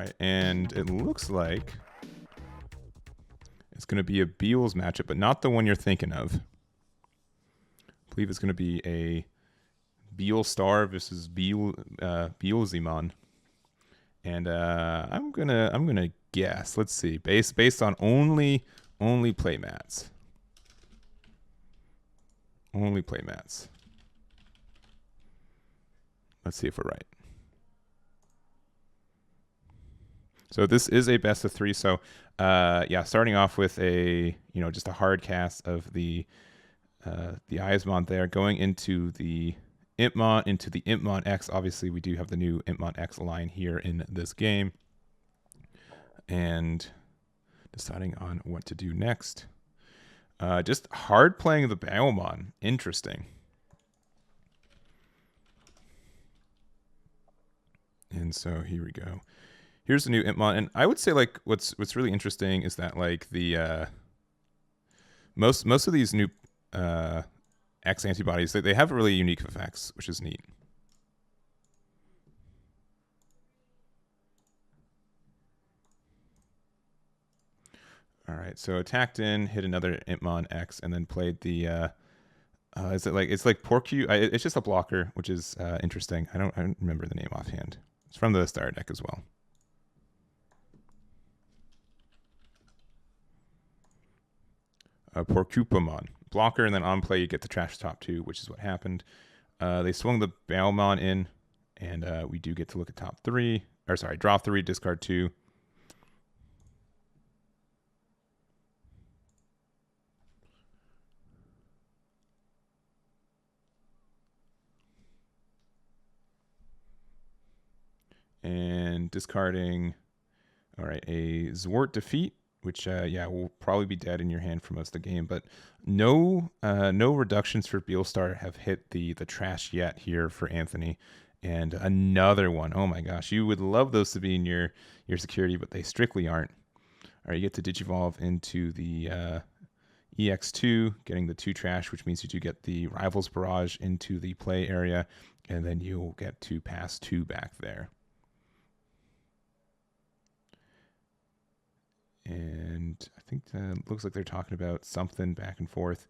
right, and it looks like it's going to be a Beelze matchup, but not the one you're thinking of. I believe it's going to be a Beelstar versus Beelzemon. And I'm gonna guess. Let's see. Based on only playmats. Only playmats. Let's see if we're right. So this is a best of 3. So yeah, starting off with a just a hard cast of the Eismon there, going into the Impmon, into the Impmon X. Obviously, we do have the new Impmon X line here in this game. And deciding on what to do next. Just hard playing the Baomon. Interesting. And so here we go. Here's the new Impmon. And I would say like what's really interesting is that like the most of these new X antibodies, they have really unique effects, which is neat. All right, so attacked in, hit another Impmon X, and then played the it's like Porcu. It's just a blocker, which is interesting. I don't remember the name offhand. It's from the Star deck as well. Porcupamon. Blocker, and then on play you get the trash top 2, which is what happened. They swung the Baomon in, and we do get to look at top 3. Or sorry, draw 3, discard 2. And discarding, all right, a Zwart defeat, which yeah, will probably be dead in your hand for most of the game. But no reductions for Beelstar have hit the trash yet here for Anthony. And another one. Oh my gosh, you would love those to be in your security, but they strictly aren't. All right, you get to Digivolve into the EX2, getting the 2 trash, which means you do get the Rivals Barrage into the play area, and then you'll get to pass 2 back there. And I think it looks like they're talking about something back and forth.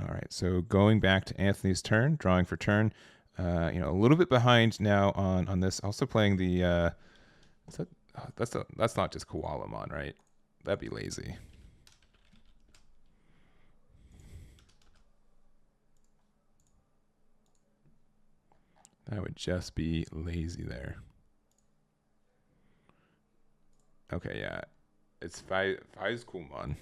All right, so going back to Anthony's turn, drawing for turn. A little bit behind now on this. Also playing the that's not just Koalamon, right? That'd be lazy. That would just be lazy there. Okay, yeah. It's Fi's Coolmon.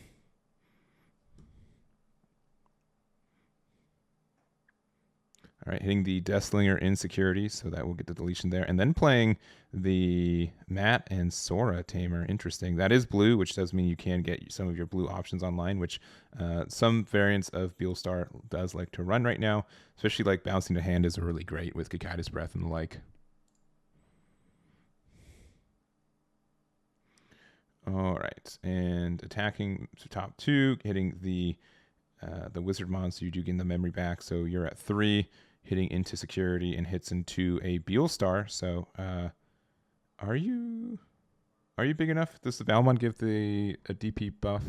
All right, hitting the Deathslinger Insecurity, so that will get the deletion there. And then playing the Matt and Sora Tamer. Interesting. That is blue, which does mean you can get some of your blue options online, which some variants of Beelstar does like to run right now. Especially like Bouncing to Hand is really great with Kikaida's Breath and the like. All right, and attacking to top 2, hitting the Wizardmon, so you do gain the memory back. So you're at 3. Hitting into security and hits into a Beelstar. So are you big enough? Does the Valmon give a DP buff?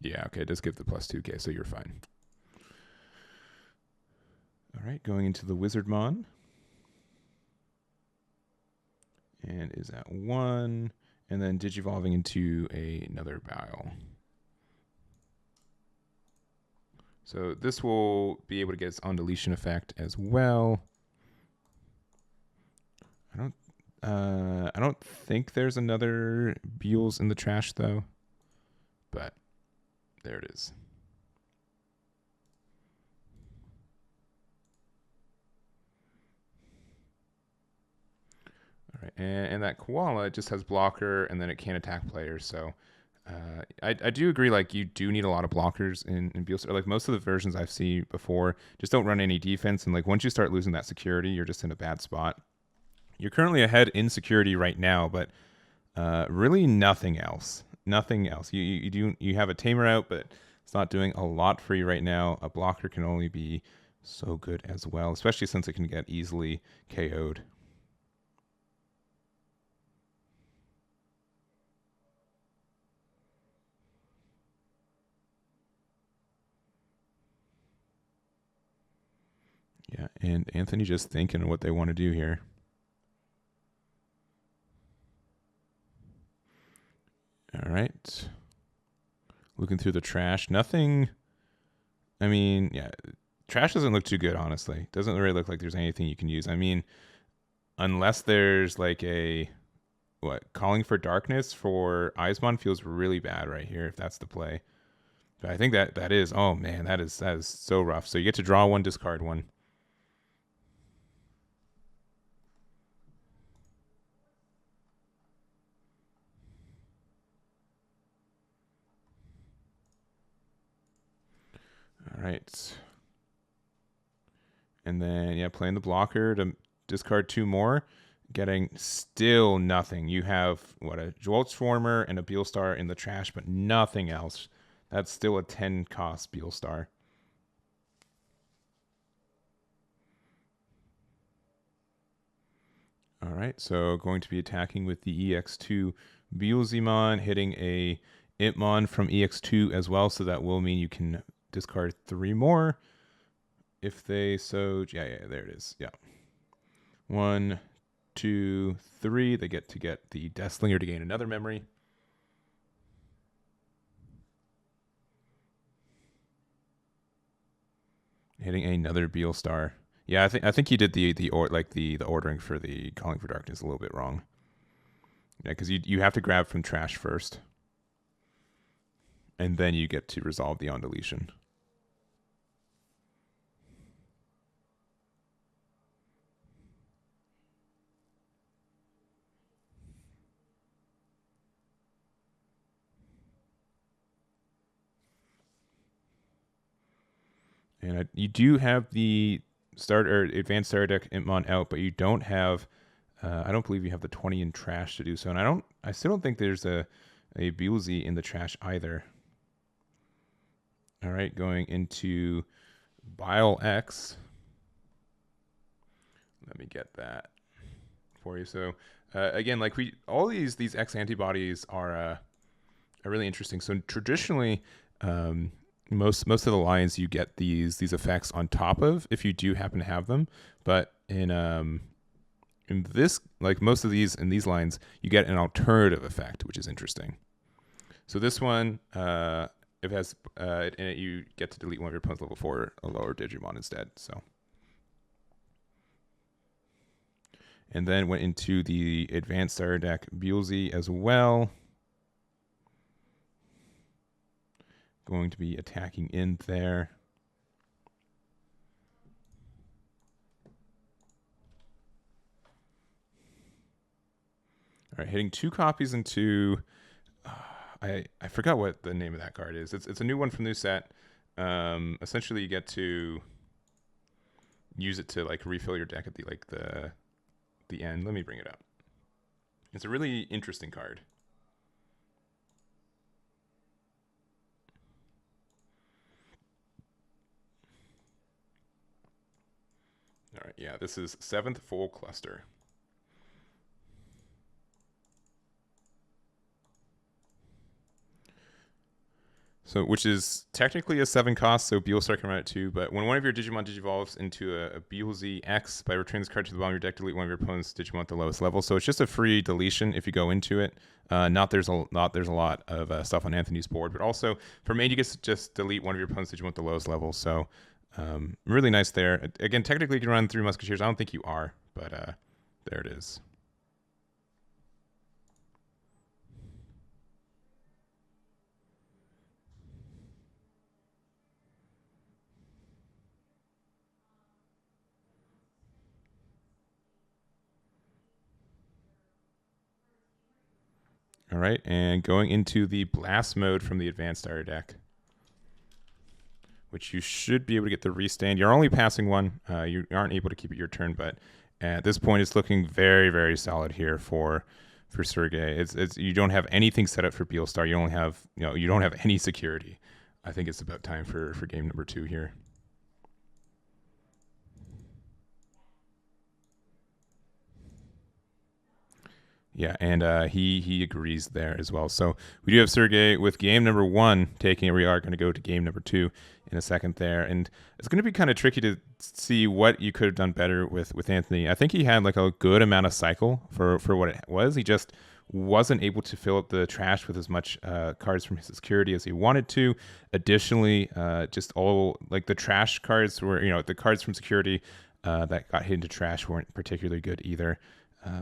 Yeah, okay, it does give the plus 2k, so you're fine. All right, going into the Wizardmon. And is at 1, and then Digivolving into another Bile. So this will be able to get its on deletion effect as well. I don't think there's another Beelze in the trash though, but there it is. All right, and that Koala just has blocker, and then it can't attack players. So I do agree, like, you do need a lot of blockers in Beelstar. Like, most of the versions I've seen before just don't run any defense, and like once you start losing that security, you're just in a bad spot. You're currently ahead in security right now, but really nothing else. Nothing else. You have a tamer out, but it's not doing a lot for you right now. A blocker can only be so good as well, especially since it can get easily KO'd. Yeah, and Anthony just thinking what they want to do here. All right. Looking through the trash. Nothing. I mean, yeah, trash doesn't look too good, honestly. Doesn't really look like there's anything you can use. I mean, unless there's like a, Calling for Darkness for Eismon feels really bad right here if that's the play. But I think that is, oh man, that is so rough. So you get to draw one, discard one. All right. And then, yeah, playing the blocker to discard two more, getting still nothing. You have, a Joltswarmer and a Beelstar in the trash, but nothing else. That's still a 10 cost Beelstar. All right, so going to be attacking with the EX2 Beelzemon, hitting a Itmon from EX2 as well, so that will mean you can discard three more. If they so, yeah, there it is. Yeah. 1, 2, 3. They get the Deathslinger to gain another memory. Hitting another Beelstar. Yeah, I think he did the ordering for the Calling for Darkness a little bit wrong. Yeah, because you have to grab from trash first, and then you get to resolve the on deletion. And you do have the advanced starter deck Imp out, but you don't have. I don't believe you have the 20 in trash to do so, and I still don't think there's a Beelze in the trash either. All right, going into Beelze X. Let me get that for you. So again, like all these X antibodies are really interesting. So traditionally, most of the lines you get these effects on top of if you do happen to have them, but in this, like most of these in these lines, you get an alternative effect, which is interesting. So this one, it has in it you get to delete one of your opponent's level 4 a lower Digimon instead. So, and then went into the advanced starter deck Beelze as well. Going to be attacking in there. All right, hitting 2 copies into. I forgot what the name of that card is. It's a new one from the new set. Essentially, you get to use it to like refill your deck at the end. Let me bring it up. It's a really interesting card. All right, yeah, this is 7th Full Cluster. So, which is technically a 7 cost, so Beelstar can run it too, but when one of your Digimon digivolves into a Beelze X, by returning this card to the bottom of your deck, delete one of your opponent's Digimon at the lowest level. So it's just a free deletion if you go into it. There's a lot of stuff on Anthony's board, but also for main, you get to just delete one of your opponent's Digimon at the lowest level. So really nice there. Again, technically you can run 3 Musketeers. I don't think you are, but there it is. All right, and going into the blast mode from the advanced starter deck, which you should be able to get the restand. You're only passing one. You aren't able to keep it your turn, but At this point, it's looking very, very solid here for Sergey. It's you don't have anything set up for Beelstar. You only have you don't have any security. I think it's about time for game number 2 here. Yeah, and he agrees there as well. So we do have Sergey with game number 1 taking. We are going to go to game number 2 in a second there, and it's going to be kind of tricky to see what you could have done better with Anthony. I think he had like a good amount of cycle for what it was. He just wasn't able to fill up the trash with as much cards from his security as he wanted to. Additionally, just all like the trash cards were, the cards from security that got hit into trash weren't particularly good either.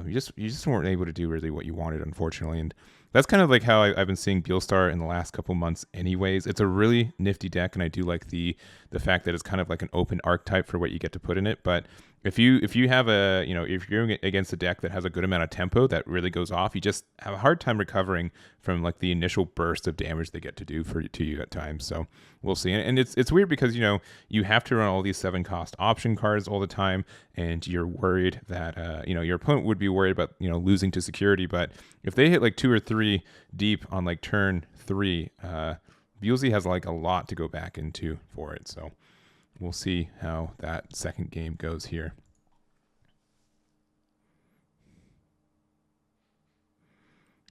You just weren't able to do really what you wanted, unfortunately, and that's kind of like how I've been seeing Beelstar in the last couple months. Anyways, it's a really nifty deck, and I do like the fact that it's kind of like an open archetype for what you get to put in it. But if you have if you're against a deck that has a good amount of tempo that really goes off, you just have a hard time recovering from like the initial burst of damage they get to do to you at times. So we'll see. And it's weird because you have to run all these 7-cost option cards all the time, and you're worried that your opponent would be worried about losing to security. But if they hit like 2 or 3 deep on like turn 3, Beelze has like a lot to go back into for it. So we'll see how that second game goes here.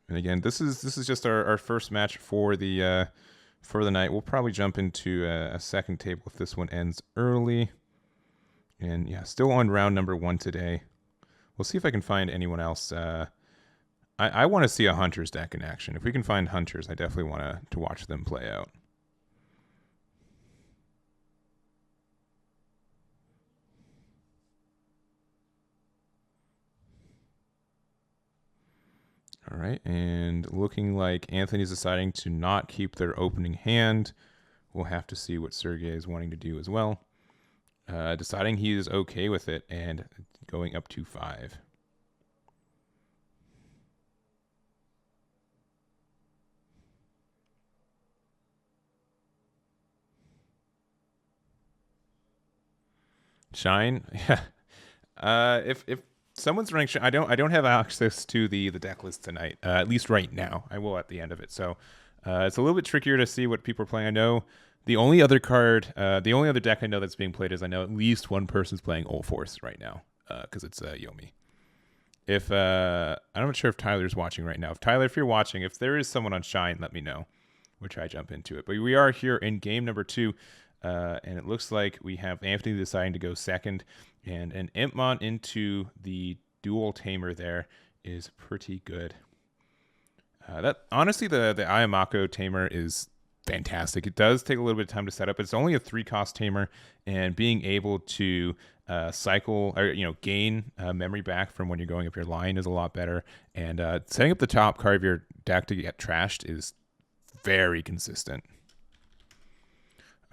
And again, this is just our first match for the night. We'll probably jump into a second table if this one ends early. And yeah, still on round number 1 today. We'll see if I can find anyone else. I want to see a Hunters deck in action. If we can find Hunters, I definitely want to watch them play out. All right, and looking like Anthony's deciding to not keep their opening hand. We'll have to see what Sergey is wanting to do as well. Deciding he is okay with it and going up to 5. Shine, yeah. If someone's running, I don't have access to the deck list tonight. At least right now. I will at the end of it. So it's a little bit trickier to see what people are playing. I know the only other deck I know that's being played is I know at least one person's playing Old Force right now because it's Yomi. If I'm not sure if Tyler's watching right now. If you're watching, if there is someone on Shine, let me know. We'll try to jump into it. But we are here in game number 2. And it looks like we have Anthony deciding to go second, and an Impmon into the dual tamer there is pretty good. That honestly, the Ayamako tamer is fantastic. It does take a little bit of time to set up. It's only a 3-cost tamer, and being able to cycle or gain memory back from when you're going up your line is a lot better. And setting up the top card of your deck to get trashed is very consistent.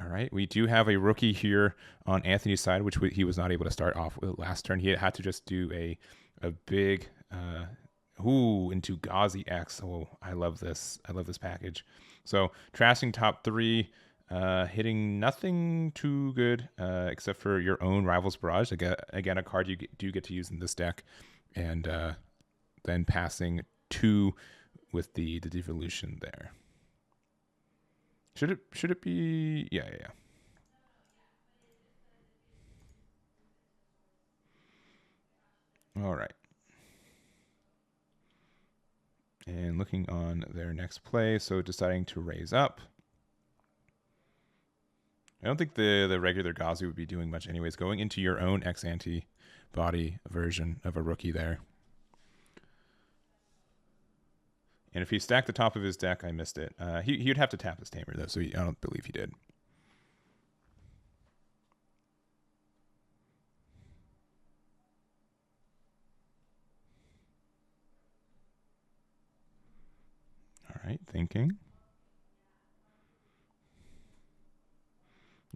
All right, we do have a rookie here on Anthony's side, which he was not able to start off with last turn. He had to just do a big into Gauzy X. Oh, I love this. I love this package. So trashing top 3, hitting nothing too good except for your own Rival's Barrage. Again, a card you do get to use in this deck, and then passing 2 with the devolution there. Should it be? Yeah. All right. And looking on their next play, so deciding to raise up. I don't think the regular Gauzy would be doing much anyways. Going into your own X-Antibody version of a rookie there. And if he stacked the top of his deck, I missed it. He'd have to tap his tamer, though, so I don't believe he did. All right, thinking.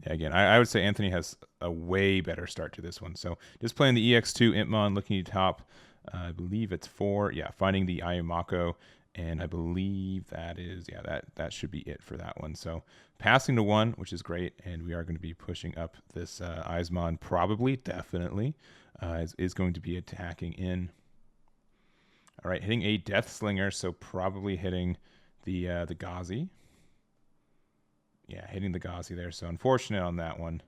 Yeah, again, I would say Anthony has a way better start to this one. So just playing the EX2 Impmon, looking at top. I believe it's 4. Yeah, finding the Ayamako. And I believe that is, that should be it for that one. So passing to 1, which is great. And we are going to be pushing up this Eismon probably, definitely. is going to be attacking in. All right, hitting a Death Slinger, so probably hitting the Ghazi. Yeah, hitting the Ghazi there. So unfortunate on that one.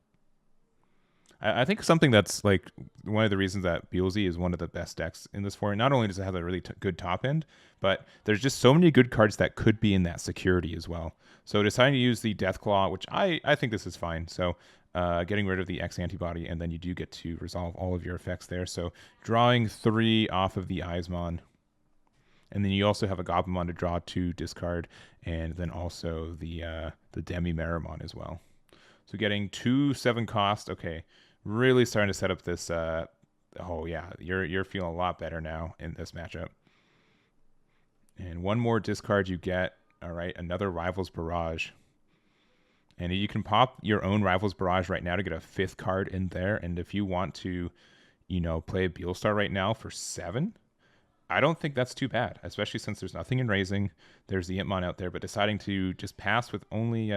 I think something that's like one of the reasons that Beelze is one of the best decks in this format. Not only does it have a really good top end, but there's just so many good cards that could be in that security as well. So deciding to use the Deathclaw, which I think this is fine. So getting rid of the X antibody, and then you do get to resolve all of your effects there. So drawing 3 off of the Eismon. And then you also have a Goblimon to draw 2, discard, and then also the Demi Meramon as well. So getting 2 7 cost. Okay, really starting to set up this. Oh yeah, you're feeling a lot better now in this matchup. And 1 more discard you get. All right, another Rivals Barrage. And you can pop your own Rivals Barrage right now to get a 5th card in there. And if you want to, play a Beelstar right now for 7. I don't think that's too bad, especially since there's nothing in raising. There's the Impmon out there, but deciding to just pass with only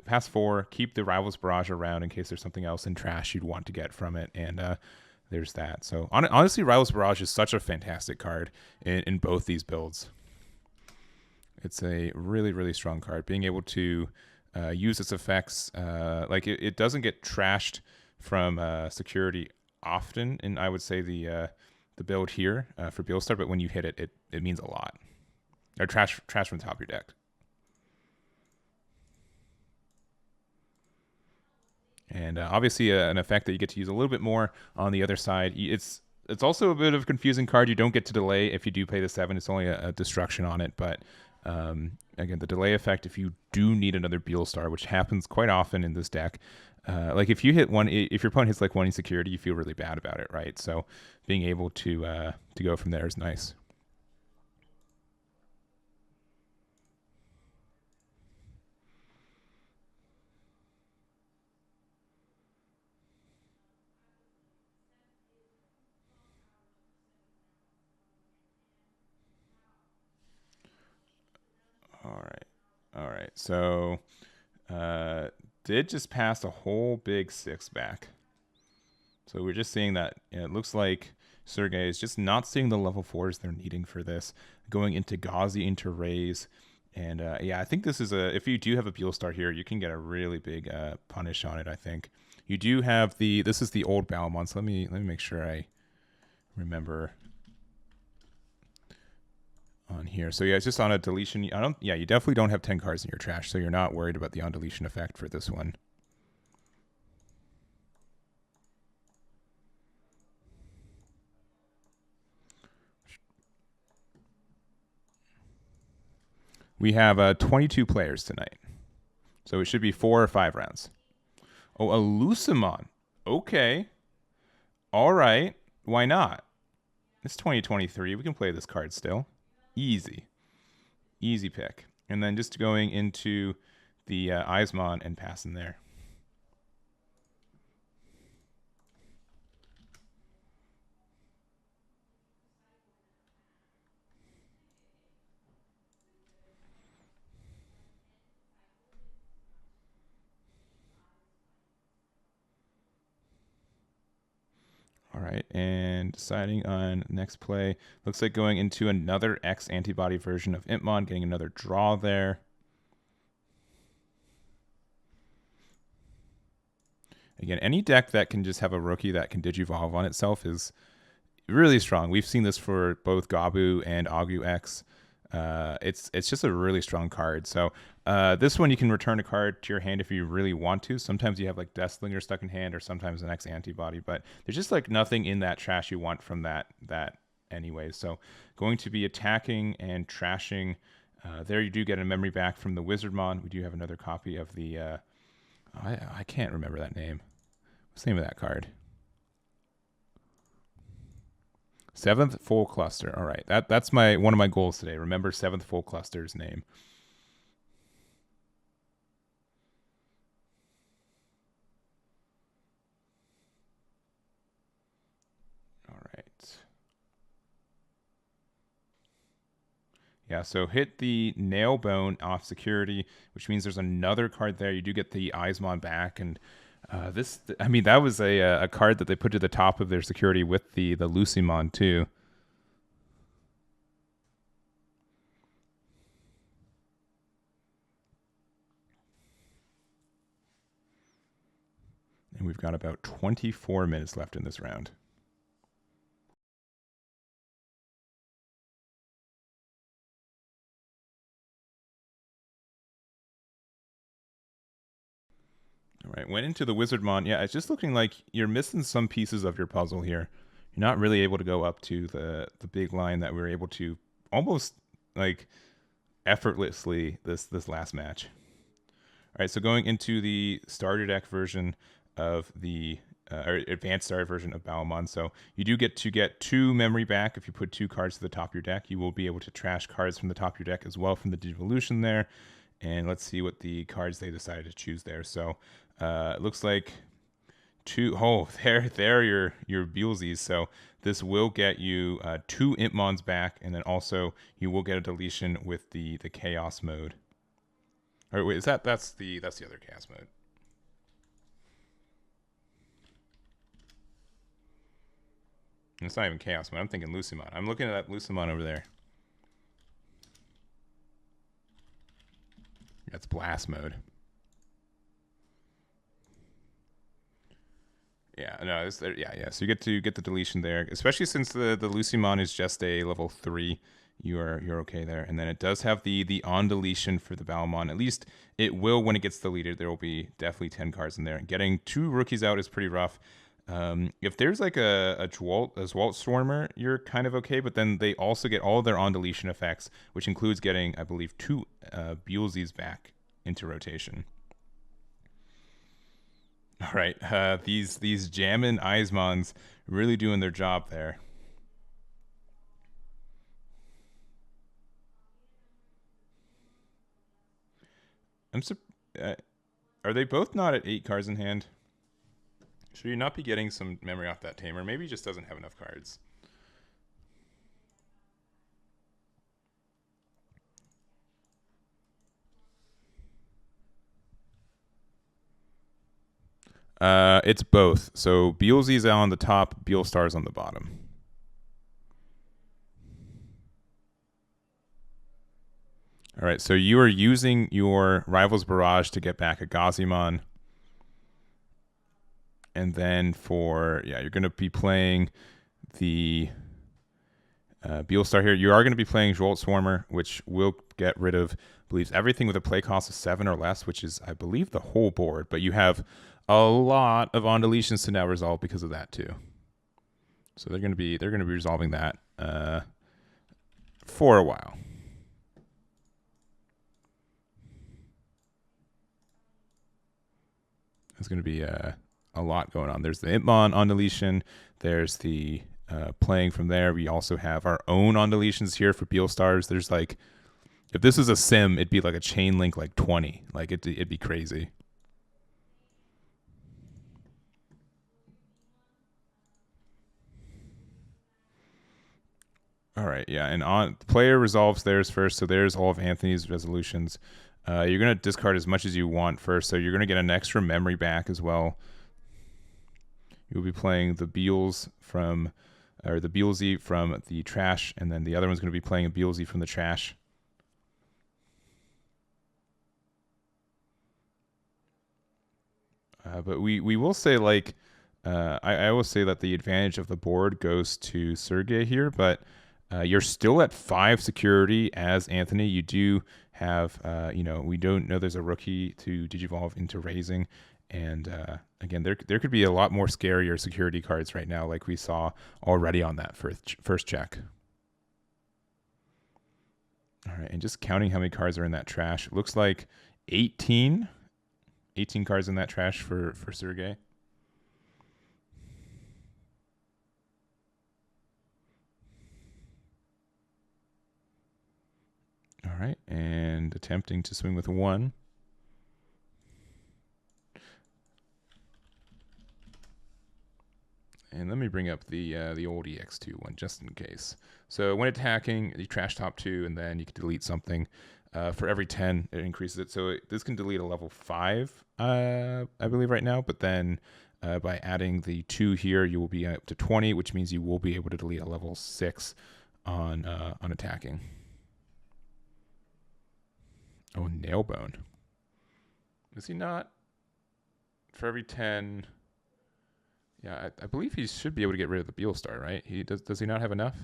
pass 4, keep the Rivals Barrage around in case there's something else in trash you'd want to get from it, and there's that. So honestly, Rivals Barrage is such a fantastic card in both these builds. It's a really, really strong card. Being able to use its effects, like it doesn't get trashed from security often, and I would say the build here for Beelstar, but when you hit it, it means a lot. Or trash from the top of your deck. And obviously an effect that you get to use a little bit more on the other side. It's also a bit of a confusing card. You don't get to delay if you do pay the 7. It's only a destruction on it, but again, the delay effect, if you do need another Beelstar, which happens quite often in this deck, like if you hit one, if your opponent hits like 1 insecurity, you feel really bad about it, right? So being able to go from there is nice. All right. So did just pass a whole big 6 back. So we're just seeing that it looks like Sergey is just not seeing the level 4s they're needing for this. Going into Ghazi, into Raise. And yeah, I think this is if you do have a Beelstar here, you can get a really big punish on it, I think. You do have this is the old Balmon, so let me make sure I remember on here. So yeah, it's just on a deletion. You definitely don't have 10 cards in your trash, so you're not worried about the on deletion effect for this one. We have 22 players tonight, so it should be 4 or 5 rounds. Oh, a Lucimon. Okay. All right. Why not? It's 2023. We can play this card still. Easy pick. And then just going into the Eismon and passing there. All right, and deciding on next play. Looks like going into another X antibody version of Impmon, getting another draw there. Again, any deck that can just have a rookie that can Digivolve on itself is really strong. We've seen this for both Gabu and Agu X. It's just a really strong card. So this one you can return a card to your hand if you really want to. Sometimes you have like Deathslinger stuck in hand, or sometimes an X antibody, but there's just like nothing in that trash you want from that anyway. So going to be attacking and trashing. There you do get a memory back from the Wizardmon. We do have another copy of the I can't remember that name. What's the name of that card? 7th full cluster. All right, that's one of my goals today. Remember 7th full cluster's name. All right. Yeah, so hit the Nailbone off security, which means there's another card there. You do get the Eismon back, and I mean, that was a card that they put to the top of their security with the Lucimon too. And we've got about 24 minutes left in this round. All right, went into the Wizardmon. Yeah, it's just looking like you're missing some pieces of your puzzle here. You're not really able to go up to the big line that we were able to almost like effortlessly this last match. All right, so going into the starter deck version of the or advanced starter version of Balmon. So you do get to get 2 memory back if you put 2 cards to the top of your deck. You will be able to trash cards from the top of your deck as well from the Digivolution there. And let's see what the cards they decided to choose there. So it looks like there are your Beelzes. So this will get you 2 Impmons back, and then also you will get a deletion with the Chaos mode. Or wait, that's the other Chaos mode. It's not even Chaos mode. I'm thinking Lucimon. I'm looking at that Lucimon over there. That's Blast mode. Yeah, no, yeah. So you get the deletion there, especially since the Lucimon is just a level 3. You're okay there, and then it does have the on deletion for the Balmon. At least it will when it gets deleted. There will be definitely 10 cards in there. And getting 2 rookies out is pretty rough. If there's like a Zwalt Swarmer, you're kind of okay, but then they also get all of their on deletion effects, which includes getting, I believe, 2 Beelzes back into rotation. All right, these Jammin' Eismons really doing their job there. Are they both not at 8 cards in hand? Should you not be getting some memory off that tamer? Maybe he just doesn't have enough cards. It's both. So Beelze's on the top, Beelstar's on the bottom. All right, so you are using your Rival's Barrage to get back a Gazimon. And then you're going to be playing the Beelstar here. You are going to be playing Zwalt Swarmer, which will get rid of, believes everything with a play cost of 7 or less, which is, I believe, the whole board. But you have a lot of on deletions to now resolve because of that too. So they're going to be resolving that for a while. There's going to be a lot going on. There's the Impmon on deletion. There's the playing from there. We also have our own on deletions here for Beelstars. There's like, if this was a sim, it'd be like a chain link like 20. Like it'd be crazy. All right, yeah, and player resolves theirs first. So there's all of Anthony's resolutions. You're going to discard as much as you want first, so you're going to get an extra memory back as well. You'll be playing the Beelze from, or the Beelze from the trash, and then the other one's going to be playing a Beelze from the trash. But we will say, like, I will say that the advantage of the board goes to Sergey here, but you're still at 5 security as Anthony. You do have, we don't know there's a rookie to Digivolve into raising. And again, there could be a lot more scarier security cards right now, like we saw already on that first check. All right, and just counting how many cards are in that trash. It looks like 18 cards in that trash for Sergey. All right, and attempting to swing with 1. And let me bring up the old EX2 one just in case. So when attacking, you trash top 2, and then you can delete something. For every 10, it increases it. So this can delete a level 5, I believe, right now. But then by adding the 2 here, you will be up to 20, which means you will be able to delete a level 6 on attacking. Oh, Nailbone. Is he not? For every 10... Yeah, I believe he should be able to get rid of the Beelstar, right? Does he not have enough?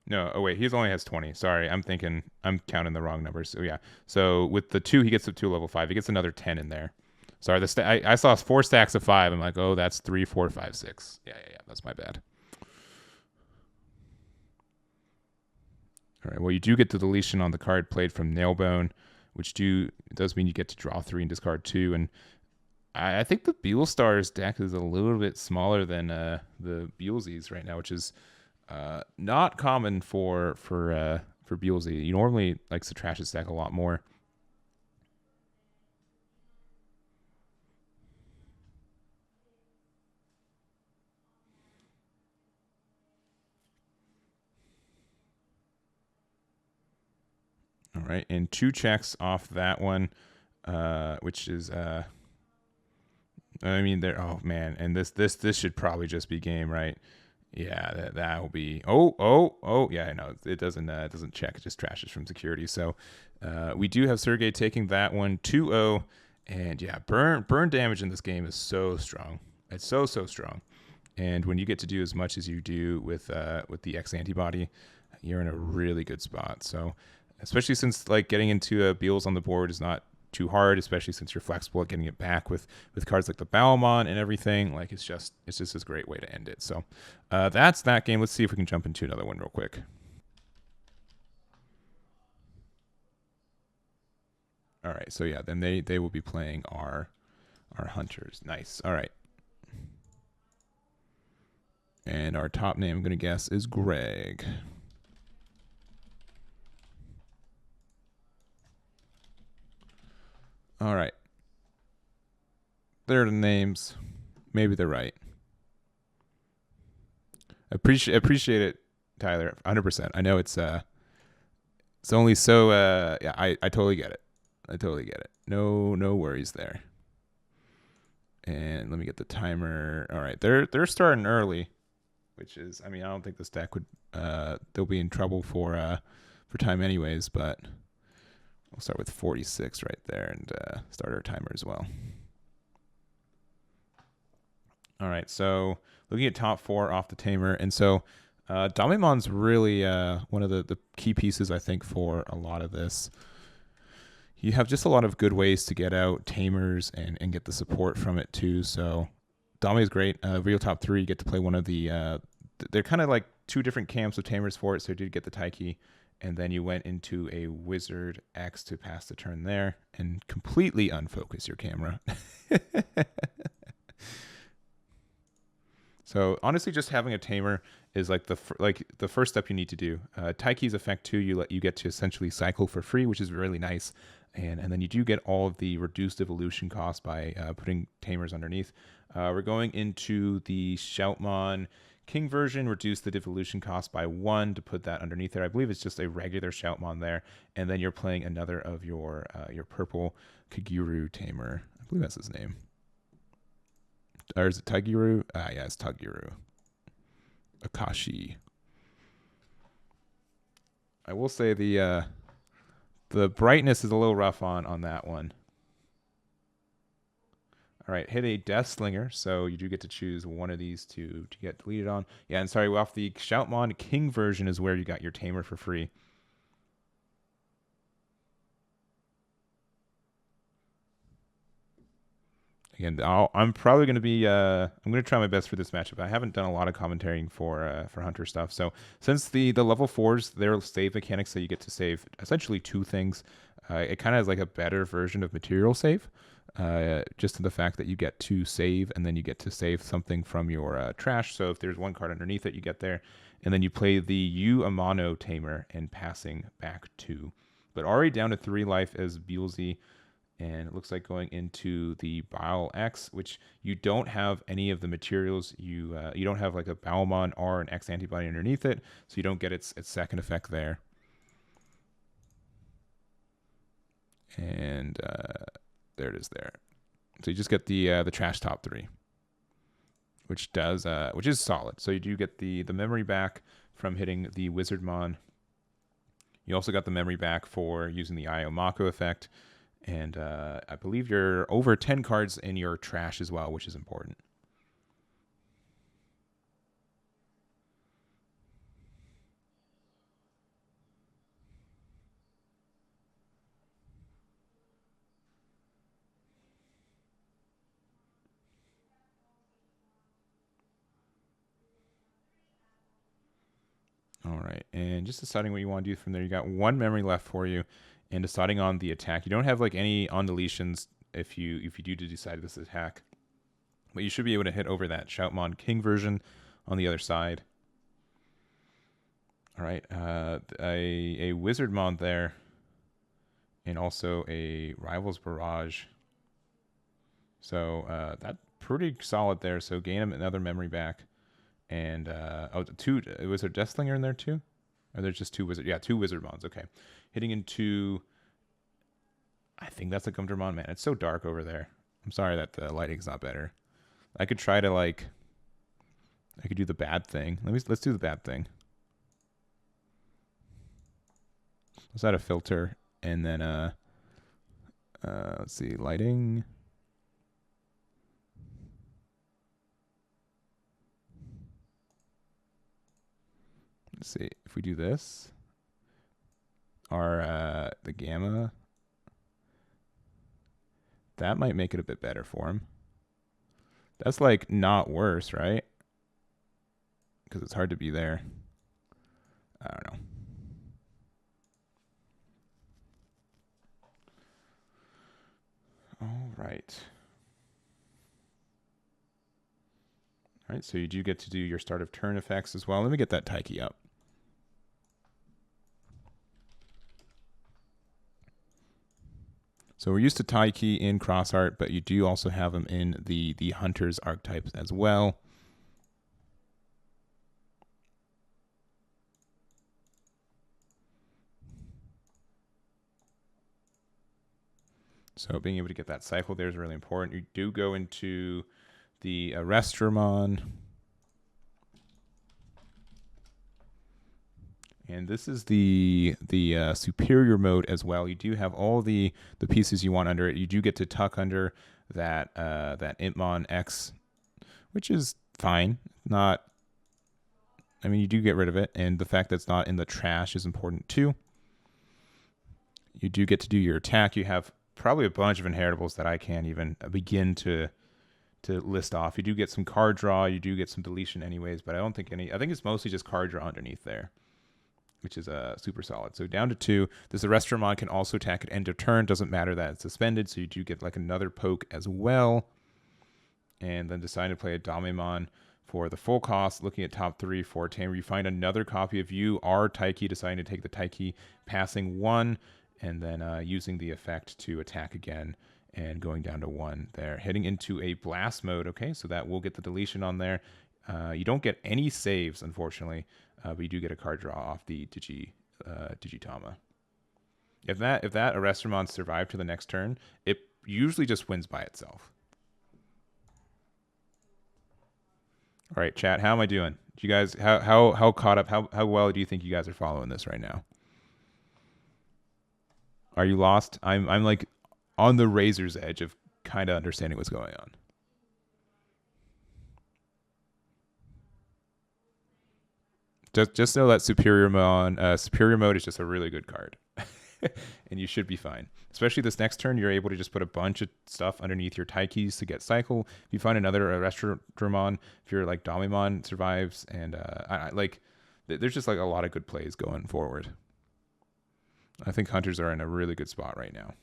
No, oh wait, he only has 20. Sorry, I'm counting the wrong numbers. So yeah, so with the 2, he gets up to level 5. He gets another 10 in there. Sorry, I saw 4 stacks of 5. I'm like, oh, that's 3, 4, 5, 6. Yeah, that's my bad. All right, well, you do get the deletion on the card played from Nailbone, which does mean you get to draw 3 and discard 2. And I think the Beelstar's deck is a little bit smaller than the Beelze's right now, which is not common for Beelze. He normally likes to trash his deck a lot more. All right, and 2 checks off that one, which is I mean, oh man, and this should probably just be game, right? Yeah, that will be. Oh. Yeah, no, it doesn't check. It just trashes from security. So we do have Sergey taking that one 2-0, and yeah, burn damage in this game is so strong. It's so strong, and when you get to do as much as you do with the X antibody, you're in a really good spot. So especially since like getting into a Beelze on the board is not too hard, especially since you're flexible at getting it back with cards like the Balmon and everything. Like it's just a great way to end it. So that's that game. Let's see if we can jump into another one real quick. All right, so yeah, then they will be playing our hunters. Nice. All right. And our top name, I'm going to guess, is Greg. All right. There are the names. Maybe they're right. Appreciate it, Tyler. 100%. I know it's only so yeah, I totally get it. No worries there. And let me get the timer. All right. They're starting early, which is, I mean, I don't think this deck would they'll be in trouble for time anyways, but we'll start with 46 right there and start our timer as well. All right, so looking at top 4 off the tamer, and so Damimon's really one of the key pieces, I think, for a lot of this. You have just a lot of good ways to get out tamers and get the support from it too. So Dami is great. Real top 3, you get to play one of the they're kind of like 2 different camps of tamers for it. So you did get the Taiki, and then you went into a Wizard X to pass the turn there and completely unfocus your camera. So honestly, just having a tamer is like the first step you need to do. Taiki's effect too, you get to essentially cycle for free, which is really nice, and then you do get all of the reduced evolution cost by putting tamers underneath. We're going into the Shoutmon King version, reduce the devolution cost by 1 to put that underneath there. I believe it's just a regular Shoutmon there, and then you're playing another of your purple Kaguru tamer. I believe that's his name. Or is it Taguru? Yeah, it's Taguru. Akashi. I will say the brightness is a little rough on that one. All right, hit a Death Slinger, so you do get to choose one of these to get deleted on. Yeah, and sorry, off the Shoutmon King version is where you got your tamer for free. Again, I'm probably going to be I'm going to try my best for this matchup. I haven't done a lot of commentating for Hunter stuff. So since the level 4s, their save mechanics, so you get to save essentially 2 things. It kind of has like a better version of material save. just to the fact that you get to save, and then you get to save something from your trash. So if there's one card underneath it, you get there. And then you play the U Amano Tamer and passing back 2. But already down to 3 life as Beelze. And it looks like going into the Beelze X, which you don't have any of the materials. You don't have like a Bowelmon or an X antibody underneath it, so you don't get its second effect there. And there it is there. So you just get the trash top 3, which is solid. So you do get the memory back from hitting the Wizardmon. You also got the memory back for using the Io Mako effect. And I believe you're over 10 cards in your trash as well, which is important. All right, and just deciding what you want to do from there. You got 1 memory left for you. And deciding on the attack. You don't have like any on deletions if you do decide this attack. But you should be able to hit over that Shoutmon King version on the other side. All right. A Wizardmon there. And also a Rivals Barrage. So that's pretty solid there. So gain another memory back. And was there Deathslinger in there too? Or there's just 2 Wizard? Yeah, 2 Wizardmons. Okay. Hitting into, I think that's a Gumdramon. Man, it's so dark over there. I'm sorry that the lighting's not better. I could try to I could do the bad thing. Let's do the bad thing. Let's add a filter and then let's see, lighting. Let's see if we do this. The gamma, that might make it a bit better for him. That's like not worse, right? Because it's hard to be there. I don't know. All right. All right, so you do get to do your start of turn effects as well. Let me get that Taiki up. So we're used to Taiki in Cross Art, but you do also have them in the Hunter's archetypes as well. So being able to get that cycle there is really important. You do go into the Arrestramon. And this is the superior mode as well. You do have all the pieces you want under it. You do get to tuck under that Impmon X, which is fine. Not, I mean, you do get rid of it, and the fact that it's not in the trash is important too. You do get to do your attack. You have probably a bunch of inheritables that I can't even begin to list off. You do get some card draw. You do get some deletion anyways, but I don't think any. I think it's mostly just card draw underneath there, which is super solid. So down to 2. This Arrestramon can also attack at end of turn. Doesn't matter that it's suspended, so you do get like another poke as well. And then decide to play a Damemon for the full cost. Looking at top 3 for Tamer, you find another copy of you, our Taiki, deciding to take the Taiki, passing 1, and then using the effect to attack again and going down to 1 there. Heading into a blast mode. Okay, so that will get the deletion on there. You don't get any saves, unfortunately. But you do get a card draw off the Digitama. If that Arrestramon survived to the next turn, it usually just wins by itself. All right, chat. How am I doing? Do you guys how caught up? How well do you think you guys are following this right now? Are you lost? I'm like on the razor's edge of kind of understanding what's going on. Just know that superior mode is just a really good card. And you should be fine. Especially this next turn, you're able to just put a bunch of stuff underneath your Taikis to get cycle. If you find another Arrestramon, if your like Damemon survives, and there's just like a lot of good plays going forward. I think Hunters are in a really good spot right now.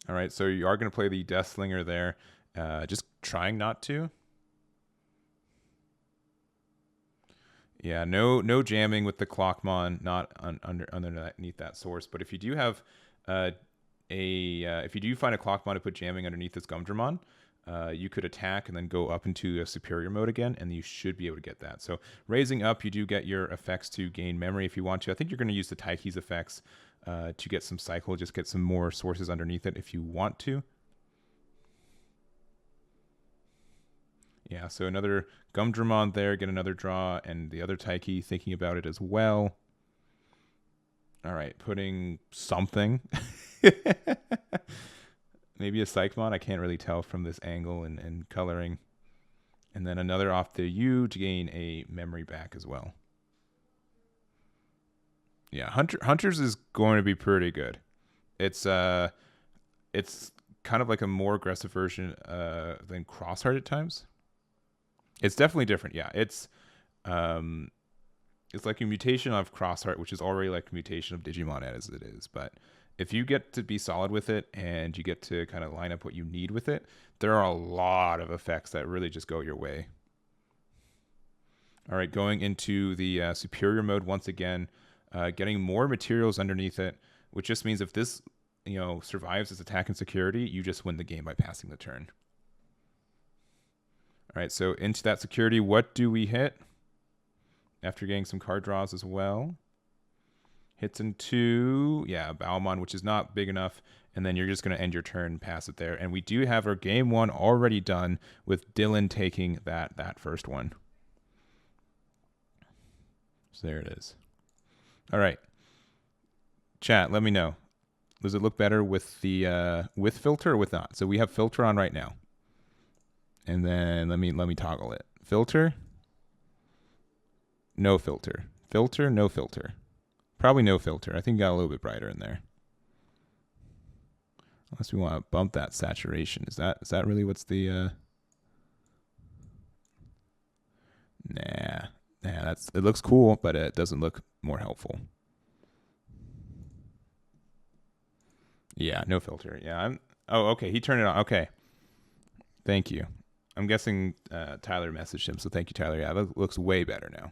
All right, so you are going to play the Death Slinger there. Just trying not to. Yeah, no jamming with the Clockmon, not underneath that source. But if you do have if you do find a Clockmon to put jamming underneath this Gumdramon, you could attack and then go up into a superior mode again, and you should be able to get that. So raising up, you do get your effects to gain memory if you want to. I think you're going to use the Taiki's effects to get some cycle, just get some more sources underneath it if you want to. Yeah, so another Gumdramon there, get another draw, and the other Taiki thinking about it as well. All right, putting something. Maybe a Psychmon, I can't really tell from this angle and coloring. And then another off the U to gain a memory back as well. Yeah, Hunters is going to be pretty good. It's kind of like a more aggressive version than Crossheart at times. It's definitely different. Yeah, it's like a mutation of Crossheart, which is already like a mutation of Digimon as it is. But if you get to be solid with it and you get to kind of line up what you need with it, there are a lot of effects that really just go your way. All right, going into the superior mode once again, getting more materials underneath it, which just means if this survives its attack and security, you just win the game by passing the turn. All right, so into that security, what do we hit? After getting some card draws as well. Hits into, Balmon, which is not big enough. And then you're just going to end your turn, pass it there. And we do have our game one already done with Dylan taking that first one. So there it is. All right. Chat, let me know. Does it look better with the with filter or with not? So we have filter on right now. And then let me toggle it. Filter. No filter. Filter, no filter. Probably no filter. I think it got a little bit brighter in there. Unless we want to bump that saturation. Is that really what's the Nah, it looks cool, but it doesn't look more helpful. Yeah, no filter. Yeah, oh, okay, he turned it on. Okay. Thank you. I'm guessing Tyler messaged him, so thank you, Tyler. Yeah, that looks way better now.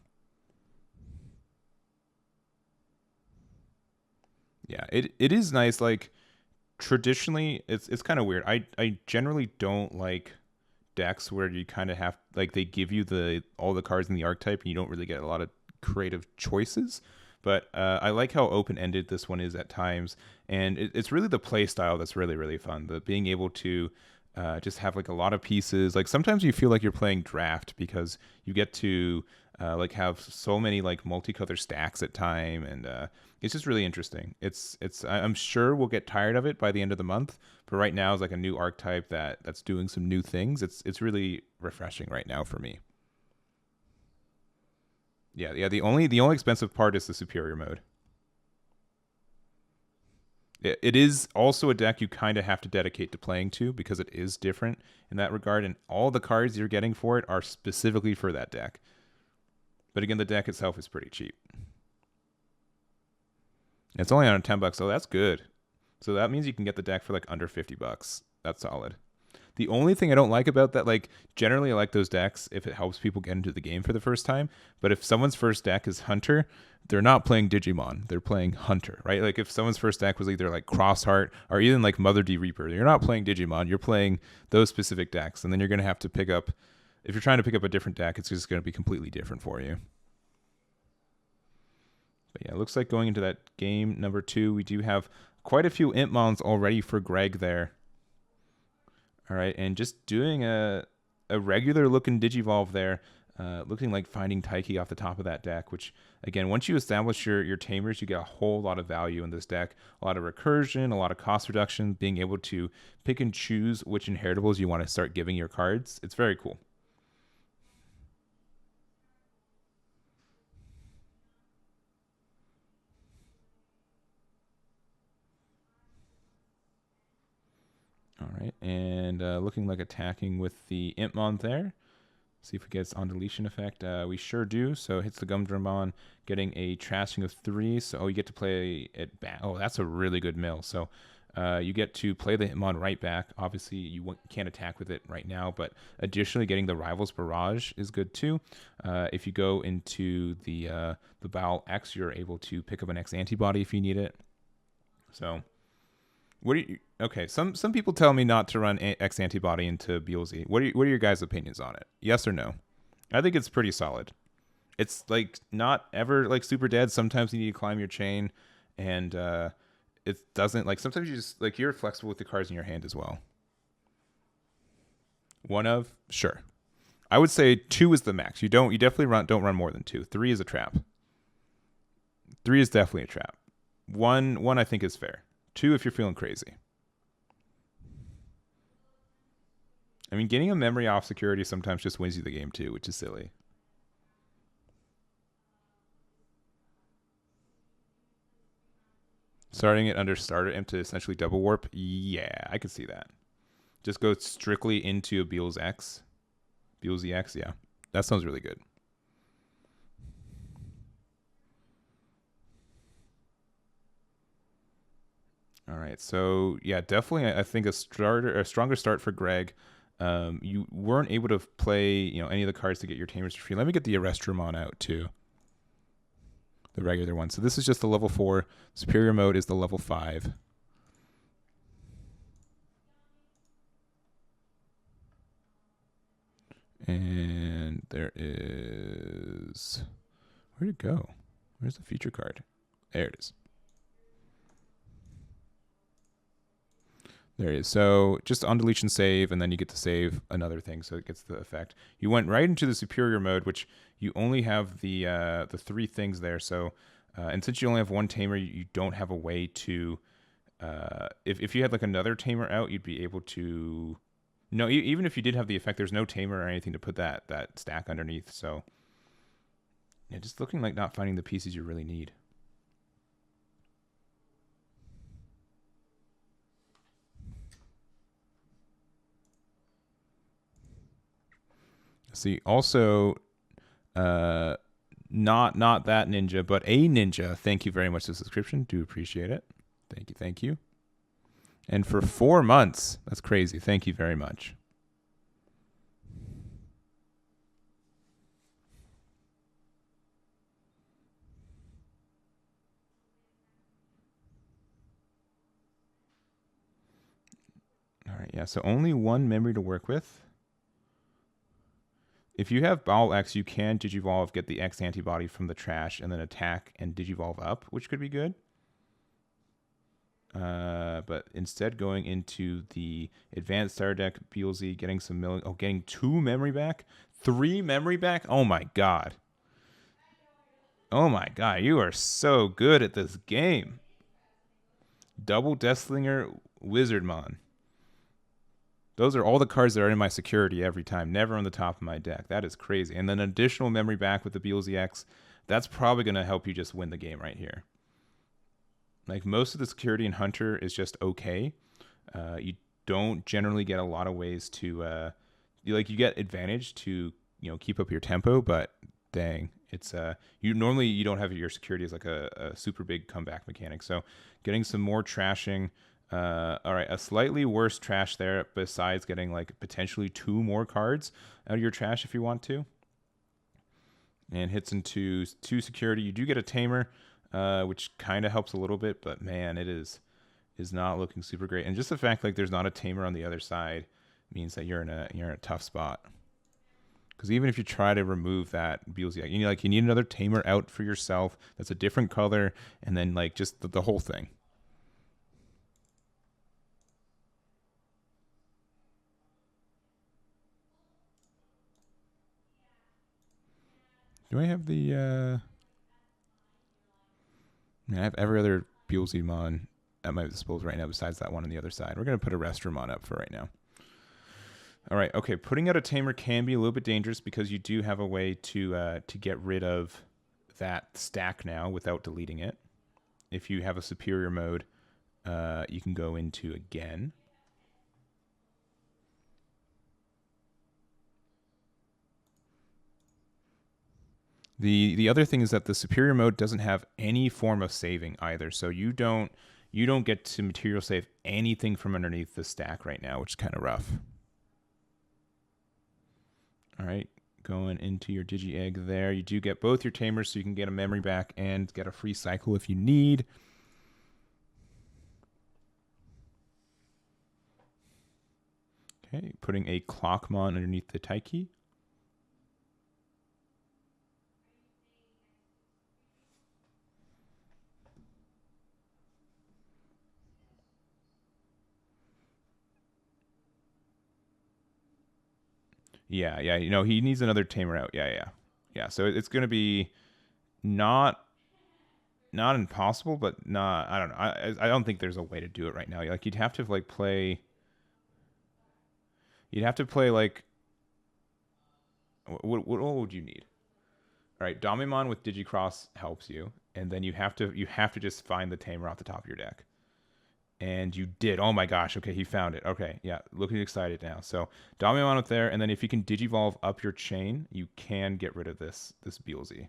Yeah, it is nice. Like traditionally, it's kind of weird. I generally don't like decks where you kind of have like they give you all the cards in the archetype and you don't really get a lot of creative choices. But I like how open-ended this one is at times, and it's really the play style that's really, really fun. The being able to just have like a lot of pieces. Like sometimes you feel like you're playing draft because you get to like have so many like multicolor stacks at time, and it's just really interesting. I'm sure we'll get tired of it by the end of the month, but right now is like a new archetype that's doing some new things. It's really refreshing right now for me. Yeah. The only expensive part is the superior mode. It is also a deck you kind of have to dedicate to playing to because it is different in that regard, and all the cards you're getting for it are specifically for that deck. But again, the deck itself is pretty cheap. It's only on $10, so that's good. So that means you can get the deck for like under $50. That's solid. The only thing I don't like about that, like generally I like those decks if it helps people get into the game for the first time. But if someone's first deck is Hunter, they're not playing Digimon. They're playing Hunter, right? Like if someone's first deck was either like Crossheart or even like Mother D Reaper, you're not playing Digimon. You're playing those specific decks. And then you're going to have to pick up, if you're trying to pick up a different deck, it's just going to be completely different for you. But yeah, it looks like going into that game number 2, we do have quite a few Impmons already for Greg there. All right, and just doing a regular looking Digivolve there, looking like finding Taiki off the top of that deck, which, again, once you establish your tamers, you get a whole lot of value in this deck. A lot of recursion, a lot of cost reduction, being able to pick and choose which inheritables you want to start giving your cards. It's very cool. All right, and looking like attacking with the Impmon there. See if we get on deletion effect. We sure do. So hits the Gumdramon, getting a trashing of 3. So you get to play it back. Oh, that's a really good mill. So You get to play the Hitmon right back. Obviously, you can't attack with it right now, but additionally, getting the Rivals Barrage is good too. If you go into the Beelze X, you're able to pick up an X antibody if you need it. So, what do you? Okay, some people tell me not to run X antibody into Beelze. What are your guys' opinions on it? Yes or no? I think it's pretty solid. It's like not ever like super dead. Sometimes you need to climb your chain, and it doesn't like sometimes you just like you're flexible with the cards in your hand as well. One of sure, I would say 2 is the max. You definitely don't run more than 2. 3 is a trap. 3 is definitely a trap. One I think is fair. 2 if you're feeling crazy. I mean, getting a memory off security sometimes just wins you the game too, which is silly. Starting it under starter imp to essentially double warp, yeah, I could see that. Just go strictly into a Beelze X. Beelze X, yeah. That sounds really good. All right, so yeah, definitely I think a stronger start for Greg. You weren't able to play, any of the cards to get your tamers for free. Let me get the Arrestromon out too. The regular one. So this is just the level 4. Superior mode is the level 5. And there is... Where'd it go? Where's the feature card? There it is. There it is. So just on deletion save, and then you get to save another thing, so it gets the effect. You went right into the superior mode, which you only have the 3 things there. So, and since you only have 1 tamer, you don't have a way to. If you had like another tamer out, you'd be able to. No, even if you did have the effect, there's no tamer or anything to put that stack underneath. So, yeah, just looking like not finding the pieces you really need. See, also, not that ninja, but a ninja. Thank you very much for the subscription. Do appreciate it. Thank you. And for 4 months, that's crazy. Thank you very much. All right, yeah. So only 1 memory to work with. If you have Beelze X, you can Digivolve, get the X antibody from the trash, and then attack and Digivolve up, which could be good. But instead going into the advanced star deck, Beelze, getting some getting 2 memory back, 3 memory back. Oh my god. Oh my god, you are so good at this game. Double Deathslinger Wizardmon. Those are all the cards that are in my security every time, never on the top of my deck. That is crazy. And then additional memory back with the Beelze X. That's probably going to help you just win the game right here. Like most of the security in Hunter is just okay. You don't generally get a lot of ways to, you get advantage to, keep up your tempo, but dang, it's, you don't have your security as like a super big comeback mechanic. So getting some more trashing. All right, a slightly worse trash there besides getting like potentially 2 more cards out of your trash if you want to. And hits into 2 security. You do get a tamer, which kind of helps a little bit, but man, it is not looking super great. And just the fact like there's not a tamer on the other side means that you're in a tough spot. Because even if you try to remove that Beelze, you need another tamer out for yourself that's a different color, and then like just the whole thing. Do I have the I have every other Beelzemon at my disposal right now besides that one on the other side. We're going to put a Restromon up for right now. All right, okay. Putting out a tamer can be a little bit dangerous because you do have a way to get rid of that stack now without deleting it. If you have a superior mode, you can go into again. The other thing is that the superior mode doesn't have any form of saving either. So you you don't get to material save anything from underneath the stack right now, which is kind of rough. All right, going into your Digi-Egg there. You do get both your tamers, so you can get a memory back and get a free cycle if you need. Okay, putting a Clockmon underneath the Taiki. Yeah, you know, he needs another tamer out. Yeah. So it's going to be not impossible, but not, I don't know. I don't think there's a way to do it right now. Like, you'd have to like play like, what would you need? All right, Damimon with Digicross helps you, and then you have to just find the tamer off the top of your deck. And you did. Oh my gosh. Okay, he found it. Okay, yeah, looking excited now. So Damimon up there, and then if you can Digivolve up your chain, you can get rid of this Beelze.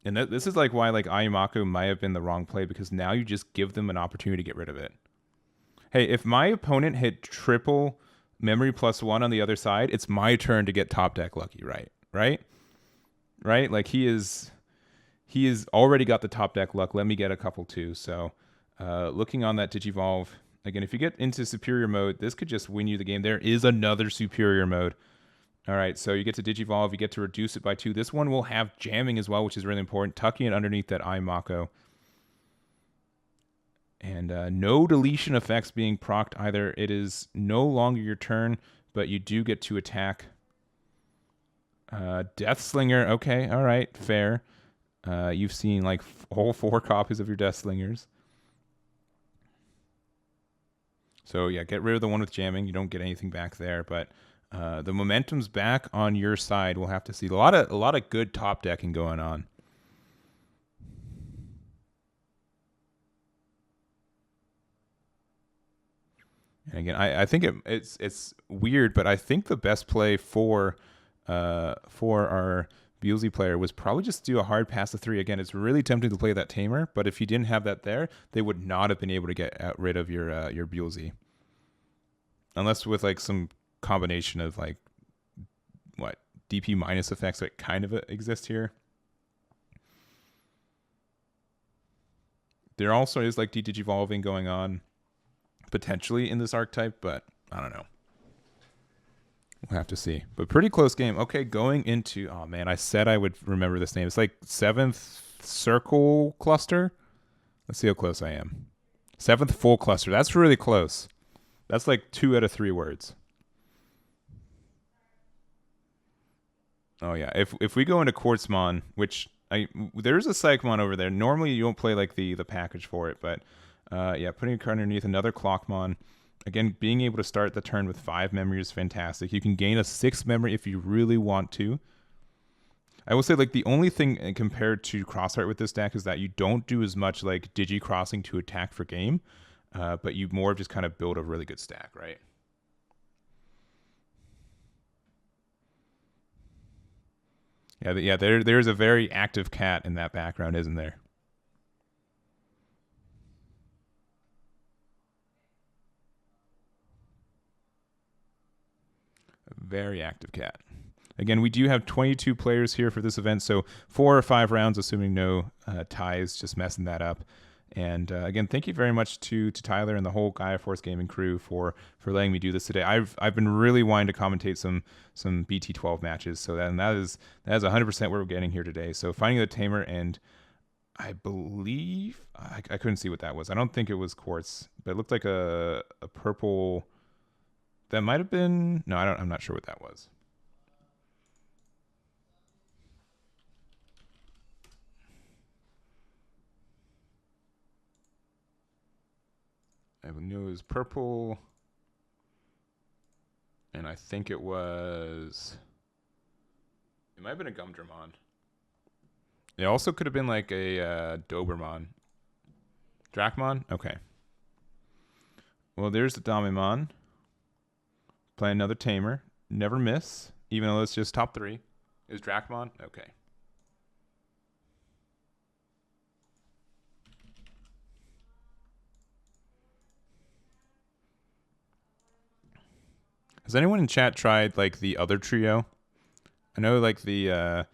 And this is like why like Ayumaku might have been the wrong play, because now you just give them an opportunity to get rid of it. Hey, if my opponent hit triple memory +1 on the other side, it's my turn to get top deck lucky, right? Like he is already got the top deck luck. Let me get a couple too. So looking on that Digivolve, again, if you get into superior mode, this could just win you the game. There is another superior mode. All right, so you get to Digivolve, you get to reduce it by 2. This one will have jamming as well, which is really important. Tucking it underneath that Mako. And no deletion effects being procced either. It is no longer your turn, but you do get to attack. Deathslinger, okay, all right, fair. You've seen like all 4 copies of your Deathslingers. So yeah, get rid of the one with jamming. You don't get anything back there, but the momentum's back on your side. We'll have to see a lot of good top decking going on. And again, I think it's weird, but I think the best play for our Beelze player was probably just do a hard pass to 3. Again, it's really tempting to play that tamer, but if you didn't have that there, they would not have been able to get rid of your Beelze, unless with like some combination of like what DP minus effects that kind of exist here. There also is like de-digivolving going on potentially in this archetype, but I don't know. We'll have to see. But pretty close game. Okay, going into, oh man, I said I would remember this name. It's like 7th circle cluster. Let's see how close I am. 7th full cluster. That's really close. That's like 2 out of 3 words. Oh yeah, if we go into Quartzmon, which there's a Psychmon over there. Normally you don't play like the package for it, but yeah, putting a card underneath another Clockmon. Again, being able to start the turn with 5 memory is fantastic. You can gain a 6th memory if you really want to. I will say, like, the only thing compared to Crossheart with this deck is that you don't do as much like Digi-Crossing to attack for game, but you more just kind of build a really good stack, right? Yeah, there's a very active cat in that background, isn't there? A very active cat. Again, we do have 22 players here for this event, so 4 or 5 rounds, assuming no ties, just messing that up. And again, thank you very much to Tyler and the whole Gaia Force Gaming crew for letting me do this today. I've been really wanting to commentate some BT12 matches, so that is 100% what we're getting here today. So finding the tamer, and I believe I couldn't see what that was. I don't think it was quartz, but it looked like a purple. That might have been, no, I'm not sure what that was. I knew it was purple, and I think it was, it might have been a Gumdramon. It also could have been like a Dobermon. Dracmon? Okay. Well, there's the Damimon. Play another tamer. Never miss, even though it's just top 3. Is Dracmon? Okay. Has anyone in chat tried like the other trio? I know like the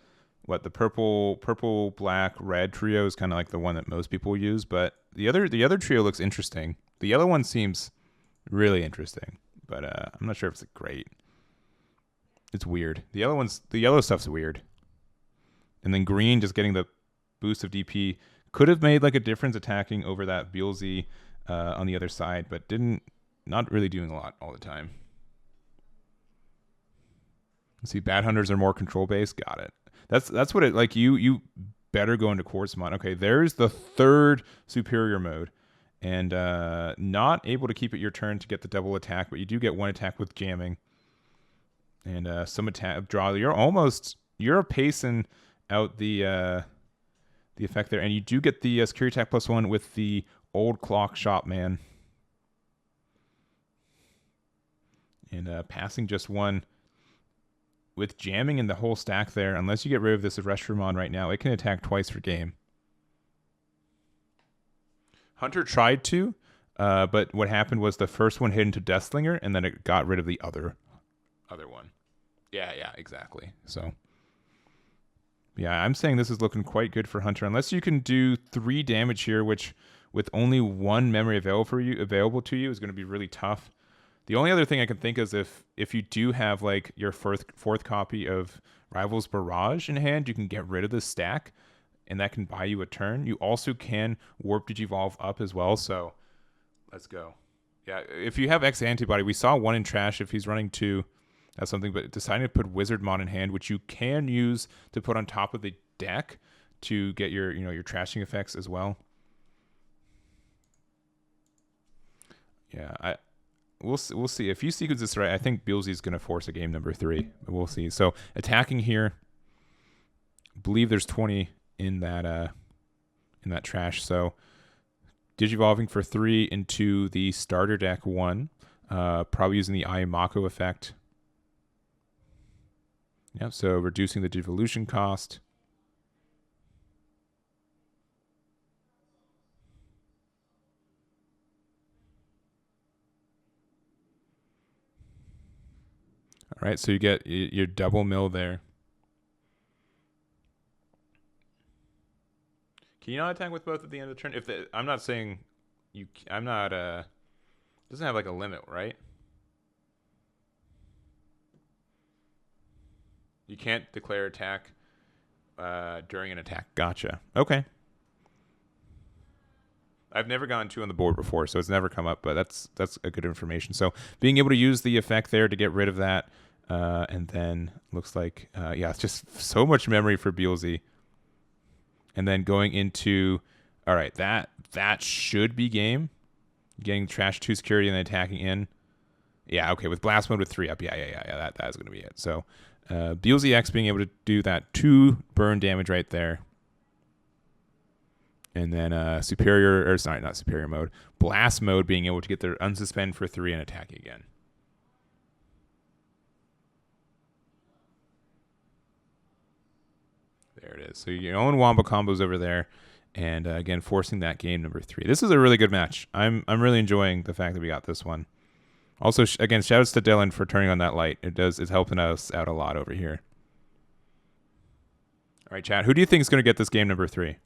the purple, black, red trio is kind of like the one that most people use, but the other trio looks interesting. The yellow one seems really interesting, but I'm not sure if it's great. It's weird. The yellow stuff's weird. And then green just getting the boost of DP could have made like a difference attacking over that Beelze on the other side, but not really doing a lot all the time. Let's see, Bat Hunters are more control based. Got it. That's what it like. You better go into Quartzmon. Okay, there's the third superior mode, and not able to keep it your turn to get the double attack, but you do get one attack with jamming, and some attack draw. You're pacing out the effect there, and you do get the security attack +1 with the old clock shop man, and passing just one. With jamming in the whole stack there, unless you get rid of this Reshramon right now, it can attack twice per game. Hunter tried to, but what happened was the first one hit into Deathslinger, and then it got rid of the other one. Yeah, exactly. So, yeah, I'm saying this is looking quite good for Hunter, unless you can do 3 damage here, which with only 1 memory available to you is going to be really tough. The only other thing I can think is if you do have like your fourth copy of Rivals Barrage in hand, you can get rid of this stack, and that can buy you a turn. You also can Warp Digivolve up as well, so let's go. Yeah, if you have X Antibody, we saw 1 in Trash. If he's running 2, that's something, but deciding to put Wizardmon in hand, which you can use to put on top of the deck to get your your trashing effects as well. Yeah, We'll see. If you sequence this right, I think Beelze is going to force a game number 3. But we'll see. So attacking here, I believe there's 20 in that trash. So Digivolving for 3 into the starter deck 1. Probably using the Ayamako effect. Yep. So reducing the devolution cost. All right, so you get your double mill there. Can you not attack with both at the end of the turn? I'm not saying you. I'm not. Doesn't have like a limit, right? You can't declare attack during an attack. Gotcha. Okay. I've never gotten 2 on the board before, so it's never come up, but that's a good information. So being able to use the effect there to get rid of that, and then looks like, yeah, it's just so much memory for Beelze. And then going into, all right, that should be game. Getting Trash 2 security and then attacking in. Yeah, okay, with Blast Mode with 3 up, yeah, that's going to be it. So Beelze X being able to do that 2 burn damage right there. And then not superior mode. Blast mode being able to get their unsuspend for 3 and attack again. There it is. So your own Wombo combos over there. And again, forcing that game number 3. This is a really good match. I'm really enjoying the fact that we got this one. Also, again, shoutouts to Dylan for turning on that light. It's helping us out a lot over here. All right, chat. Who do you think is going to get this game number 3?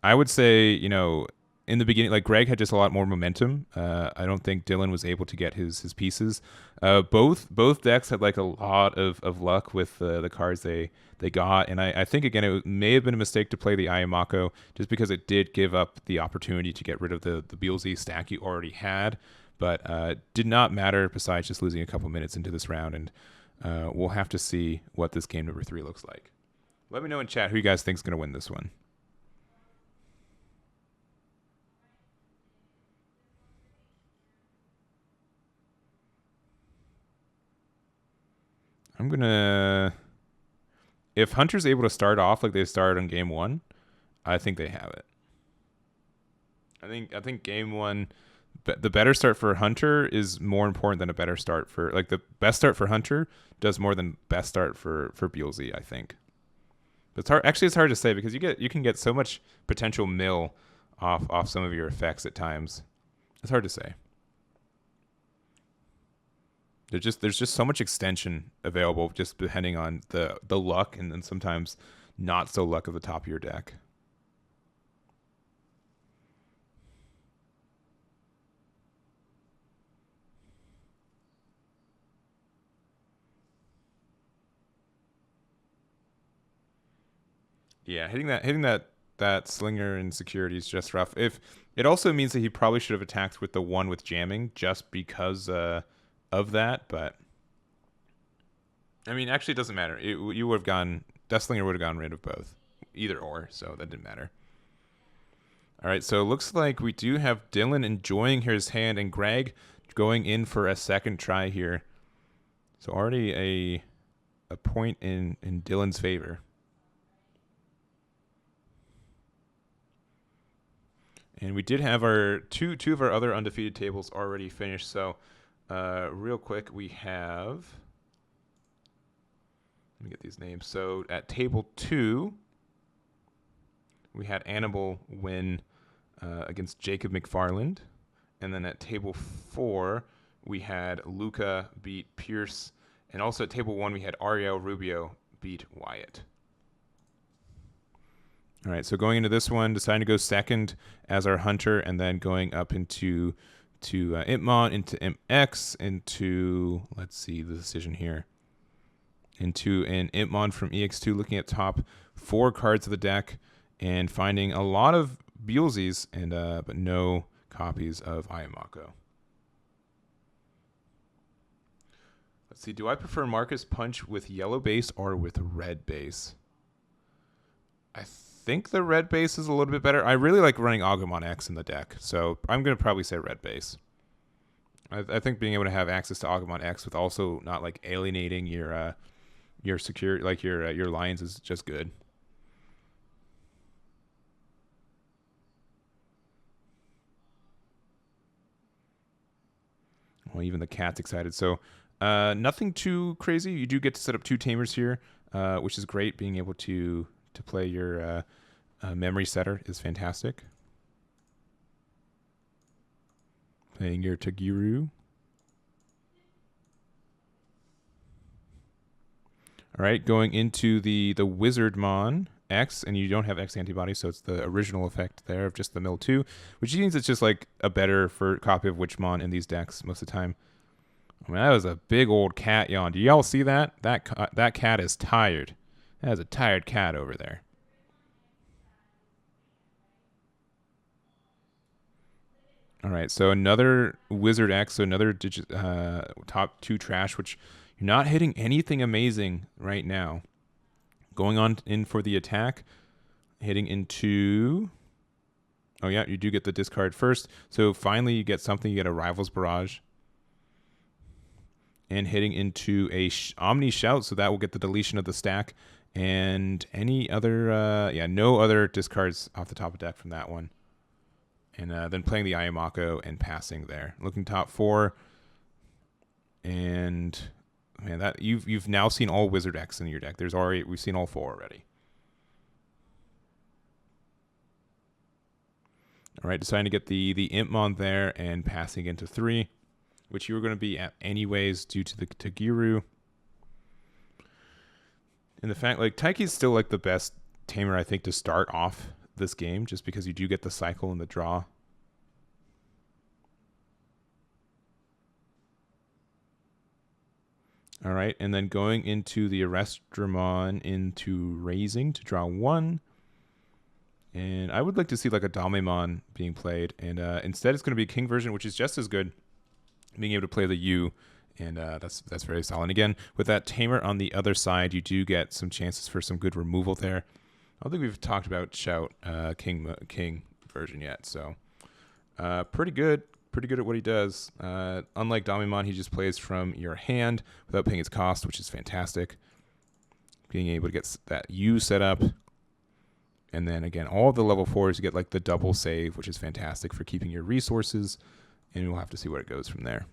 I would say, in the beginning, like Greg had just a lot more momentum. I don't think Dylan was able to get his pieces. Both decks had like a lot of luck with the cards they got, and I think again it may have been a mistake to play the Ayamako just because it did give up the opportunity to get rid of the Beelze stack you already had, but did not matter besides just losing a couple minutes into this round, and we'll have to see what this game number 3 looks like. Let me know in chat who you guys think is going to win this one. I'm gonna. If Hunter's able to start off like they started on game 1, I think they have it. I think game 1, the better start for Hunter is more important than a better start for the best start for Hunter does more than best start for Beelze. I think. It's hard. Actually, it's hard to say because you can get so much potential mill off some of your effects at times. It's hard to say. there's just so much extension available, just depending on the luck and then sometimes not so luck of the top of your deck. Yeah, hitting that slinger and security is just rough. If it also means that he probably should have attacked with the one with jamming just because of that, but I mean, actually, it doesn't matter. You would have gone. Death Slinger would have gone rid of both, either or, so that didn't matter. All right, so it looks like we do have Dylan enjoying his hand and Greg going in for a second try here. So already a point in Dylan's favor. And we did have our two of our other undefeated tables already finished. So real quick, we have, let me get these names. So at table 2, we had Annabelle win against Jacob McFarland. And then at table 4, we had Luca beat Pierce. And also at table 1, we had Ariel Rubio beat Wyatt. All right, so going into this one, deciding to go second as our Hunter, and then going up into Impmon, into MX, into, let's see the decision here, into an Impmon from EX2, looking at top 4 cards of the deck, and finding a lot of Beelzes, and but no copies of Ayamako. Let's see, do I prefer Marcus Punch with yellow base or with red base? I think the red base is a little bit better. I really like running Agumon X in the deck, so I'm going to probably say red base. I think being able to have access to Agumon X with also not like alienating your secure, like your lines, is just good. Well, even the cat's excited. So nothing too crazy. You do get to set up 2 tamers here, which is great. Being able to play your memory setter is fantastic. Playing your Tagiru. All right, going into the Wizardmon X, and you don't have X antibody, so it's the original effect there of just the mill 2, which means it's just like a better copy of Witchmon in these decks most of the time. I mean, that was a big old cat yawn. Do y'all see that? That cat is tired. That is a tired cat over there. All right, so another Wizard X, so another top 2 trash, which you're not hitting anything amazing right now. Going on in for the attack, hitting into, oh yeah, you do get the discard first. So finally you get something, you get a Rival's Barrage. And hitting into a Omni Shout, so that will get the deletion of the stack. And any other, no other discards off the top of deck from that one. And then playing the Ayamako and passing there. Looking top 4. And man, that you've now seen all Wizard X in your deck. We've seen all 4 already. All right, deciding to get the Impmon there and passing into 3, which you were going to be at anyways due to the Tagiru. And the fact, like, Taiki's still like the best tamer, I think, to start off this game, just because you do get the cycle and the draw. All right, and then going into the Arrestramon into Raising to draw 1. And I would like to see like a Damemon being played, and instead it's going to be a King version, which is just as good, being able to play the U, and that's very solid. And again, with that tamer on the other side, you do get some chances for some good removal there. I don't think we've talked about Shout King version yet, so pretty good at what he does. Unlike Damemon, he just plays from your hand without paying his cost, which is fantastic. Being able to get that U set up, and then again, all of the level 4s, you get like the double save, which is fantastic for keeping your resources, and we'll have to see where it goes from there.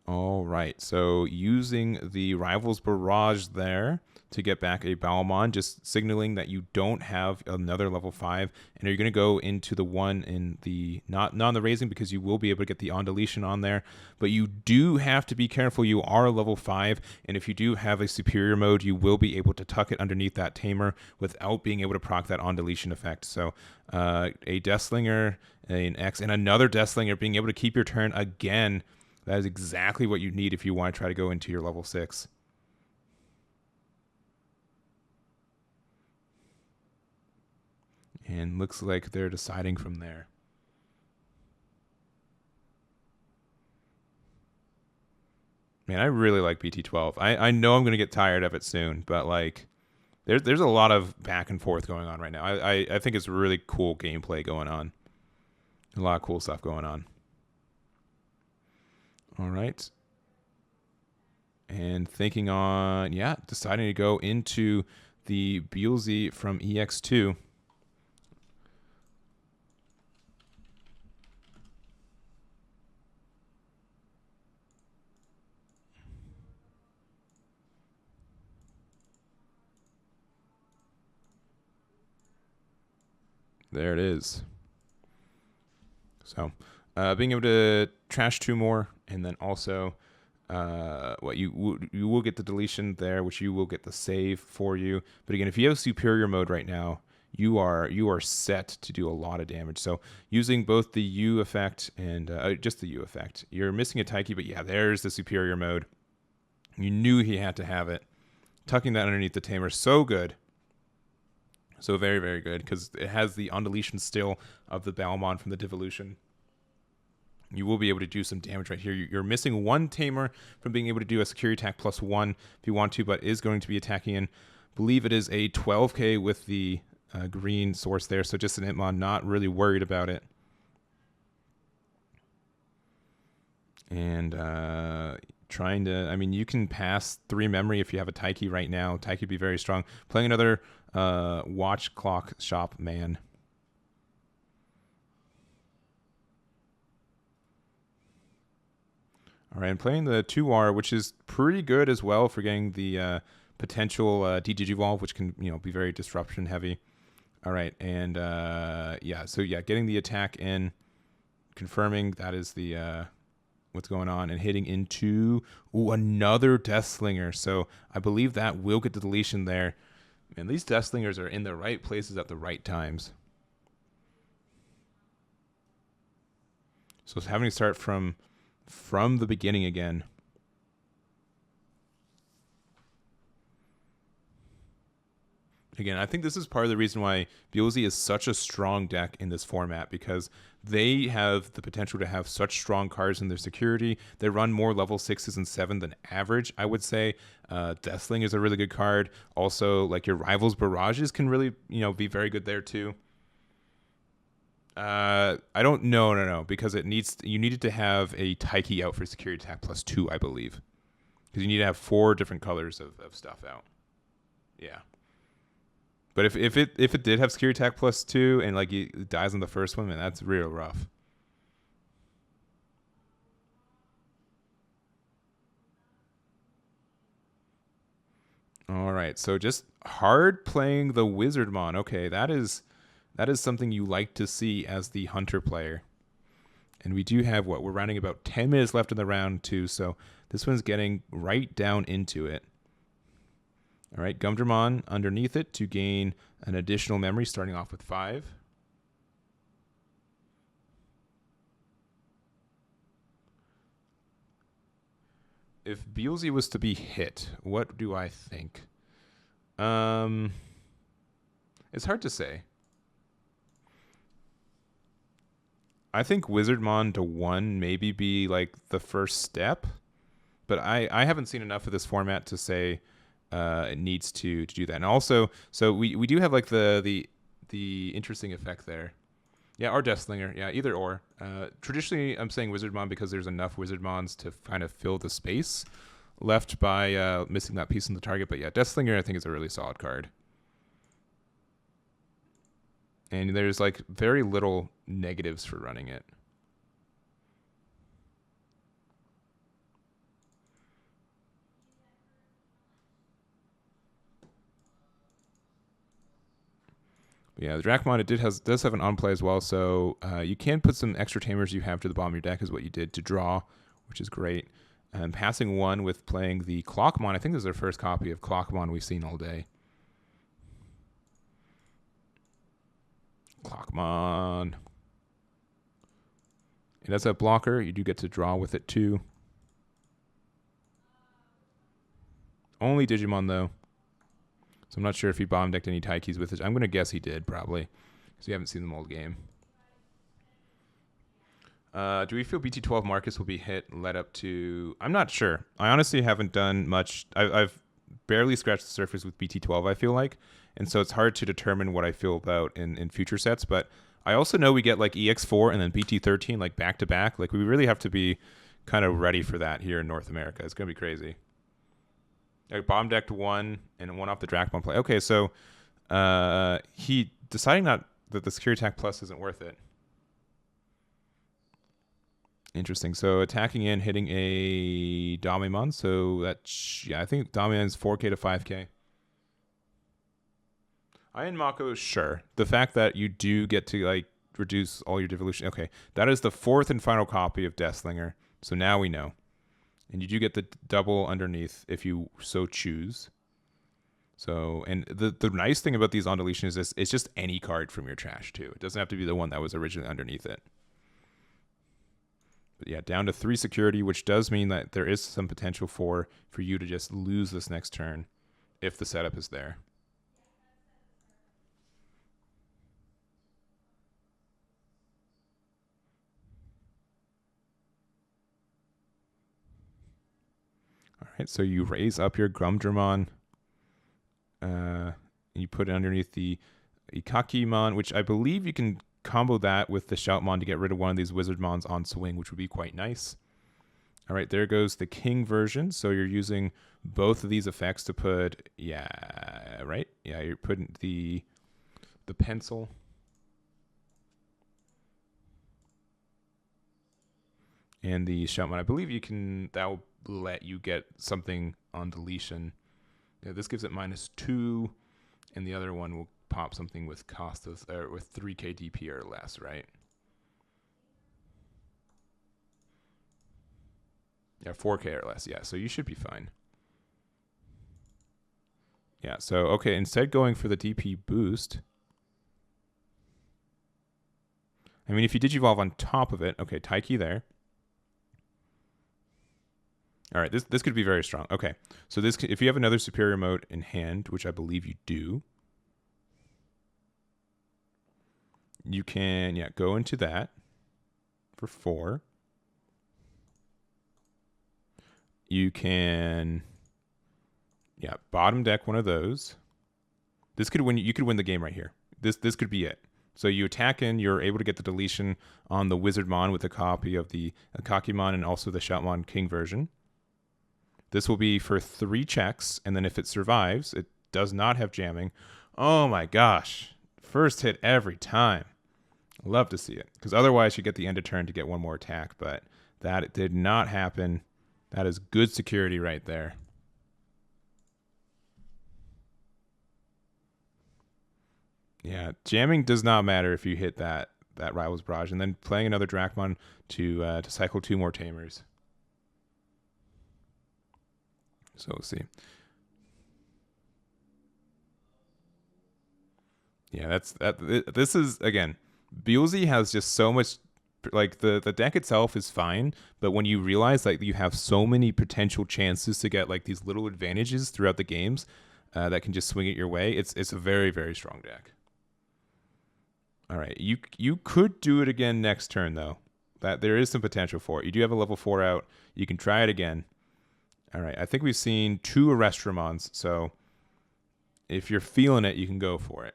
All right, so using the Rivals Barrage there to get back a Balmon, just signaling that you don't have another level 5, and you're going to go into the one in the, not in the raising, because you will be able to get the on deletion on there, but you do have to be careful. You are a level 5, and if you do have a superior mode, you will be able to tuck it underneath that Tamer without being able to proc that on deletion effect. So a Deathslinger, an X, and another Deathslinger being able to keep your turn again. That is exactly what you need if you want to try to go into your level 6. And looks like they're deciding from there. Man, I really like BT12. I know I'm going to get tired of it soon, but like there's a lot of back and forth going on right now. I think it's really cool gameplay going on. A lot of cool stuff going on. All right. And thinking on, yeah, deciding to go into the Beelze from EX2. There it is. So being able to trash 2 more, and then also you will get the deletion there, which you will get the save for you. But again, if you have superior mode right now, you are set to do a lot of damage. So using both the U effect and just the U effect, you're missing a Taiki, but yeah, there's the superior mode. You knew he had to have it. Tucking that underneath the Tamer, so good. So very, very good, because it has the on deletion still of the Balmon from the devolution. You will be able to do some damage right here. You're missing 1 Tamer from being able to do a security attack +1 if you want to, but is going to be attacking in. Believe it is a 12k with the green source there, so just an Hitmon, not really worried about it. And trying to, I mean, you can pass 3 memory if you have a Taiki right now. Taiki would be very strong. Playing another watch clock shop man. All right, I'm playing the 2R, which is pretty good as well for getting the potential D-Digivolve, which can be very disruption heavy. All right, and yeah, so yeah, getting the attack in, confirming that is the what's going on, and hitting into another Deathslinger. So I believe that will get the deletion there. Man, these Deathslingers are in the right places at the right times. So it's having to start from the beginning again. Again, I think this is part of the reason why Beelze is such a strong deck in this format, because they have the potential to have such strong cards in their security. They run more level 6s and 7 than average, I would say. Deathsling is a really good card. Also, like your Rivals Barrages can really, be very good there too. I don't know, no, because you needed to have a Taiki out for security attack +2, I believe, because you need to have 4 different colors of stuff out. Yeah. But if it did have security attack +2 and like it dies on the first one, man, that's real rough. All right, so just hard playing the Wizardmon. Okay, that is something you like to see as the Hunter player. And we do have we're rounding about 10 minutes left in the round too, so this one's getting right down into it. All right, Gumdramon underneath it to gain an additional memory, starting off with 5. If Beelze was to be hit, what do I think? It's hard to say. I think Wizardmon to 1 maybe be like the first step, but I haven't seen enough of this format to say it needs to do that. And also, so we do have like the interesting effect there. Yeah, or Deathslinger. Yeah, either or. Traditionally, I'm saying Wizardmon because there's enough Wizardmons to kind of fill the space left by missing that piece on the target. But yeah, Deathslinger I think is a really solid card. And there's like very little negatives for running it. Yeah, the Dracmon, does have an on-play as well, so you can put some extra tamers you have to the bottom of your deck is what you did to draw, which is great. And passing one with playing the Clockmon, I think this is our first copy of Clockmon we've seen all day. Clockmon. It has a blocker. You do get to draw with it too. Only Digimon though. So I'm not sure if he bomb decked any Taikis with it. I'm going to guess he did probably because we haven't seen them all game. Do we feel BT12 Marcus will be hit led up to... I'm not sure. I honestly haven't done much. I've barely scratched the surface with BT12, I feel like. And so it's hard to determine what I feel about in future sets. But I also know we get like EX4 and then BT13 like back to back. Like we really have to be kind of ready for that here in North America. It's going to be crazy. Like bomb decked one and one off the Dracmon play. Okay, so he deciding that the security attack plus isn't worth it. Interesting. So attacking in, hitting a Damimon. So I think Damimon's 4K to 5K. Iron Mako, sure. The fact that you do get to like reduce all your devolution. Okay, that is the fourth and final copy of Deathslinger. So now we know. And you do get the double underneath if you so choose. So, and the nice thing about these on deletion is this, it's just any card from your trash too. It doesn't have to be the one that was originally underneath it. But yeah, down to 3 security, which does mean that there is some potential for you to just lose this next turn if the setup is there. All right, so you raise up your Grumdramon. You put it underneath the Ikakimon, which I believe you can combo that with the Shoutmon to get rid of one of these Wizardmons on swing, which would be quite nice. All right, there goes the King version. So you're using both of these effects to put, yeah, right? Yeah, you're putting the pencil. And the Shoutmon. I believe you can, that will let you get something on deletion. Yeah, this gives it -2, and the other one will pop something with cost of, with 3k DP or less, right? Yeah, 4k or less. Yeah, so you should be fine. Yeah, so okay, instead going for the DP boost. I mean, if you Digivolve on top of it, okay, Taiki there. All right, this could be very strong. Okay, so this if you have another superior mode in hand, which I believe you do, you can go into that for 4. You can bottom deck one of those. This could win. You could win the game right here. This could be it. So you attack in, you're able to get the deletion on the Wizardmon with a copy of the Akakimon and also the Shoutmon King version. This will be for 3 checks, and then if it survives, it does not have jamming. Oh my gosh. First hit every time. Love to see it. Because otherwise you get the end of turn to get one more attack, but that did not happen. That is good security right there. Yeah, jamming does not matter if you hit that Rival's Barrage, and then playing another Dracmon to cycle 2 more Tamers. So we'll see. Yeah, this is, again, Beelze has just so much, like the deck itself is fine, but when you realize that you have so many potential chances to get like these little advantages throughout the games that can just swing it your way, it's a very, very strong deck. All right, you could do it again next turn though. That there is some potential for it. You do have a level 4 out. You can try it again. All right, I think we've seen 2 Arrestramons, so if you're feeling it, you can go for it.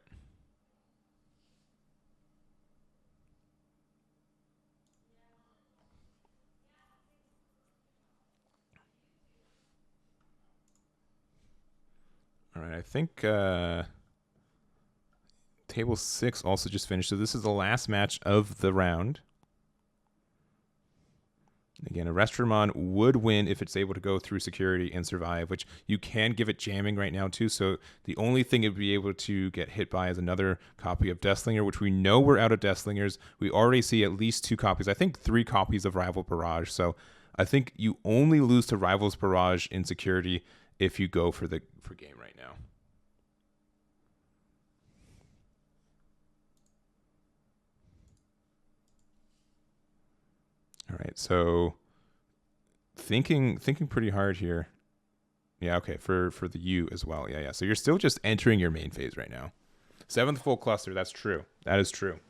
All right, I think table 6 also just finished, so this is the last match of the round. Again, a Restaurant would win if it's able to go through security and survive, which you can give it jamming right now too. So the only thing it would be able to get hit by is another copy of Deathslinger, which we know we're out of Deathslingers. We already see at least 2 copies. I think 3 copies of Rival Barrage. So I think you only lose to Rivals Barrage in security if you go for game right now. All right, so thinking pretty hard here. Yeah, okay, for the U as well. Yeah. So you're still just entering your main phase right now. 7th full cluster, that's true. That is true.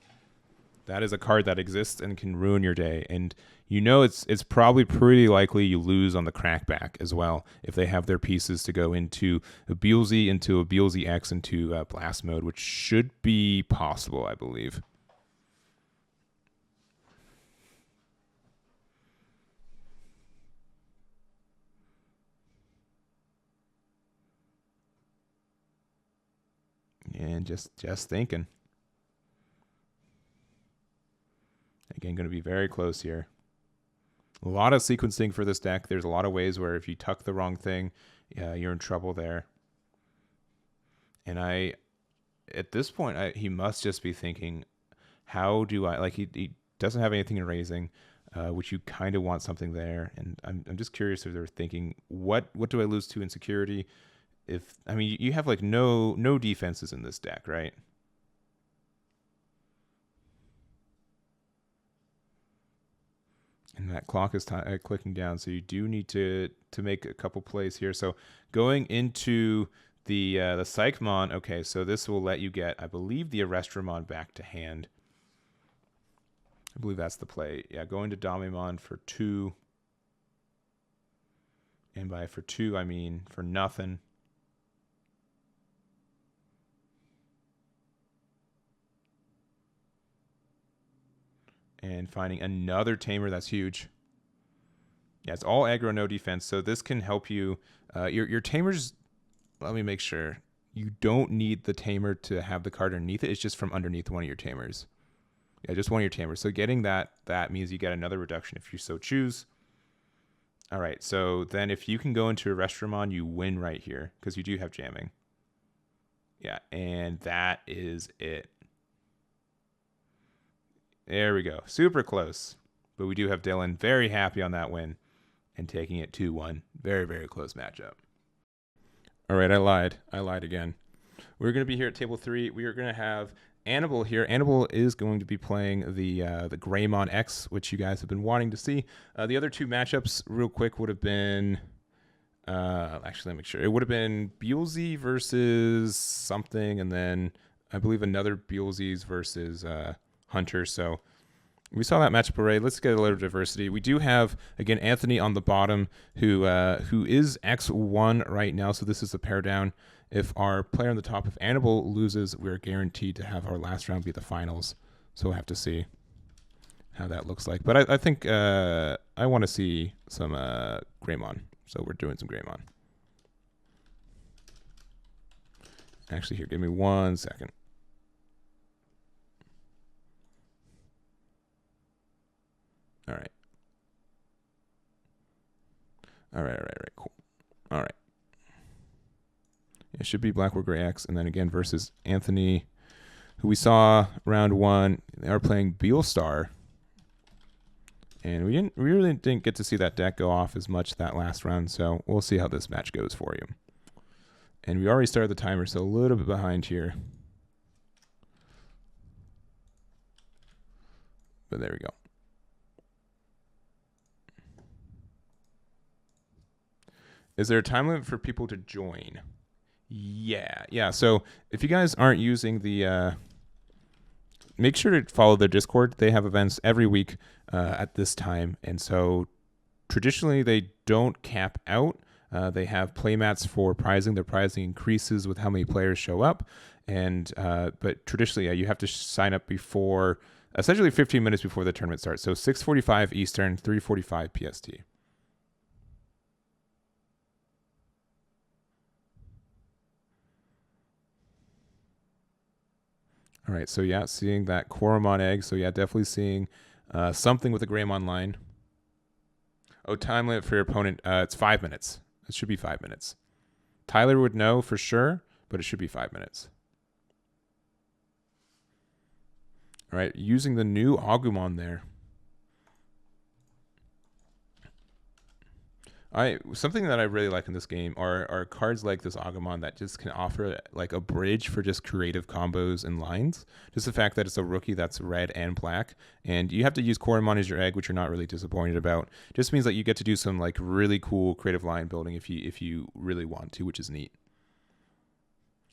That is a card that exists and can ruin your day. And you know it's probably pretty likely you lose on the crackback as well if they have their pieces to go into a Beelze, into a Beelze X, into blast mode, which should be possible, I believe. And just thinking. Again, going to be very close here. A lot of sequencing for this deck. There's a lot of ways where if you tuck the wrong thing, you're in trouble there. And at this point, he must just be thinking, how do I, like he doesn't have anything in raising, which you kind of want something there. And I'm just curious if they're thinking, what do I lose to in security? I mean, you have like no defenses in this deck, right? And that clock is clicking down, so you do need to make a couple plays here. So going into the Psychmon, okay, so this will let you get, I believe, the Arrestramon back to hand. I believe that's the play. Yeah, going to Domimon for 2. And by for 2, I mean for nothing. And finding another Tamer, that's huge. Yeah, it's all aggro, no defense. So this can help you. Your Tamers, let me make sure. You don't need the Tamer to have the card underneath it. It's just from underneath one of your Tamers. Yeah, just one of your Tamers. So getting that means you get another reduction if you so choose. All right, so then if you can go into a Restramon, you win right here because you do have jamming. Yeah, and that is it. There we go. Super close. But we do have Dylan very happy on that win and taking it 2-1. Very, very close matchup. All right, I lied. I lied again. We're going to be here at table 3. We are going to have Annabelle here. Annabelle is going to be playing the Greymon X, which you guys have been wanting to see. The other 2 matchups, real quick, would have been... actually, let me make sure. It would have been Beelze versus something, and then I believe another Beelze's versus... Hunter. So we saw that matchup already. Let's get a little diversity. We do have, again, Anthony on the bottom who is X1 right now. So this is a pair down. If our player on the top, if Annabelle loses, we're guaranteed to have our last round be the finals. So we'll have to see how that looks like. But I think I want to see some Greymon. So we're doing some Greymon. Actually, here, give me 1 second. All right. All right, cool. All right. It should be Blackwood Gray X, and then again versus Anthony, who we saw round 1. They are playing Beelstar, and we really didn't get to see that deck go off as much that last round, so we'll see how this match goes for you. And we already started the timer, so a little bit behind here. But there we go. Is there a time limit for people to join? Yeah. So if you guys aren't using the, make sure to follow their Discord. They have events every week at this time, and so traditionally they don't cap out. They have playmats for prizing. Their prizing increases with how many players show up, and but traditionally, you have to sign up before, essentially 15 minutes before the tournament starts. So 6:45 Eastern, 3:45 PST. All right, so yeah, seeing that Koromon egg. So yeah, definitely seeing something with the Greymon line. Oh, time limit for your opponent. It's 5 minutes. It should be 5 minutes. Tyler would know for sure, but it should be 5 minutes. All right, using the new Agumon there. Something that I really like in this game are cards like this Agumon that just can offer like a bridge for just creative combos and lines. Just the fact that it's a rookie that's red and black, and you have to use Koromon as your egg, which you're not really disappointed about. Just means that you get to do some like really cool creative line building if you really want to, which is neat.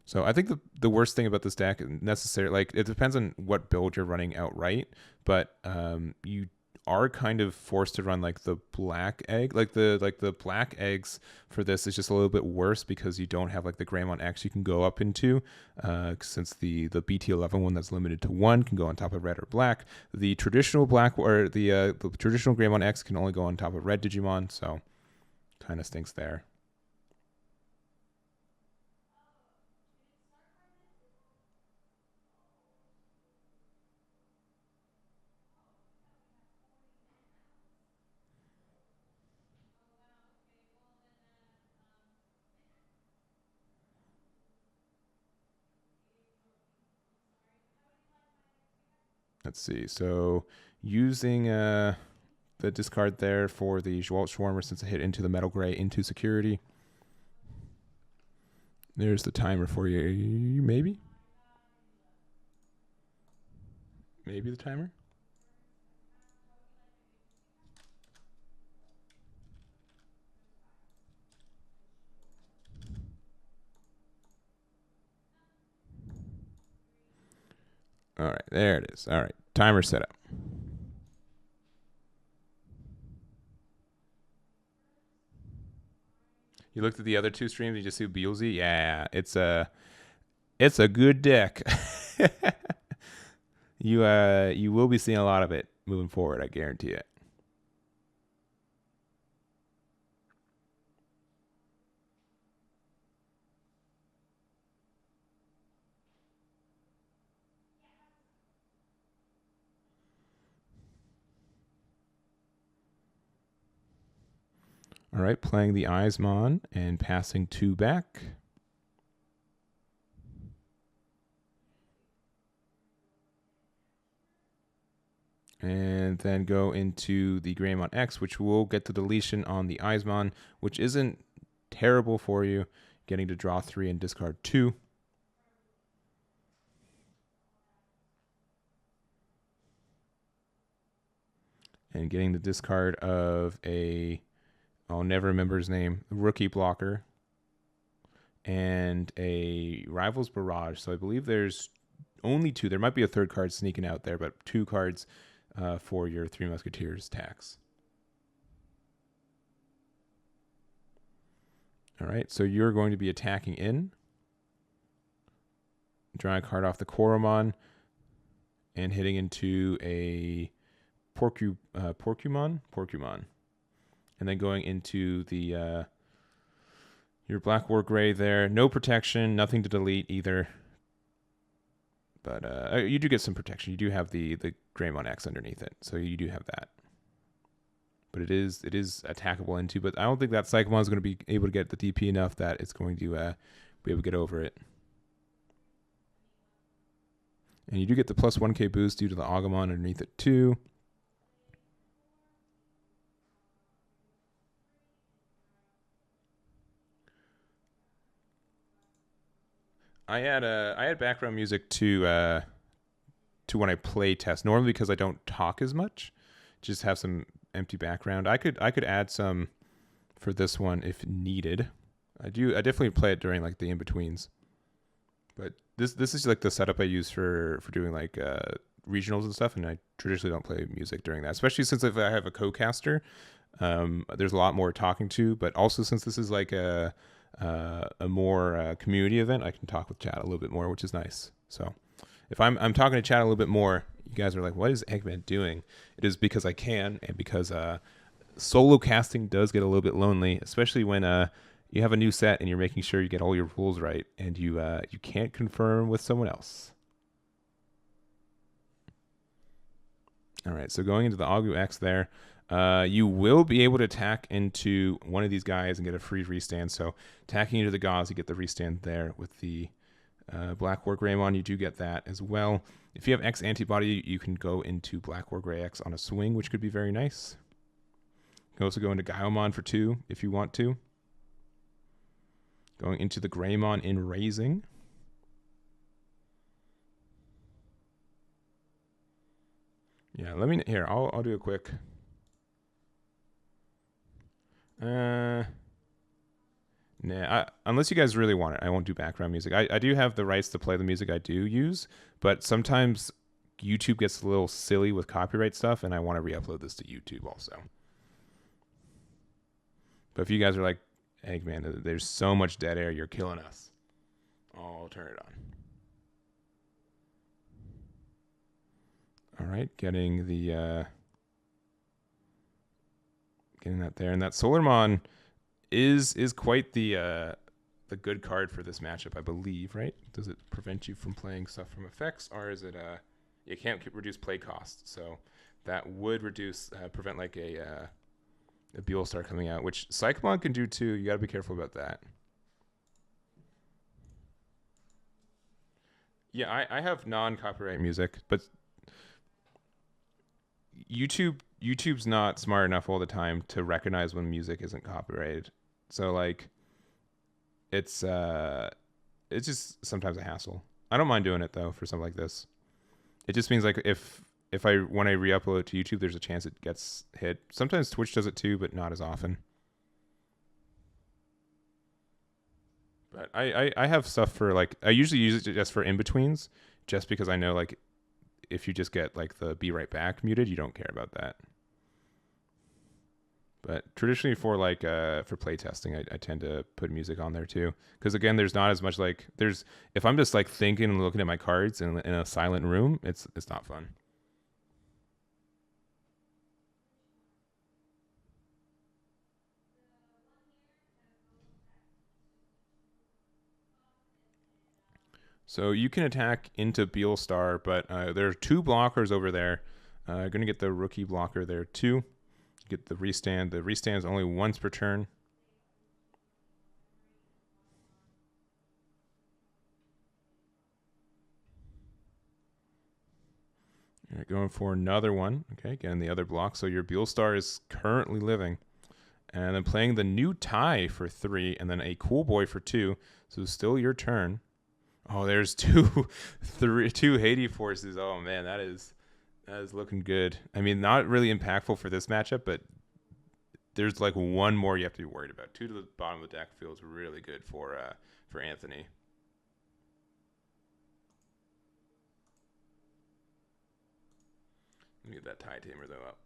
So I think the worst thing about this deck necessarily, like, it depends on what build you're running outright, but you are kind of forced to run like the black egg, like the black eggs for this is just a little bit worse because you don't have like the Greymon X you can go up into, since the BT11 one that's limited to 1 can go on top of red or black. The traditional black or the traditional Greymon X can only go on top of red Digimon, so kind of stinks there. Let's see. So using the discard there for the Jolt Schwarmer since it hit into the Metal Gray into security. There's the timer for you. Maybe the timer. All right, there it is. All right, timer set up. You looked at the other two streams, you just see Beelze. Yeah, it's a good deck. You will be seeing a lot of it moving forward, I guarantee it. All right, playing the Eismon and passing 2 back. And then go into the Greymon X, which will get the deletion on the Eismon, which isn't terrible for you, getting to draw 3 and discard 2. And getting the discard of a, I'll never remember his name, rookie blocker, and a Rivals Barrage. So I believe there's only 2. There might be a third card sneaking out there, but 2 cards for your 3 Musketeers tax. All right, so you're going to be attacking in. Drawing a card off the Koromon and hitting into a Porcumon, and then going into the your Black War Gray there. No protection, nothing to delete either. But you do get some protection. You do have the Greymon X underneath it, so you do have that. But it is attackable into. But I don't think that Psychomon is going to be able to get the DP enough that it's going to be able to get over it. And you do get the plus 1k boost due to the Agumon underneath it too. I had background music to when I play test, normally because I don't talk as much, just have some empty background. I could add some for this one if needed. I definitely play it during like the in-betweens. But this is like the setup I use for doing like regionals and stuff, and I traditionally don't play music during that, especially since if I have a co-caster, there's a lot more talking to, but also since this is like a more community event, I can talk with chat a little bit more, which is nice. So if I'm talking to chat a little bit more, you guys are like, what is Eggman doing? It is because I can, and because solo casting does get a little bit lonely, especially when you have a new set and you're making sure you get all your rules right, and you can't confirm with someone else. All right, so going into the Agu X there, You will be able to attack into one of these guys and get a free restand. So attacking into the gauze, you get the restand there. With the Black War Greymon, you do get that as well. If you have X antibody, you can go into Black War Grey X on a swing, which could be very nice. You can also go into Gaiomon for 2 if you want to. Going into the Greymon in Raising. Yeah, let me, here, I'll do a quick. Nah, unless you guys really want it, I won't do background music. I do have the rights to play the music I do use, but sometimes YouTube gets a little silly with copyright stuff, and I want to re-upload this to YouTube also. But if you guys are like, Eggman, there's so much dead air, you're killing us, I'll turn it on. All right, getting the getting that there, and that Solarmon is quite the good card for this matchup, I believe, right? Does it prevent you from playing stuff from effects, or is it you can't reduce play cost? So that would reduce prevent like a Beelstar coming out, which Psychomon can do too. You got to be careful about that. Yeah, I have non-copyright music, but YouTube's not smart enough all the time to recognize when music isn't copyrighted. So like it's just sometimes a hassle. I don't mind doing it though for something like this. It just means like if when I re-upload to YouTube, there's a chance it gets hit. Sometimes Twitch does it too, but not as often. But I have stuff for like, I usually use it just for in-betweens, just because I know like if you just get like the be right back muted, you don't care about that. But traditionally for like for playtesting, I tend to put music on there too, because again, there's not as much like if I'm just like thinking and looking at my cards in a silent room, it's not fun. So you can attack into Beelstar, but there are 2 blockers over there. Going to get the rookie blocker there too. Get the restand. The restand is only once per turn. All right, going for another one. Okay, getting the other block. So your Beelstar is currently living. And then playing the new tie for 3, and then a cool boy for 2. So still your turn. Oh, there's 2 Hades forces. Oh man, that is looking good. I mean, not really impactful for this matchup, but there's like one more you have to be worried about. 2 to the bottom of the deck feels really good for Anthony. Let me get that tie tamer though up.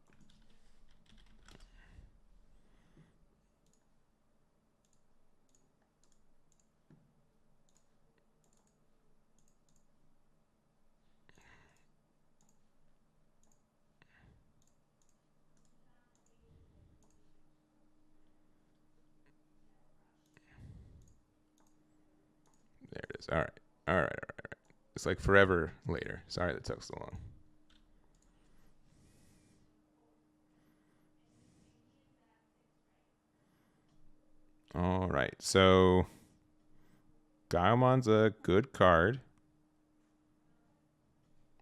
There it is. All right. It's like forever later. Sorry that took so long. All right. So Gaiamon's a good card,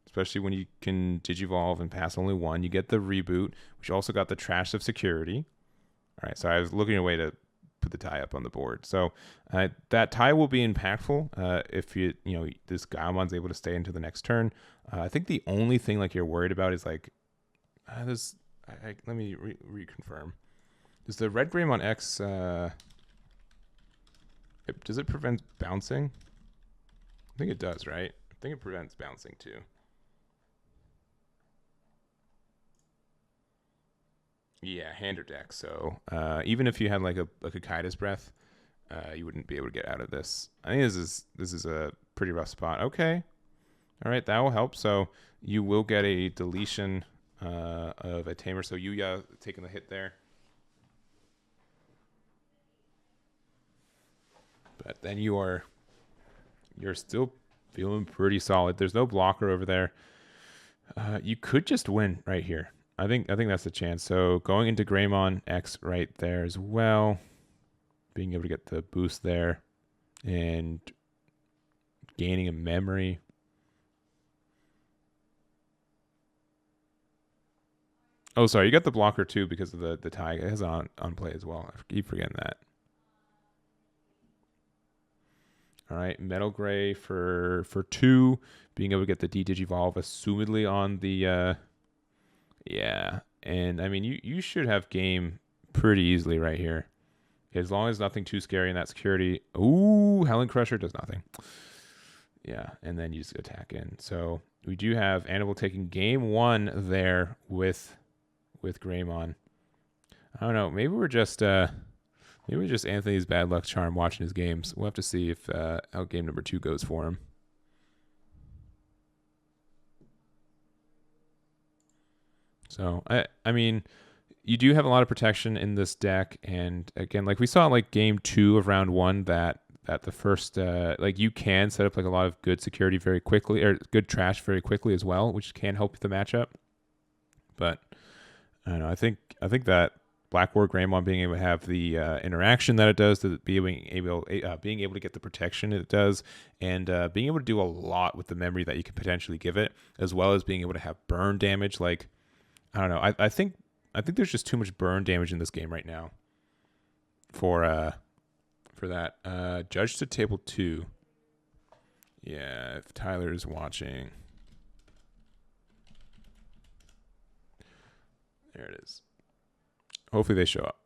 especially when you can Digivolve and pass only 1. You get the reboot, which also got the Trash of Security. All right. So I was looking at a way to put the tie up on the board. So that tie will be impactful if this Gaiamon's able to stay into the next turn. I think the only thing like you're worried about is like this. Let me reconfirm. Does the Red Greymon X does it prevent bouncing? I think it does, right? I think it prevents bouncing too. Yeah, hand or deck. So even if you had like a Kaida's Breath, you wouldn't be able to get out of this. I think this is a pretty rough spot. Okay, all right, that will help. So you will get a deletion of a tamer. So Yuya taking the hit there, but then you're still feeling pretty solid. There's no blocker over there. You could just win right here. I think that's the chance. So going into Greymon X right there as well, being able to get the boost there, and gaining a memory. Oh, sorry, you got the blocker too because of the tie. It has on play as well. I keep forgetting that. All right, Metal Gray for 2, being able to get the D-Digivolve assumedly on the yeah. And I mean you should have game pretty easily right here. As long as nothing too scary in that security. Ooh, Helen Crusher does nothing. Yeah, and then you just attack in. So we do have Animal taking game 1 there with Greymon. I don't know. Maybe we're just Anthony's bad luck charm watching his games. We'll have to see if how game number 2 goes for him. So I mean, you do have a lot of protection in this deck, and again, like we saw like game 2 of round 1, that the first like you can set up like a lot of good security very quickly, or good trash very quickly as well, which can help the matchup. But I don't know. I think that Black War Greymon being able to have the interaction that it does, to being able to get the protection it does, and being able to do a lot with the memory that you can potentially give it, as well as being able to have burn damage. Like I don't know. I think there's just too much burn damage in this game right now. For that, Judge to table 2. Yeah, if Tyler is watching, there it is. Hopefully they show up.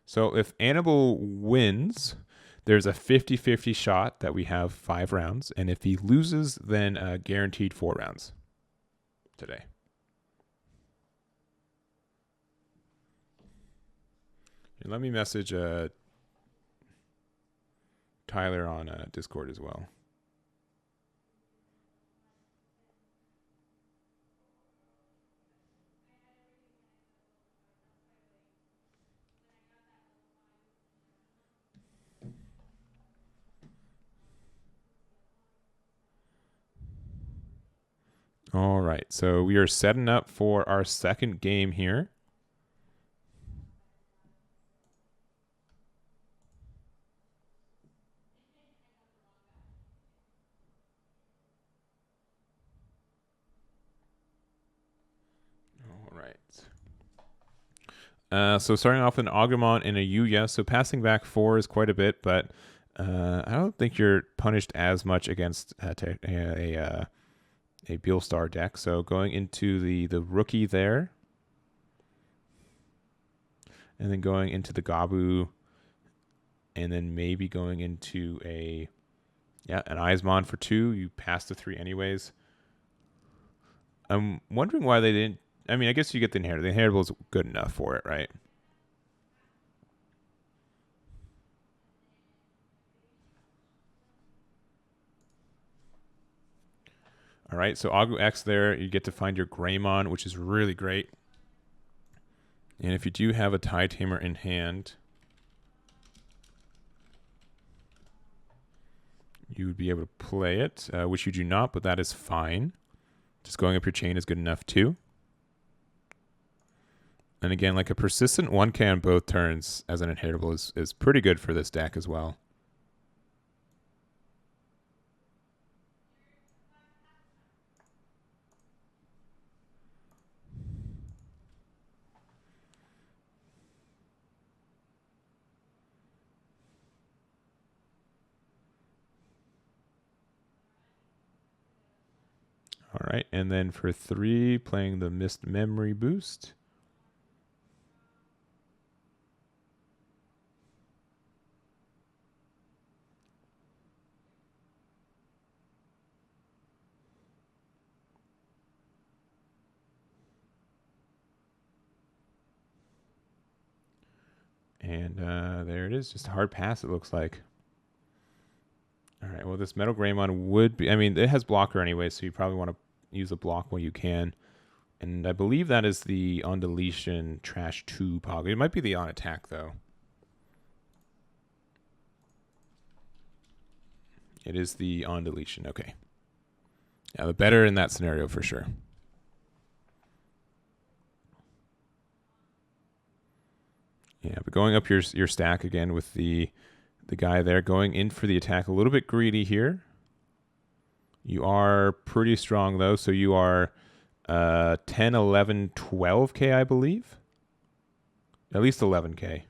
So if Annibal wins, there's a 50-50 shot that we have 5 rounds. And if he loses, then guaranteed 4 rounds today. And let me message Tyler on Discord as well. All right, so we are setting up for our second game here. All right. So starting off with an Agumon and a Yuya. So passing back 4 is quite a bit, but I don't think you're punished as much against a Beelstar deck. So going into the rookie there, and then going into the Gabu, and then maybe going into an Eismon for 2. You pass the 3 anyways. I'm wondering why they didn't. I mean, I guess you get the inheritable. The inheritable is good enough for it, right? All right, so Agu X there, you get to find your Greymon, which is really great. And if you do have a Tie Tamer in hand, you would be able to play it, which you do not, but that is fine. Just going up your chain is good enough too. And again, like a persistent 1K on both turns as an inheritable is pretty good for this deck as well. All right, and then for 3, playing the Mist Memory Boost. And there it is, just a hard pass it looks like. All right, well, this Metal Greymon would be, I mean, it has blocker anyway, so you probably want to use a block when you can. And I believe that is the on deletion trash 2 pog. It might be the on attack though. It is the on deletion. Okay. Yeah, the better in that scenario for sure. Yeah, but going up your stack again with the guy there going in for the attack, a little bit greedy here. You are pretty strong though, so you are 10, 11, 12k, I believe. At least 11k.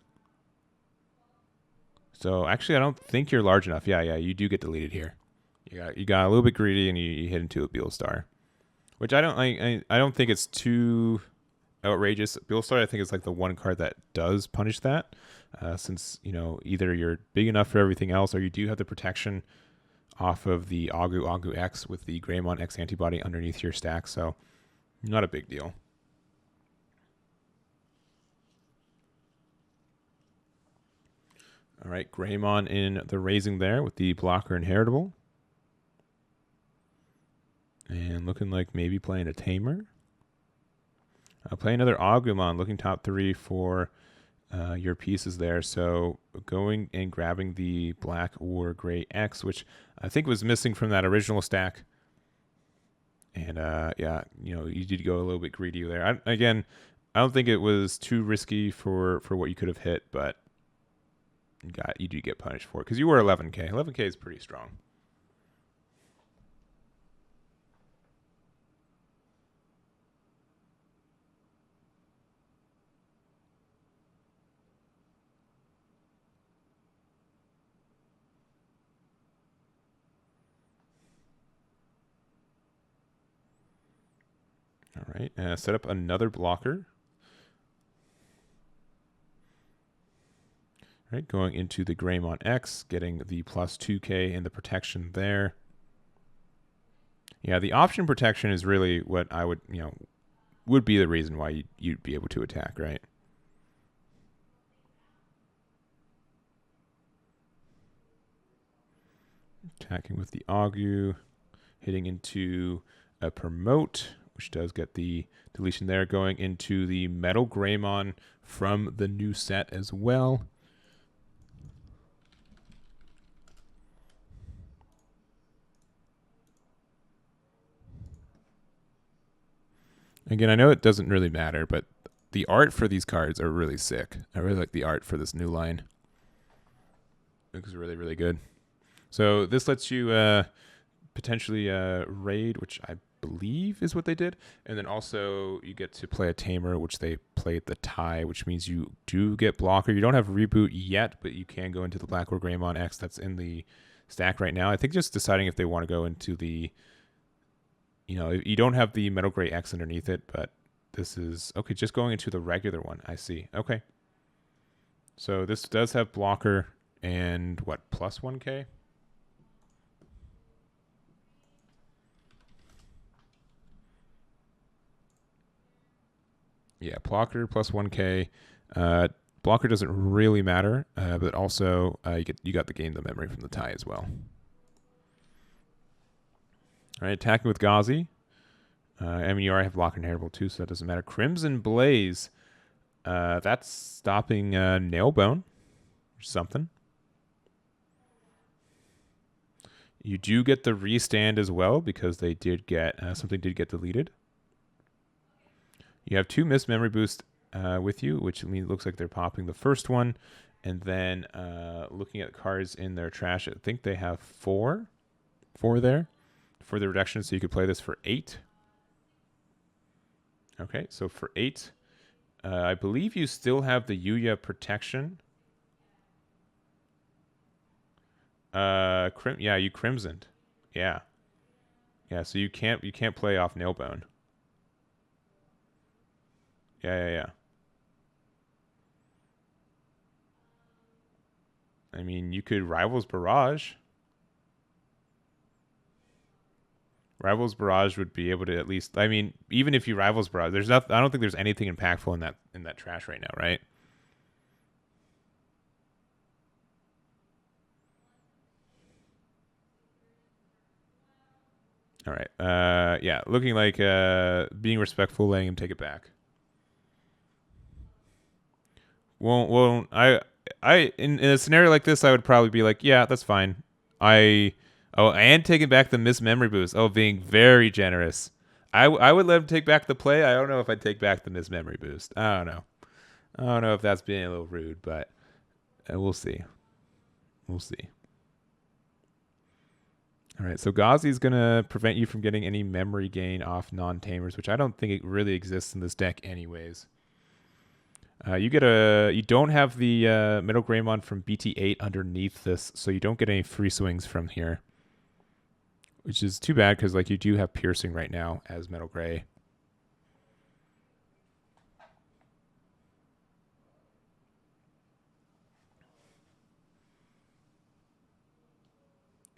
So actually, I don't think you're large enough. Yeah, you do get deleted here. You got a little bit greedy and you hit into a Beelstar, which I don't think it's too outrageous. Beelstar, I think, is like the one card that does punish that, since either you're big enough for everything else or you do have the protection off of the Agu X with the Greymon X antibody underneath your stack. So not a big deal. All right, Greymon in the raising there with the blocker inheritable. And looking like maybe playing a Tamer. Play another Agumon, looking top 3 for your pieces there. So going and grabbing the black or gray X, which I think was missing from that original stack. And yeah, you did go a little bit greedy there. I don't think it was too risky for what you could have hit, but you do get punished for it because you were 11k. 11k is pretty strong. All right, set up another blocker. All right, going into the Greymon X, getting the plus 2k and the protection there. Yeah, the option protection is really what I would be the reason why you'd be able to attack, right? Attacking with the Agu, hitting into a promote, which does get the deletion there, going into the Metal Greymon from the new set as well. Again, I know it doesn't really matter, but the art for these cards are really sick. I really like the art for this new line. It looks really, really good. So this lets you potentially raid, which I believe is what they did. And then also you get to play a Tamer, which they played the tie, which means you do get blocker. You don't have reboot yet, but you can go into the Black or Greymon X that's in the stack right now. I think just deciding if they want to go into the, you don't have the Metal Gray X underneath it, but this is, okay, just going into the regular one. I see. Okay. So this does have blocker and what, plus 1k? Yeah, blocker plus 1k. Blocker doesn't really matter, but also you got the gain the memory from the tie as well. All right, attacking with Ghazi. I mean, you already have blocker inheritable too, so that doesn't matter. Crimson Blaze. That's stopping Nailbone or something. You do get the restand as well because they did get something did get deleted. You have 2 missed memory boost with you, which means it looks like they're popping the first one. And then looking at cards in their trash, I think they have 4 there for the reduction. So you could play this for 8. Okay, so for 8, I believe you still have the Yuya protection. Yeah, you crimsoned. Yeah. Yeah, so you can't play off Nailbone. Yeah. I mean, you could Rivals Barrage. Rivals Barrage would be able to at least, I mean, even if you Rivals Barrage, I don't think there's anything impactful in that trash right now, right? All right. Yeah, looking like being respectful, letting him take it back. Won't I in a scenario like this, I would probably be like, yeah, that's fine. And taking back the missed memory boost. Oh, being very generous. I would let him take back the play. I don't know if I'd take back the missed memory boost. I don't know. I don't know if that's being a little rude, but we'll see. We'll see. All right, so Ghazi's going to prevent you from getting any memory gain off non-tamers, which I don't think it really exists in this deck anyways. You don't have the Metal Greymon from BT8 underneath this, so you don't get any free swings from here. Which is too bad, because like you do have Piercing right now as Metal Grey.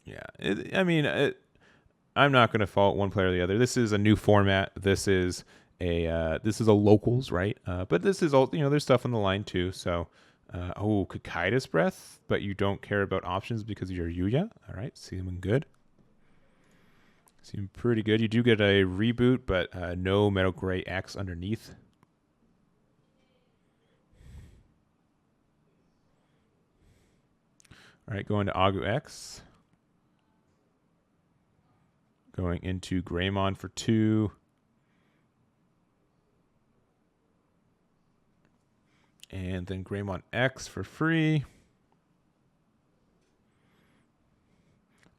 Yeah, I'm not going to fault one player or the other. This is a new format. This is a locals, right? But this is all, there's stuff on the line too. So, Kakaitis Breath, but you don't care about options because of your Yuya. All right, seeming good. Seem pretty good. You do get a reboot, but no Metal Grey X underneath. All right, going to Agu X. Going into Greymon for 2. And then Greymon X for free.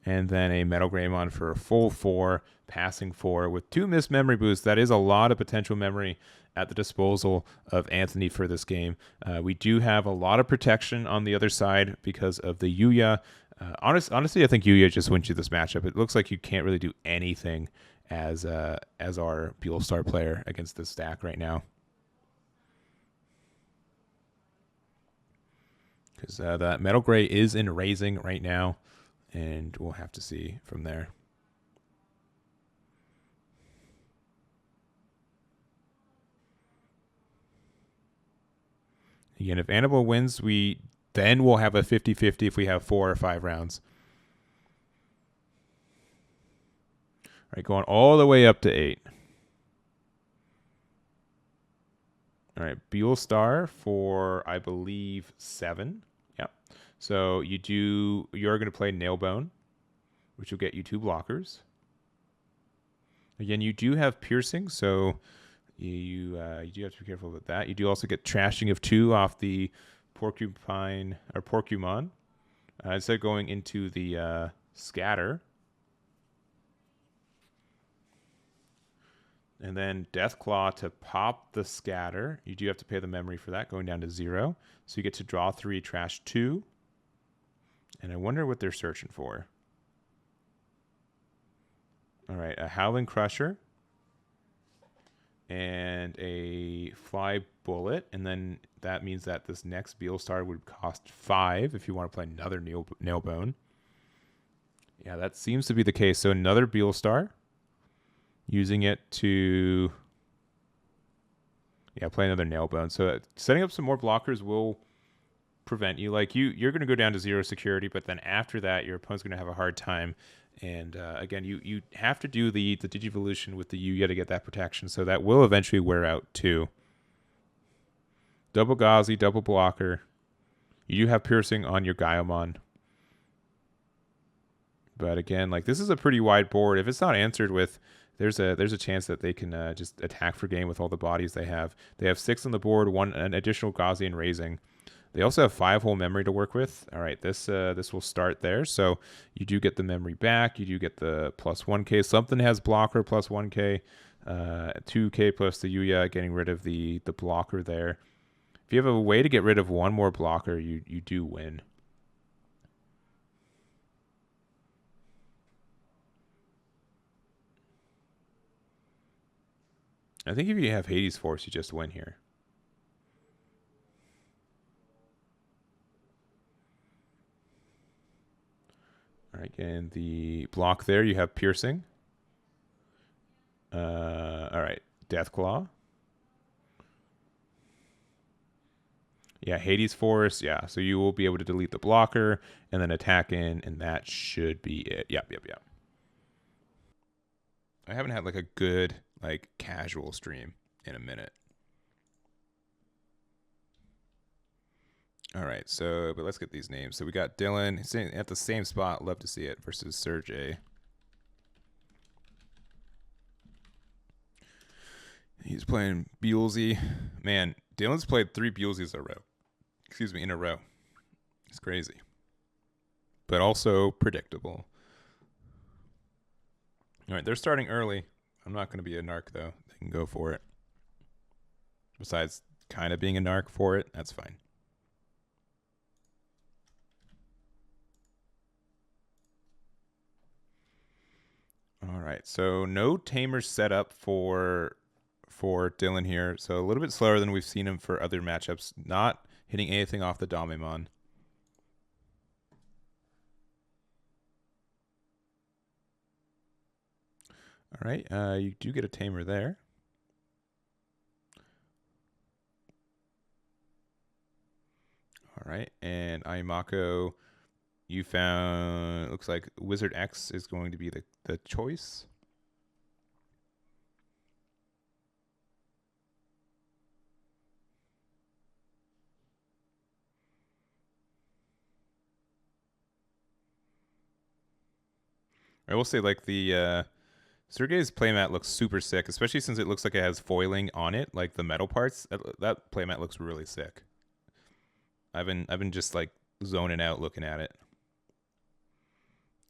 And then a Metal Greymon for a full 4, passing 4 with 2 missed memory boosts. That is a lot of potential memory at the disposal of Anthony for this game. We do have a lot of protection on the other side because of the Yuya. Honestly, I think Yuya just wins you this matchup. It looks like you can't really do anything as our Beelstar player against this stack right now. Because that Metal Grey is in raising right now, and we'll have to see from there. Again, if Annabelle wins, then we'll have a 50-50 if we have 4 or 5 rounds. All right, going all the way up to 8. All right, Beelstar for, I believe, 7. Yep. So you're going to play Nailbone, which will get you 2 blockers. Again, you do have Piercing, so you do have to be careful with that. You do also get Trashing of 2 off the Porcupine or Porcumon. Instead of going into the Scatter. And then Deathclaw to pop the Scatter. You do have to pay the memory for that, going down to 0. So you get to draw 3, trash 2. And I wonder what they're searching for. All right, a Howling Crusher. And a Fly Bullet. And then that means that this next Beelstar would cost 5 if you want to play another Nailbone. Yeah, that seems to be the case. So another Beelstar. Using it to, play another Nailbone. So setting up some more blockers will prevent you. Like you're going to go down to 0 security, but then after that, your opponent's going to have a hard time. And again, you have to do the Digivolution with the Yuya to get that protection. So that will eventually wear out too. Double Ghazi, double blocker. You do have Piercing on your Gaiamon. But again, like this is a pretty wide board. If it's not answered with, there's a chance that they can just attack for game with all the bodies they have. They have 6 on the board, an additional Gaussian raising. They also have 5-hole memory to work with. All right, this will start there. So you do get the memory back. You do get the plus 1k. Something has blocker plus 1k, 2k plus the Yuya, getting rid of the blocker there. If you have a way to get rid of one more blocker, you do win. I think if you have Hades Force, you just win here. All right, and the block there, you have Piercing. All right, Deathclaw. Yeah, Hades Force. Yeah, so you will be able to delete the blocker and then attack in, and that should be it. Yep. I haven't had like a good like casual stream in a minute. All right, so but let's get these names. So we got Dylan sitting at the same spot. Love to see it versus Sergey. He's playing Beelze. Man, Dylan's played 3 Beelzes in a row. Excuse me, in a row. It's crazy, but also predictable. All right, they're starting early. I'm not going to be a narc though. They can go for it. Besides, kind of being a narc for it, that's fine. All right, so no tamers set up for Dylan here. So a little bit slower than we've seen him for other matchups. Not hitting anything off the Damimon. All right, you do get a tamer there. All right, and Ayamako, you found, looks like Wizard X is going to be the choice. I will say, like, the Sergey's playmat looks super sick, especially since it looks like it has foiling on it, like the metal parts. That playmat looks really sick. I've been just like zoning out looking at it.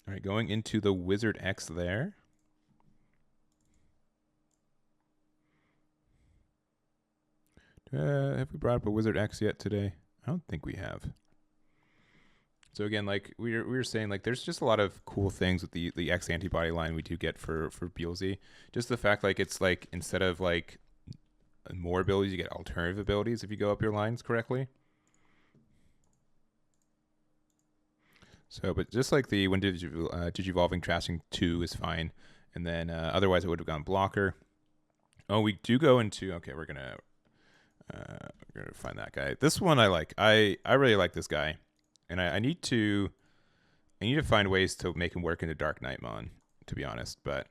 All right, going into the Wizard X there. Have we brought up a Wizard X yet today? I don't think we have. So again, like we were saying, like there's just a lot of cool things with the X antibody line we do get for Beelze. Just the fact like it's like instead of like more abilities, you get alternative abilities if you go up your lines correctly. So, but just like the when Digivolving Trashing 2 is fine, and then otherwise it would have gone blocker. Oh, we do go into we're gonna find that guy. This one I like. I really like this guy. And I need to find ways to make him work into Dark Knightmon, to be honest. But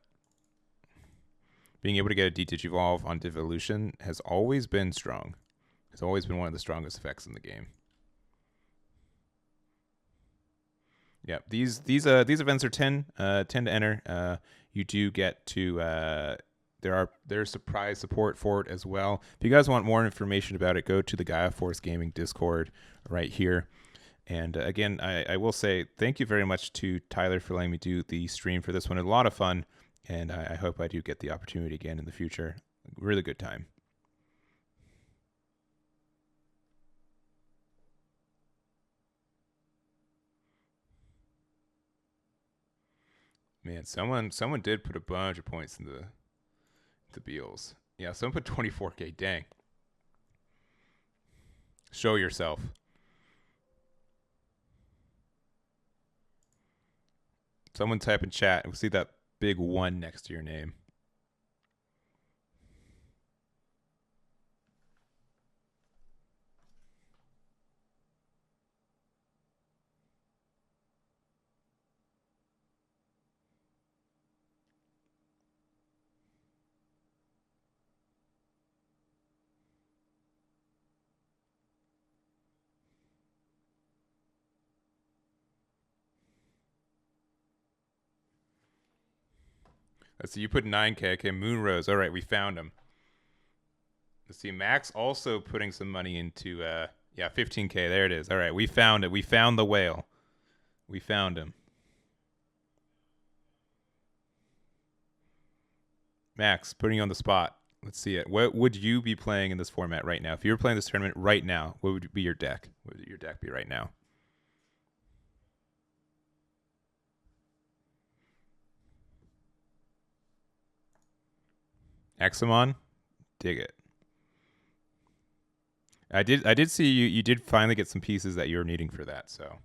being able to get a Digivolve on Devolution has always been strong. It's always been one of the strongest effects in the game. Yeah, these events are 10 to enter. You do get to there's surprise support for it as well. If you guys want more information about it, go to the Gaia Force Gaming Discord right here. And again, I will say thank you very much to Tyler for letting me do the stream for this one. A lot of fun, and I hope I do get the opportunity again in the future. Really good time. Man, someone did put a bunch of points in the Beals. Yeah, someone put 24K. Dang. Show yourself. Someone type in chat. We'll see that big 1 next to your name. Let's see, you put 9K. Okay, Moonrose. All right, we found him. Let's see, Max also putting some money into, 15K. There it is. All right, we found it. We found the whale. We found him. Max, putting you on the spot. Let's see it. What would you be playing in this format right now? If you were playing this tournament right now, what would be your deck? What would your deck be right now? Examon? Dig it. I did see you did finally get some pieces that you were needing for that, so.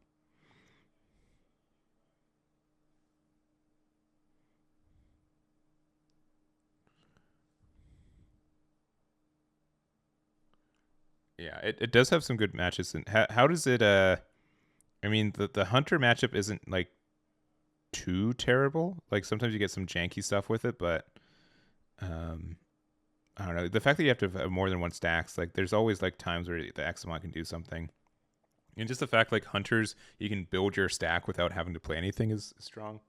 Yeah, it does have some good matches. And how does it I mean the Hunter matchup isn't like too terrible. Like sometimes you get some janky stuff with it, but I don't know. The fact that you have to have more than one stacks, like there's always like times where the Examon can do something. And just the fact like hunters, you can build your stack without having to play anything is strong.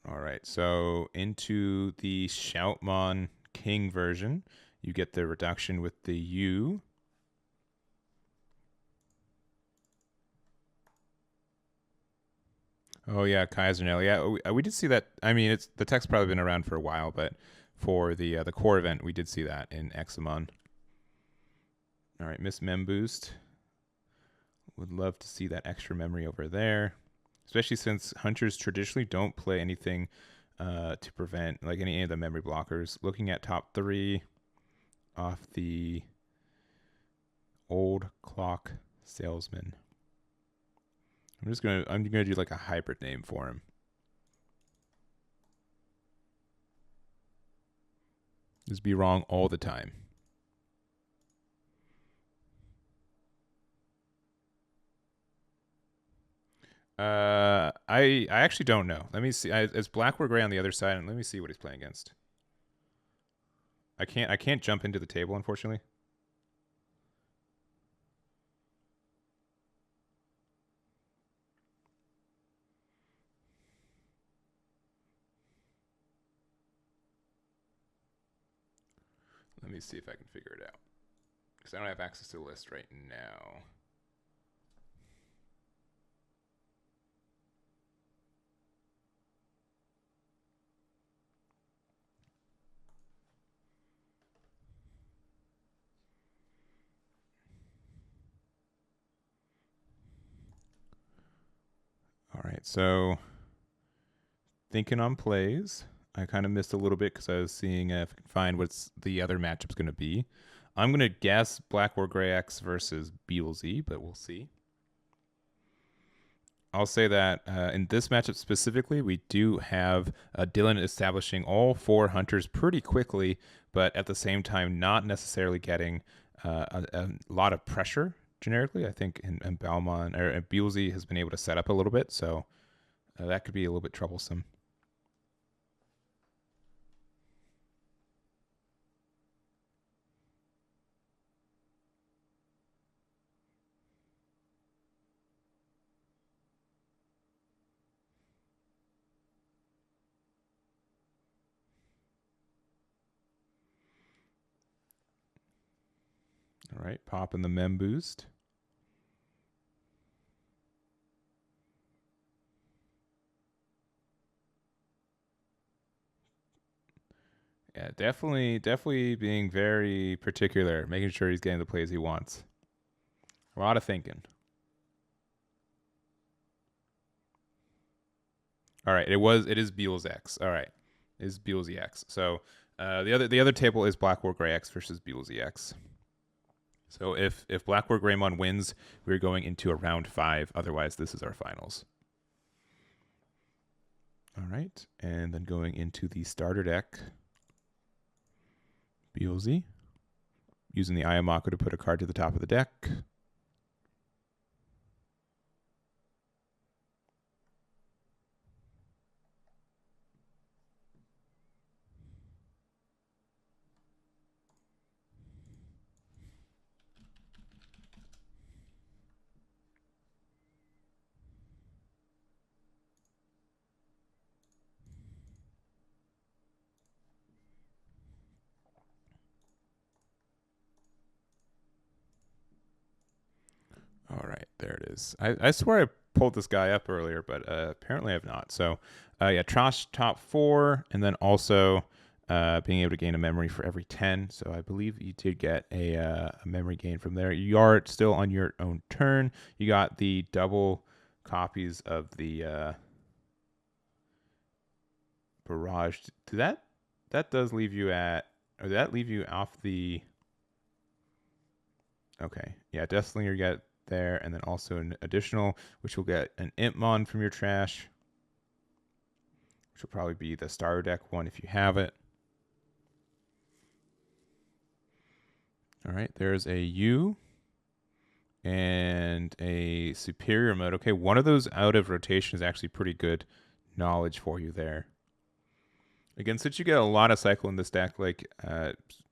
All right, so into the Shoutmon King version, you get the reduction with the U. Oh yeah, Kaistinen. Yeah, we did see that. I mean, it's the tech's probably been around for a while, but for the core event, we did see that in Examon. All right, Miss Mem Boost. Would love to see that extra memory over there, especially since hunters traditionally don't play anything to prevent like any of the memory blockers. Looking at top 3 off the old clock salesman. I'm gonna do like a hybrid name for him. Just be wrong all the time. I actually don't know. Let me see. It's black or gray on the other side, and let me see what he's playing against. I can't jump into the table, unfortunately. Let me see if I can figure it out, because I don't have access to the list right now. All right, so thinking on plays. I kind of missed a little bit because I was seeing if I can find what's the other matchup's going to be. I'm going to guess Black War Grey X versus Beelze, but we'll see. I'll say that in this matchup specifically, we do have Dylan establishing all 4 hunters pretty quickly, but at the same time, not necessarily getting a lot of pressure generically. I think in Balmon or Beelze has been able to set up a little bit, so that could be a little bit troublesome. All right, popping the Mem Boost. Yeah, definitely being very particular, making sure he's getting the plays he wants. A lot of thinking. All right, it is Beelze X. All right, it is Beelze X. So the other table is Black War Grey X versus Beelze X. So if Black War Greymon wins, we're going into a round 5. Otherwise, this is our finals. All right, and then going into the starter deck, Beelze, using the Ayamako to put a card to the top of the deck. All right, there it is. I swear I pulled this guy up earlier, but apparently I have not. So, yeah, Trash top 4, and then also being able to gain a memory for every 10. So I believe you did get a memory gain from there. You are still on your own turn. You got the double copies of the barrage. That does leave you at, or did that leave you off the? Okay, yeah, Deathslinger you get there, and then also an additional, which will get an Impmon from your trash, which will probably be the starter deck one if you have it. All right, there's a U and a superior mode. Okay, one of those out of rotation is actually pretty good knowledge for you there. Again, since you get a lot of cycle in this deck, like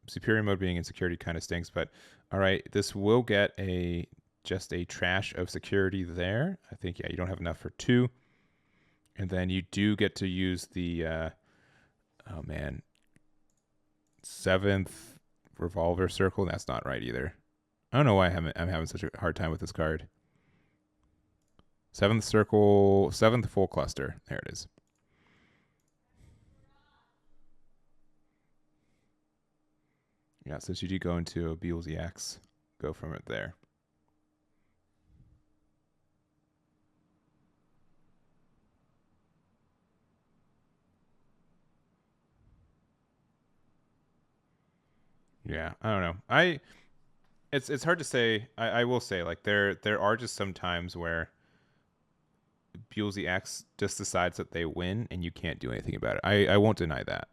superior mode being in security kind of stinks, but all right, this will get just a trash of security there. I think, yeah, you don't have enough for 2. And then you do get to use the, oh man, 7th revolver circle. That's not right either. I don't know why I'm having such a hard time with this card. 7th circle, 7th full cluster. There it is. Yeah, so should you go into a Beelze X, go from it there. Yeah, I don't know. It's hard to say. I will say, like, there are just some times where Beelze X just decides that they win and you can't do anything about it. I won't deny that.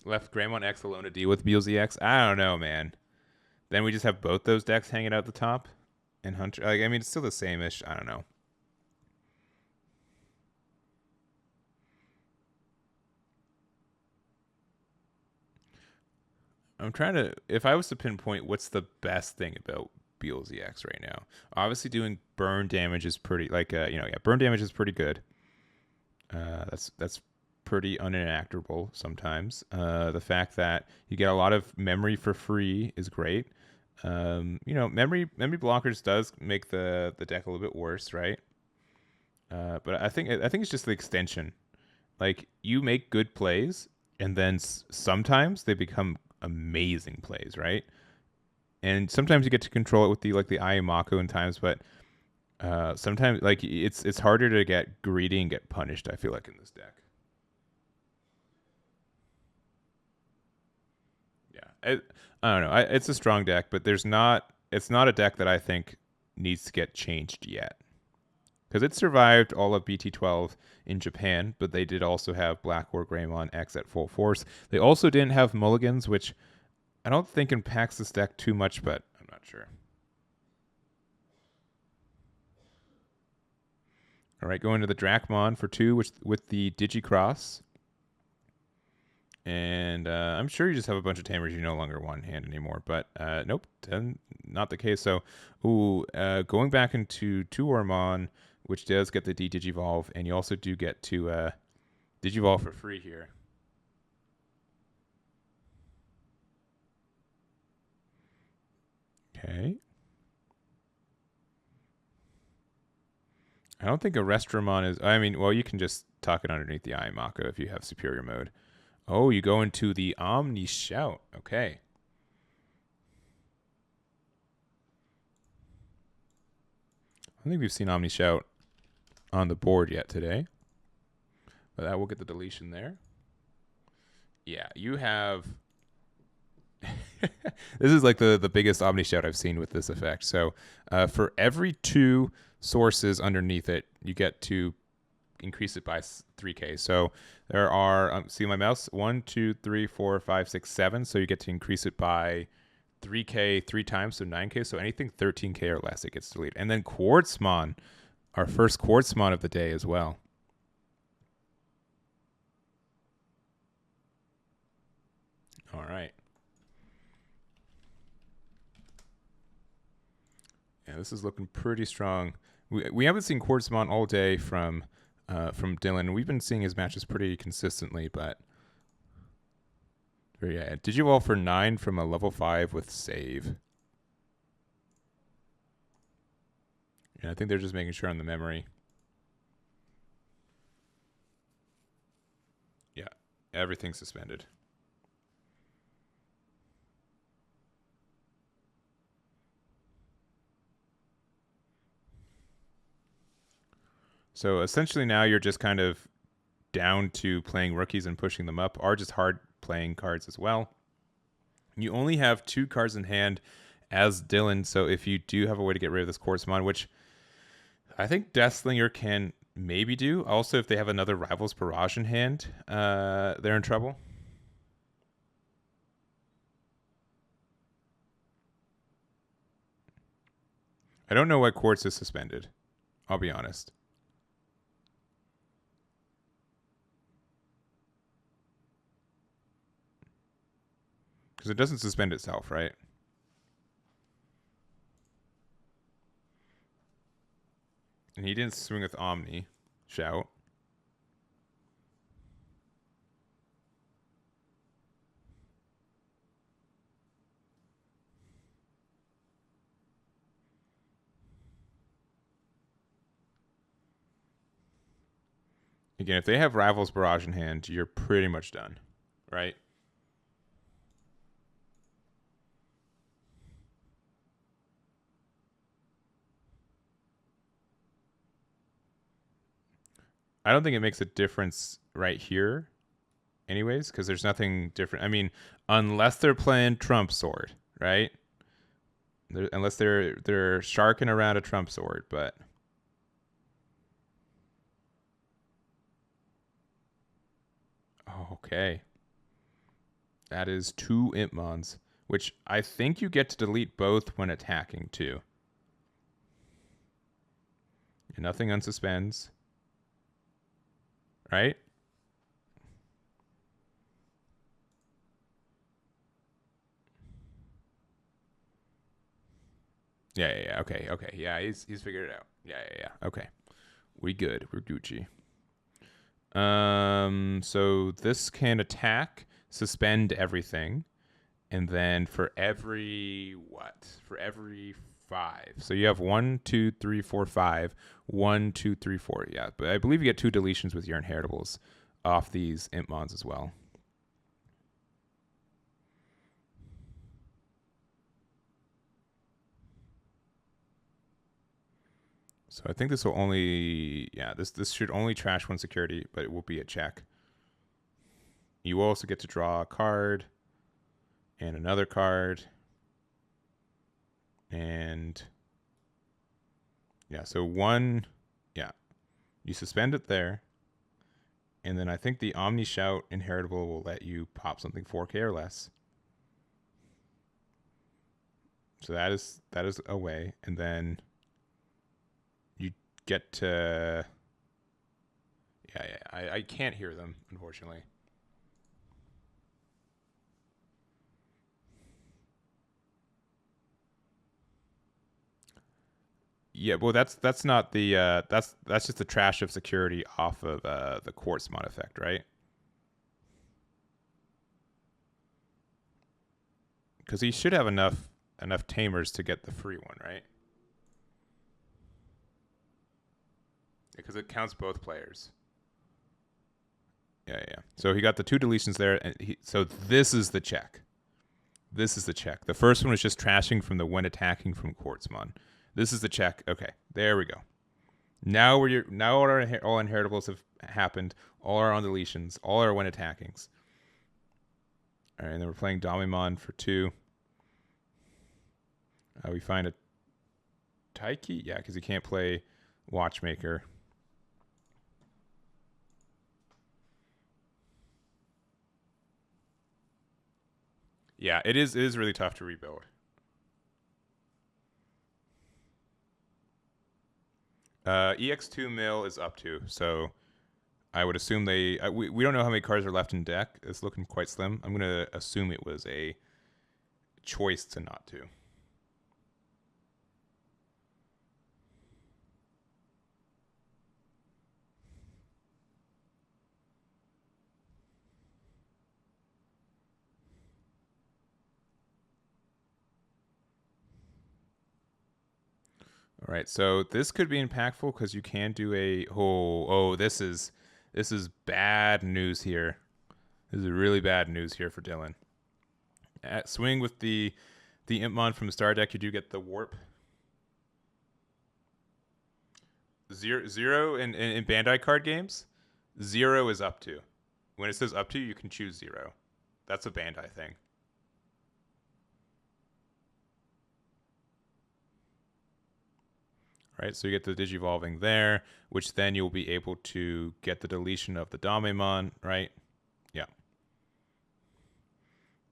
Left Greymon X alone to deal with Beelze X? I don't know, man. Then we just have both those decks hanging out the top. And Hunter, like, I mean, it's still the same-ish. I don't know. I'm trying to, if I was to pinpoint what's the best thing about Beelze X right now, obviously doing burn damage is pretty, like, burn damage is pretty good. That's pretty uninteractable sometimes. The fact that you get a lot of memory for free is great. Memory blockers does make the deck a little bit worse, right? But I think it's just the extension. Like, you make good plays, and then sometimes they become amazing plays, right? And sometimes you get to control it with the Ayamako in times, but sometimes, like, it's harder to get greedy and get punished, I feel like, in this deck. Yeah, I don't know. It's a strong deck, but it's not a deck that I think needs to get changed yet. Because it survived all of BT12 in Japan, but they did also have Black War Greymon X at full force. They also didn't have mulligans, which I don't think impacts this deck too much, but I'm not sure. All right, going to the Dracmon for 2 with the Digicross. And I'm sure you just have a bunch of tamers you no longer want in hand anymore, but nope, not the case. So, going back into 2 Ormon, which does get the D-Digivolve, and you also do get to Digivolve for free here. Okay. I don't think a Restramon is... I mean, well, you can just tuck it underneath the Ayamako if you have superior mode. Oh, you go into the Omni Shout. Okay. I don't think we've seen Omni Shout on the board yet today. But I will get the deletion there. Yeah, you have... This is like the biggest Omni Shout I've seen with this effect. So for every 2 sources underneath it, you get to increase it by 3k. So there are, see my mouse, 1, 2, 3, 4, 5, 6, 7. So you get to increase it by 3k 3 times, so 9k. So anything 13k or less, it gets deleted. And then Quartzmon, our first Quartzmon of the day as well. All right. Yeah, this is looking pretty strong. We haven't seen Quartzmon all day from Dylan. We've been seeing his matches pretty consistently, but yeah, Digivolve for 9 from a level 5 with save. Yeah, I think they're just making sure on the memory. Yeah, everything's suspended. So essentially now you're just kind of down to playing rookies and pushing them up, are just hard playing cards as well. You only have 2 cards in hand as Dylan, so if you do have a way to get rid of this Quartzmon, which I think Deathslinger can maybe do. Also, if they have another Rivals Barrage in hand, they're in trouble. I don't know why Quartz is suspended. I'll be honest. Because it doesn't suspend itself, right? And he didn't swing with Omni. Shout. Again, if they have Rivals Barrage in hand, you're pretty much done, right? I don't think it makes a difference right here, anyways, because there's nothing different. I mean, unless they're playing Trump Sword, right? Unless they're sharking around a Trump Sword, but okay, that is 2 Impmons, which I think you get to delete both when attacking too. And nothing unsuspends, right? Yeah. Okay. Yeah, he's figured it out. Yeah. Okay, we good. We're Gucci. So this can attack, suspend everything, and then for every what? For every 5. So you have 1, 2, 3, 4, 5. 1, 2, 3, 4. Yeah, but I believe you get 2 deletions with your inheritables off these Impmons as well. So I think this will only, yeah, this should only trash 1 security, but it will be a check. You will also get to draw a card and another card. And yeah, so 1, yeah, you suspend it there. And then I think the Omni Shout inheritable will let you pop something 4K or less. So that is a way. And then you get to, yeah. I can't hear them, unfortunately. Yeah, well, that's not the that's just the trash of security off of the Quartz mod effect, right? Because he should have enough tamers to get the free one, right? Because it counts both players. Yeah. So he got the 2 deletions there, and so this is the check. This is the check. The first one was just trashing from the when attacking from Quartzmon. This is the check. Okay, there we go. Now all inheritables have happened. All our on deletions. All our when attackings. All right, and then we're playing Domimon for 2. We find a Taiki? Yeah, because he can't play Watchmaker. Yeah, it is really tough to rebuild. EX2 mill is up to, so I would assume we don't know how many cards are left in deck. It's looking quite slim. I'm going to assume it was a choice to not to. All right, so this could be impactful because you can do a this is bad news here. This is really bad news here for Dylan. At swing with the Impmon from the Star deck, you do get the warp. Zero in Bandai card games, 0 is up to. When it says up to, you can choose 0. That's a Bandai thing. All right? So you get the Digivolving there, which then you'll be able to get the deletion of the Damemon, right? Yeah.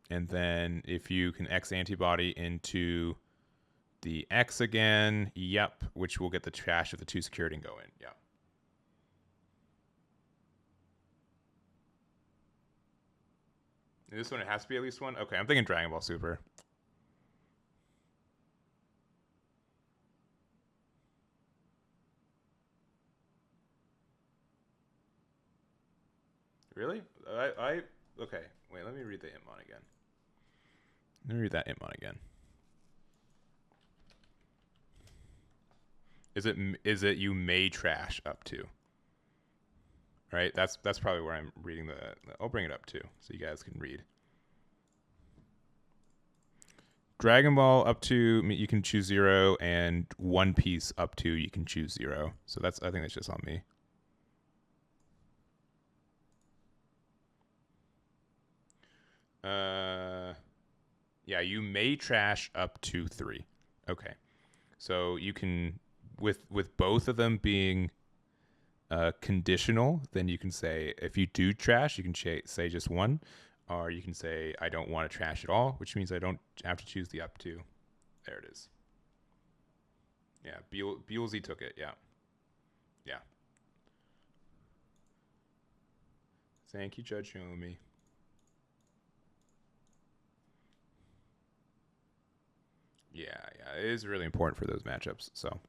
And then if you can X antibody into the X again, yep, which will get the trash of the 2 security and go in, yeah. And this one, it has to be at least 1? Okay, I'm thinking Dragon Ball Super. Really? Okay, wait, let me read the Hitmon again. Let me read that Hitmon again. Is it you may trash up to? Right? That's probably where I'm reading the I'll bring it up too so you guys can read. Dragon Ball up to you can choose 0, and One Piece up to you can choose 0. So I think that's just on me. Yeah, you may trash up to 3. Okay. So you can with both of them being conditional, then you can say if you do trash, you can say just 1, or you can say I don't want to trash at all, which means I don't have to choose the up to. There it is. Yeah, Beelze took it. Yeah. Yeah. Thank you, Judge Yomi. Yeah, it is really important for those matchups. So,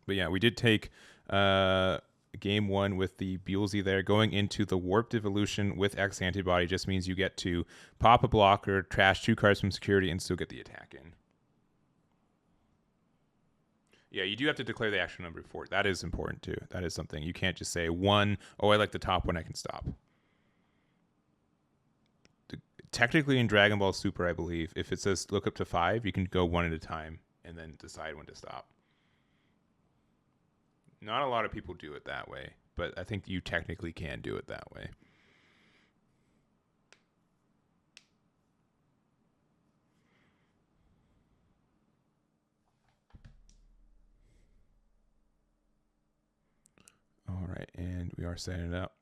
but yeah, we did take game 1 with the Beelze there. Going into the Warped Evolution with X antibody just means you get to pop a blocker, trash 2 cards from security, and still get the attack in. Yeah, you do have to declare the action number before. That is important too. That is something. You can't just say 1, oh, I like the top one, I can stop. Technically in Dragon Ball Super, I believe, if it says look up to 5, you can go 1 at a time and then decide when to stop. Not a lot of people do it that way, but I think you technically can do it that way. All right, and we are setting it up.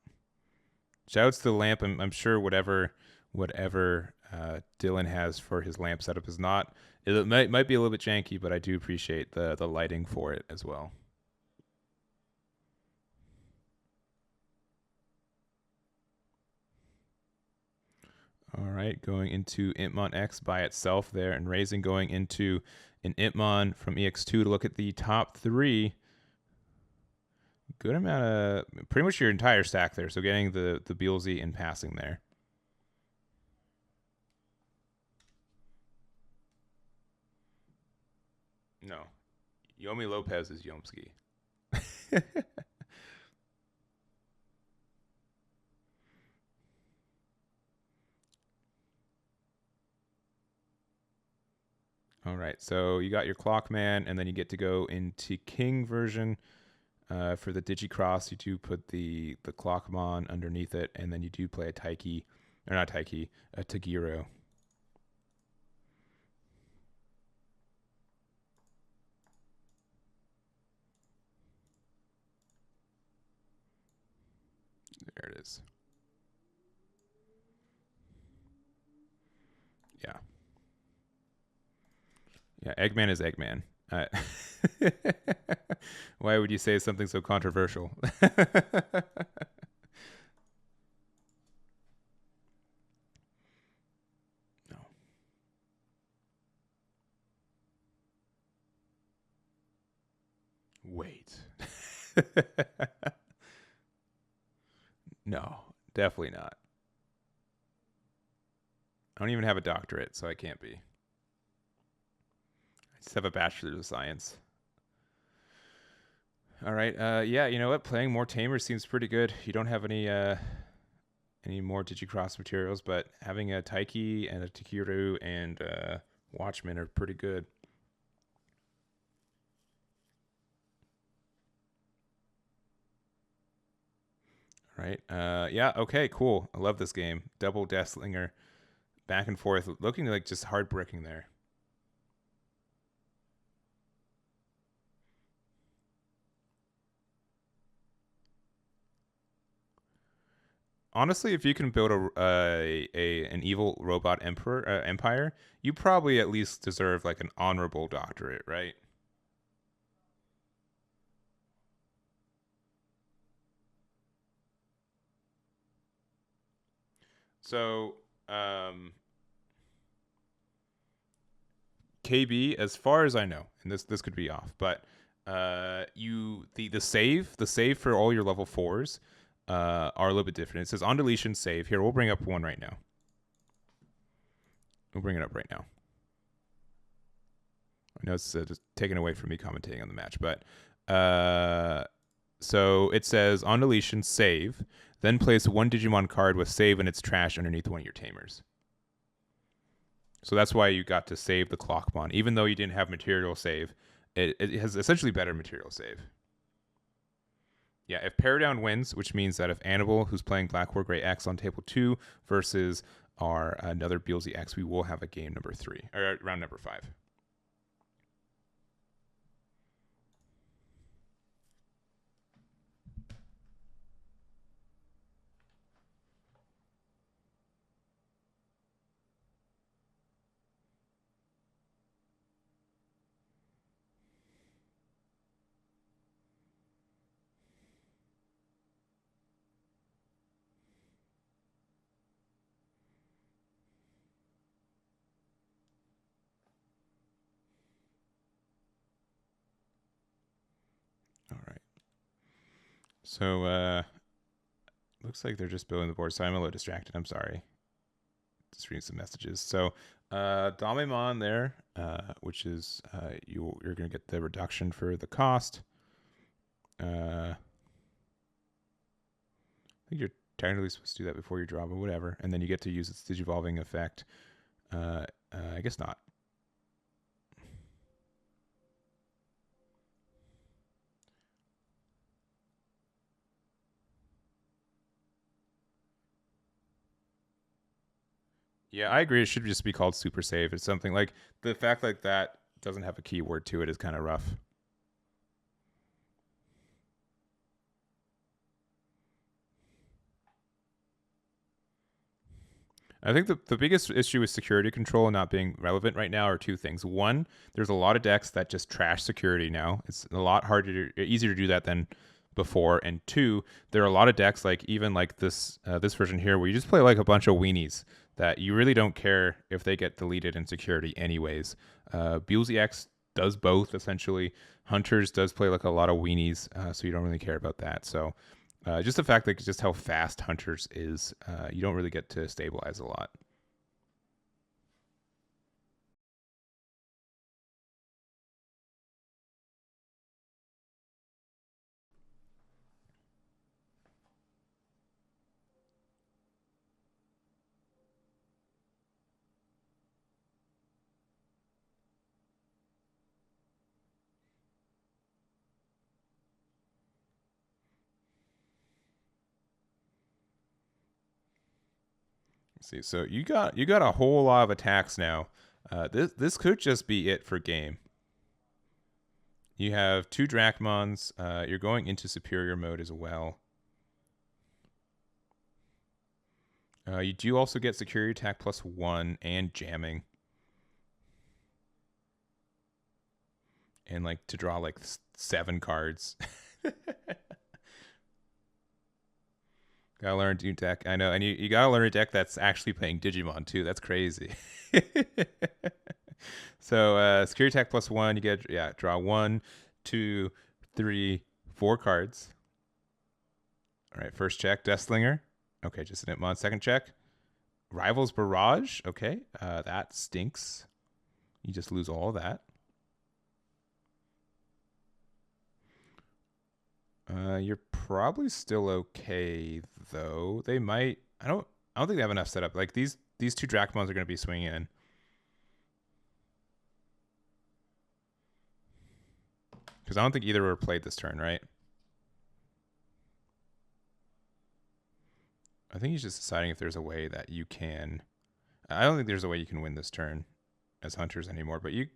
Shouts to the lamp. I'm sure whatever Dylan has for his lamp setup is not. It might be a little bit janky, but I do appreciate the lighting for it as well. All right, going into Intmon X by itself there, and raising going into an Intmon from EX2 to look at the top 3. Good amount of, pretty much your entire stack there. So getting the Beelze and passing there. No. Yomi Lopez is Yomski. All right, so you got your Clockman, and then you get to go into King version. For the Digicross, you do put the Clockmon underneath it, and then you do play a Taiki, or not Taiki, a Tagiro. There it is. Yeah. Yeah, Eggman is Eggman. Why would you say something so controversial? No. Wait. No, definitely not. I don't even have a doctorate, so I can't be. I just have a bachelor's of science. All right. Yeah, you know what? Playing more Tamers seems pretty good. You don't have any more Digicross materials, but having a Taiki and a Takiru and Watchmen are pretty good. All right. Yeah. Okay. Cool. I love this game. Double Deathslinger, back and forth, looking like just heartbreaking there. honestly, if you can build an evil robot empire, you probably at least deserve like an honorable doctorate, right? So, KB, as far as I know, and this could be off, but the save for all your level 4s are a little bit different. It says on deletion save. Here, we'll bring up one right now. We'll bring it up right now. I know it's just taken away from me commentating on the match, but so it says on deletion save, then place one Digimon card with save in its trash underneath one of your tamers. So that's why you got to save the Clockmon, even though you didn't have material save. It has essentially better material save. Yeah, if Paradown wins, which means that if Annabelle, who's playing Black War Gray X on table 2 versus our another Beelze X, we will have a game number 3 or round number 5. All right. So looks like they're just building the board. So I'm a little distracted. I'm sorry. Just reading some messages. So Damemon there, which is you're going to get the reduction for the cost. I think you're technically supposed to do that before you draw, but whatever. And then you get to use its Digivolving effect. I guess not. Yeah, I agree. It should just be called super save. It's something like the fact like that doesn't have a keyword to it is kind of rough. I think the biggest issue with security control not being relevant right now are two things. One, there's a lot of decks that just trash security now. It's a lot harder, easier to do that than before. And two, there are a lot of decks like even like this version here where you just play like a bunch of weenies that you really don't care if they get deleted in security anyways. Beelze X does both essentially. Hunters does play like a lot of weenies, so you don't really care about that. So just the fact that just how fast Hunters is, you don't really get to stabilize a lot. See, so you got a whole lot of attacks now. This could just be it for game. You have 2 Drachmons. You're going into superior mode as well. You do also get security attack +1 and jamming. And like to draw like 7 cards. Gotta learn a new deck. I know, and you gotta learn a deck that's actually playing Digimon too. That's crazy. So security attack +1, you get draw 1, 2, 3, 4 cards. All right, first check, Deathslinger. Okay, just an Hitmon. Second check, Rivals Barrage. Okay, that stinks. You just lose all of that. You're probably still okay though. They might. I don't think they have enough setup. Like these 2 Drachmons are going to be swinging in. Because I don't think either were played this turn, right? I think he's just deciding if there's a way that you can. I don't think there's a way you can win this turn as Hunters anymore. But you,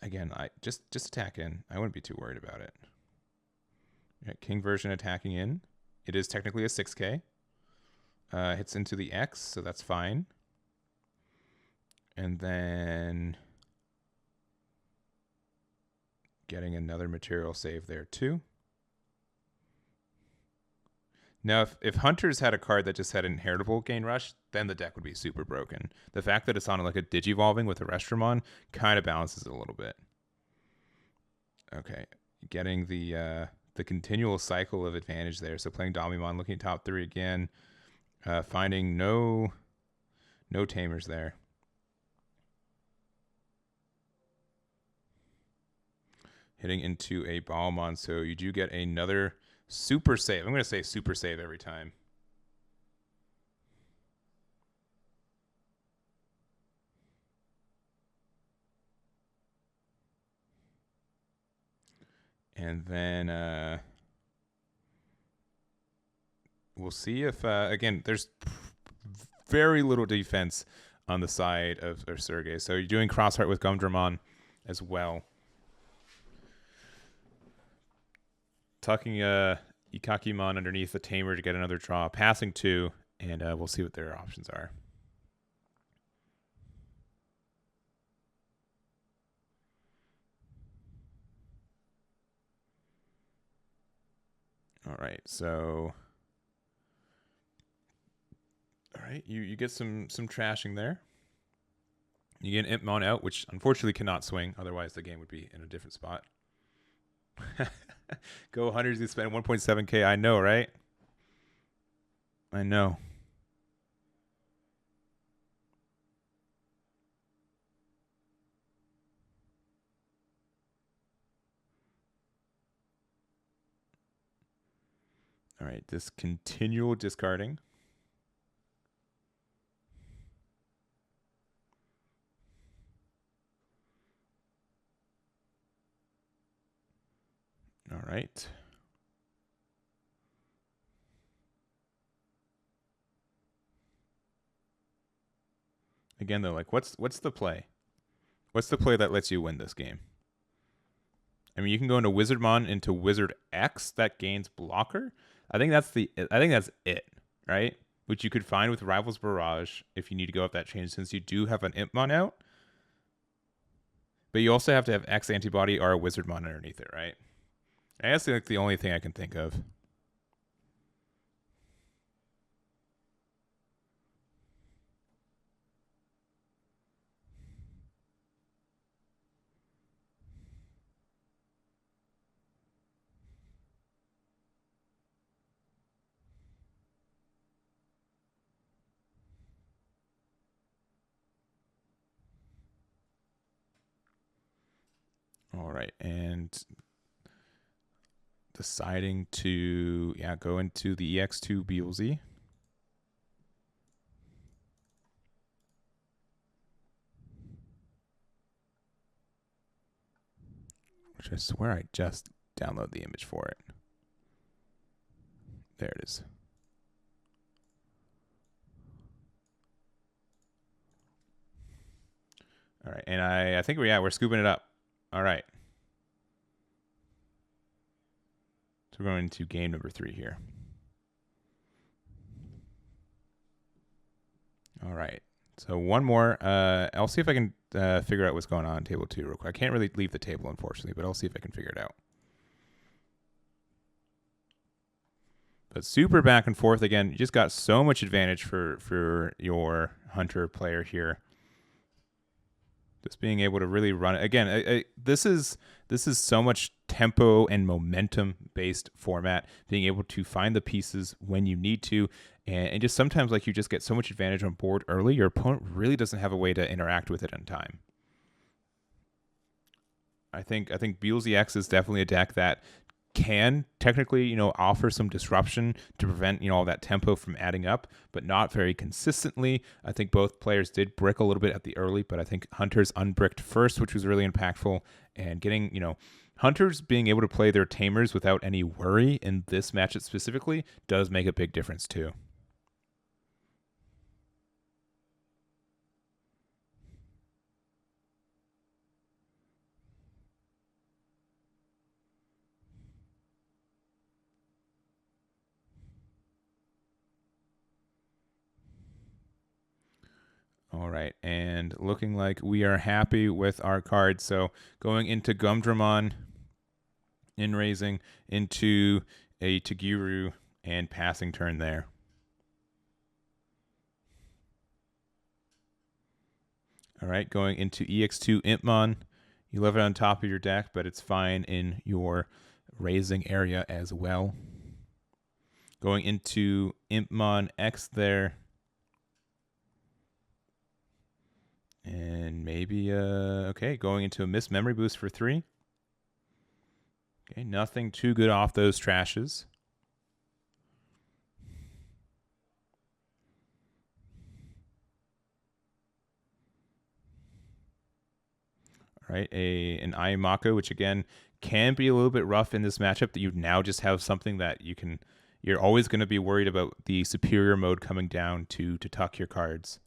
again, I just attack in. I wouldn't be too worried about it. King version attacking in. It is technically a 6K. hits into the X, so that's fine. And then getting another material save there too. Now, if Hunters had a card that just had inheritable gain rush, then the deck would be super broken. The fact that it's on like a Digivolving with a Restramon kind of balances it a little bit. Okay, getting the continual cycle of advantage there. So playing Domimon, looking at top 3 again, finding no tamers there. Hitting into a Balmon, so you do get another super save. I'm going to say super save every time. And then we'll see if, again, there's very little defense on the side of Sergey. So you're doing Crossheart with Gumdramon as well. Tucking Ikakimon underneath the Tamer to get another draw. Passing 2, and we'll see what their options are. All right, so... All right, you get some trashing there. You get an Impmon out, which unfortunately cannot swing. Otherwise, the game would be in a different spot. Go Hunters, you spend 1.7k. I know, right? I know. All right, this continual discarding. All right. Again, though, like, what's the play? What's the play that lets you win this game? I mean, you can go into Wizardmon into Wizard X that gains blocker. I think that's it, right? Which you could find with Rivals Barrage if you need to go up that chain, since you do have an Impmon out. But you also have to have X antibody or a Wizardmon underneath it, right? I guess that's like the only thing I can think of. All right, and deciding to go into the EX2 Beelze. Which I swear I just downloaded the image for it. There it is. All right, and I think we're scooping it up. All right. So we're going into game number 3 here. All right. So one more. I'll see if I can figure out what's going on table 2 real quick. I can't really leave the table, unfortunately, but I'll see if I can figure it out. But super back and forth again. You just got so much advantage for your Hunter player here. Just being able to really run it again. This is so much tempo and momentum based format. Being able to find the pieces when you need to, and just sometimes like you just get so much advantage on board early. Your opponent really doesn't have a way to interact with it in time. I think Beelze X is definitely a deck that can technically, offer some disruption to prevent, all that tempo from adding up, but not very consistently. I think both players did brick a little bit at the early, but I think Hunters unbricked first, which was really impactful. And getting, Hunters being able to play their Tamers without any worry in this matchup specifically does make a big difference too. All right, and looking like we are happy with our cards. So going into Gumdramon, in raising into a Toguro and passing turn there. All right, going into EX2 Impmon. You love it on top of your deck, but it's fine in your raising area as well. Going into Impmon X there. And maybe, okay, going into a Mist Memory Boost for 3. Okay, nothing too good off those trashes. All right, an Ayamako, which again can be a little bit rough in this matchup, that you now just have something that you're always going to be worried about the superior mode coming down to tuck your cards.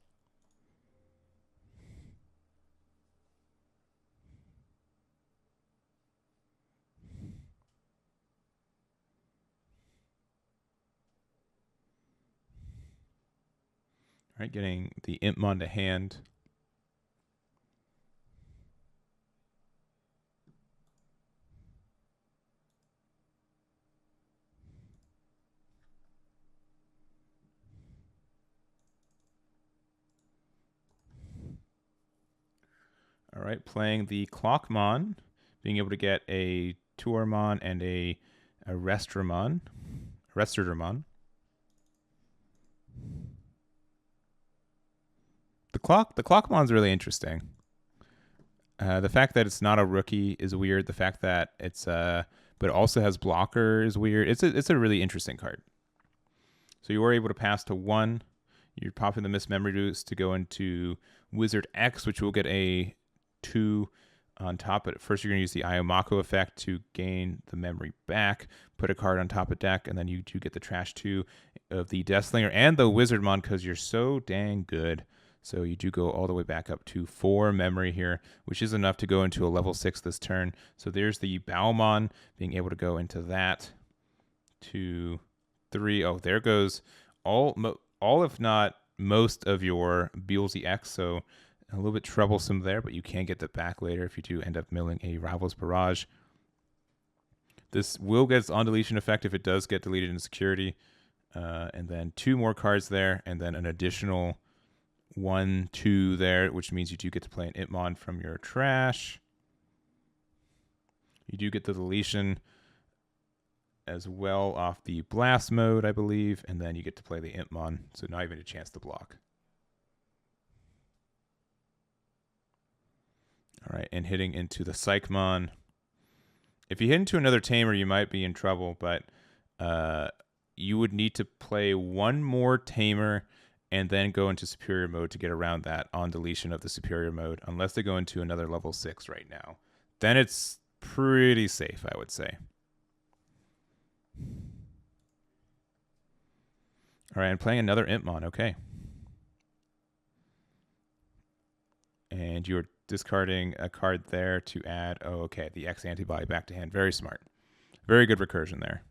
All right, getting the Impmon to hand. All right, playing the Clockmon, being able to get a Tourmon and a Restramon. The Clockmon's really interesting. The fact that it's not a rookie is weird. The fact that it's but it also has blocker is weird. It's a really interesting card. So you were able to pass to 1. You're popping the Mist Memory Boost to go into Wizard X, which will get a 2 on top. But first, you're going to use the Ayamako effect to gain the memory back. Put a card on top of deck, and then you do get the trash 2 of the Deathslinger and the Wizardmon because you're so dang good. So you do go all the way back up to 4 memory here, which is enough to go into a level 6 this turn. So there's the Bowmon being able to go into that. 2, 3. Oh, there goes all if not most of your Beelze X. So a little bit troublesome there, but you can get that back later if you do end up milling a Rival's Barrage. This will get its on deletion effect if it does get deleted in security. And then 2 more cards there, and then an additional 1, 2 there, which means you do get to play an Impmon from your trash. You do get the deletion as well off the blast mode, I believe, and then you get to play the Impmon, so not even a chance to block. All right, and hitting into the Psychmon. If you hit into another Tamer, you might be in trouble, but you would need to play 1 more Tamer and then go into Superior mode to get around that on deletion of the Superior mode, unless they go into another level 6 right now. Then it's pretty safe, I would say. All right, I'm playing another Impmon, okay. And you're discarding a card there to add, oh, okay, the X antibody back to hand. Very smart. Very good recursion there.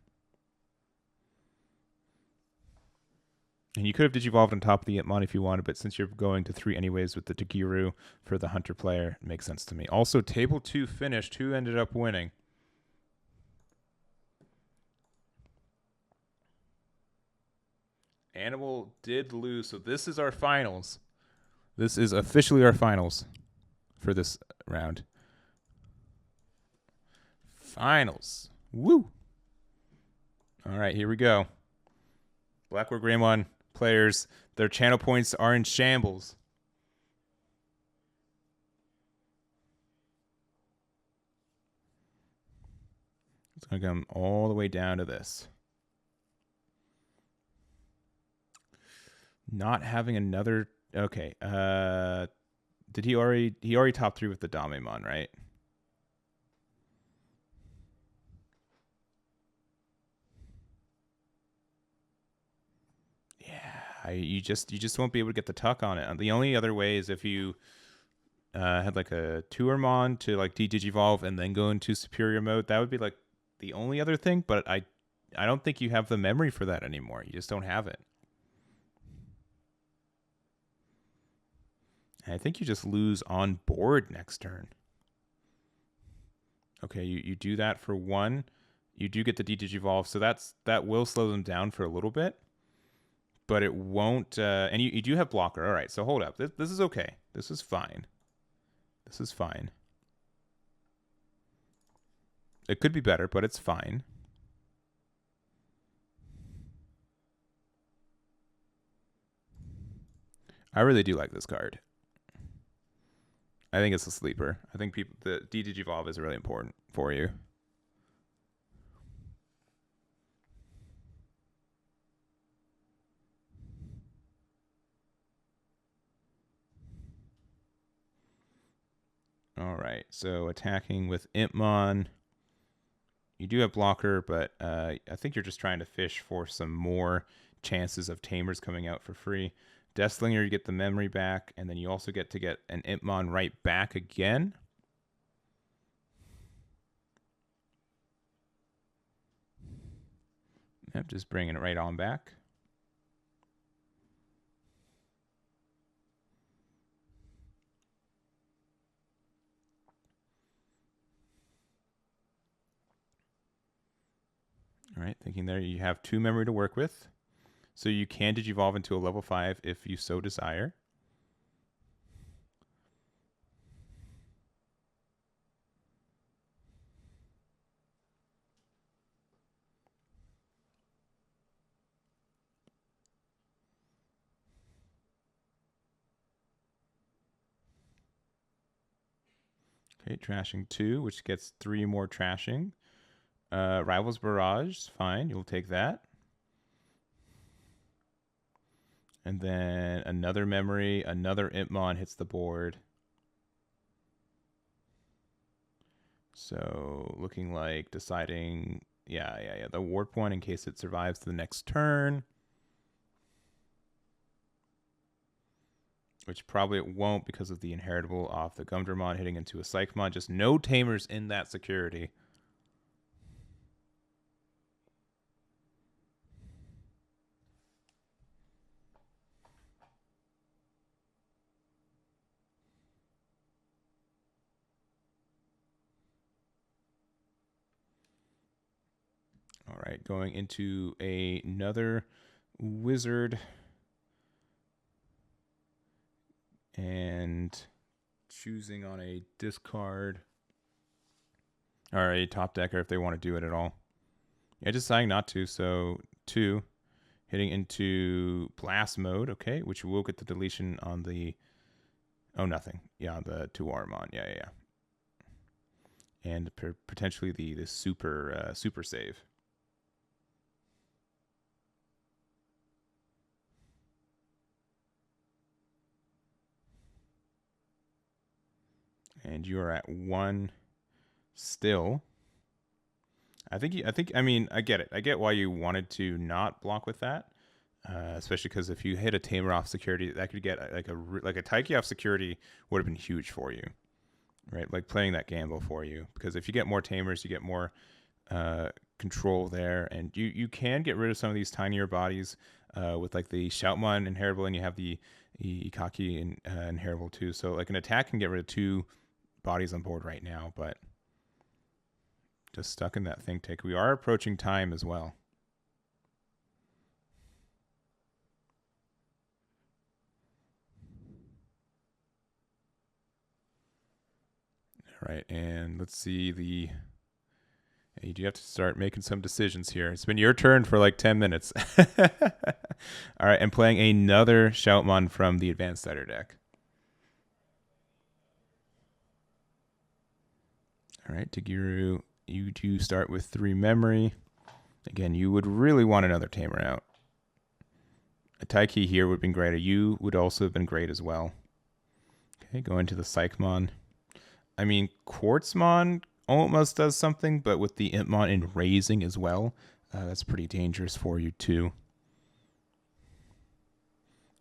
And you could have Digivolved on top of the Impmon if you wanted, but since you're going to 3 anyways with the Toguro for the Hunter player, it makes sense to me. Also, table 2 finished. Who ended up winning? Animal did lose, so this is our finals. This is officially our finals for this round. Finals. Woo! All right, here we go. Blackwood Greymon players, their channel points are in shambles. It's going to come all the way down to this. Not having another... Okay. Did he already top 3 with the Damemon, right? Yeah, you just won't be able to get the tuck on it. The only other way is if you had like a Tourmon to like de-digivolve and then go into Superior mode. That would be like the only other thing, but I don't think you have the memory for that anymore. You just don't have it. And I think you just lose on board next turn. Okay, you do that for 1. You do get the Digivolve, so that will slow them down for a little bit. But it won't, and you do have blocker. All right, so hold up. This is okay. This is fine. This is fine. It could be better, but it's fine. I really do like this card. I think it's a sleeper. I think the Digivolve is really important for you. All right, so attacking with Impmon. You do have blocker, but I think you're just trying to fish for some more chances of tamers coming out for free. Deathslinger, you get the memory back, and then you also get to get an Impmon right back again. Yep, just bringing it right on back. All right, thinking there you have 2 memory to work with. So you can Digivolve into a level 5 if you so desire. Okay, trashing 2, which gets 3 more trashing. Rivals Barrage, fine, you'll take that. And then another memory, another Impmon hits the board. So looking like deciding, yeah, the ward point in case it survives the next turn. Which probably it won't because of the inheritable off the Gumdramon hitting into a Psychmon. Just no tamers in that security. All right, going into another wizard. And choosing on a discard. Or a top decker if they want to do it at all. Yeah, just deciding not to. So 2. Hitting into blast mode, okay, which will get the deletion on the... Oh, nothing. Yeah, on the 2 Armon. Yeah. And potentially the super save. And you are at 1 still. I mean, I get it. I get why you wanted to not block with that. Especially because if you hit a tamer off security, that could get like a Taiki off security would have been huge for you, right? Like playing that gamble for you, because if you get more tamers, you get more control there, and you can get rid of some of these tinier bodies with like the Shoutmon inheritable, and you have the Ikaki inheritable too. So like an attack can get rid of 2 bodies on board right now, but just stuck in that think tank. We are approaching time as well. All right, and let's see the... You do have to start making some decisions here. It's been your turn for like 10 minutes. All right, and playing another Shoutmon from the Advanced Starter deck. All right, Tagiru, you do start with 3 memory. Again, you would really want another tamer out. A Taiki here would have been great. A U would also have been great as well. Okay, go into the Psychmon. I mean, Quartzmon almost does something, but with the Impmon in raising as well, that's pretty dangerous for you too.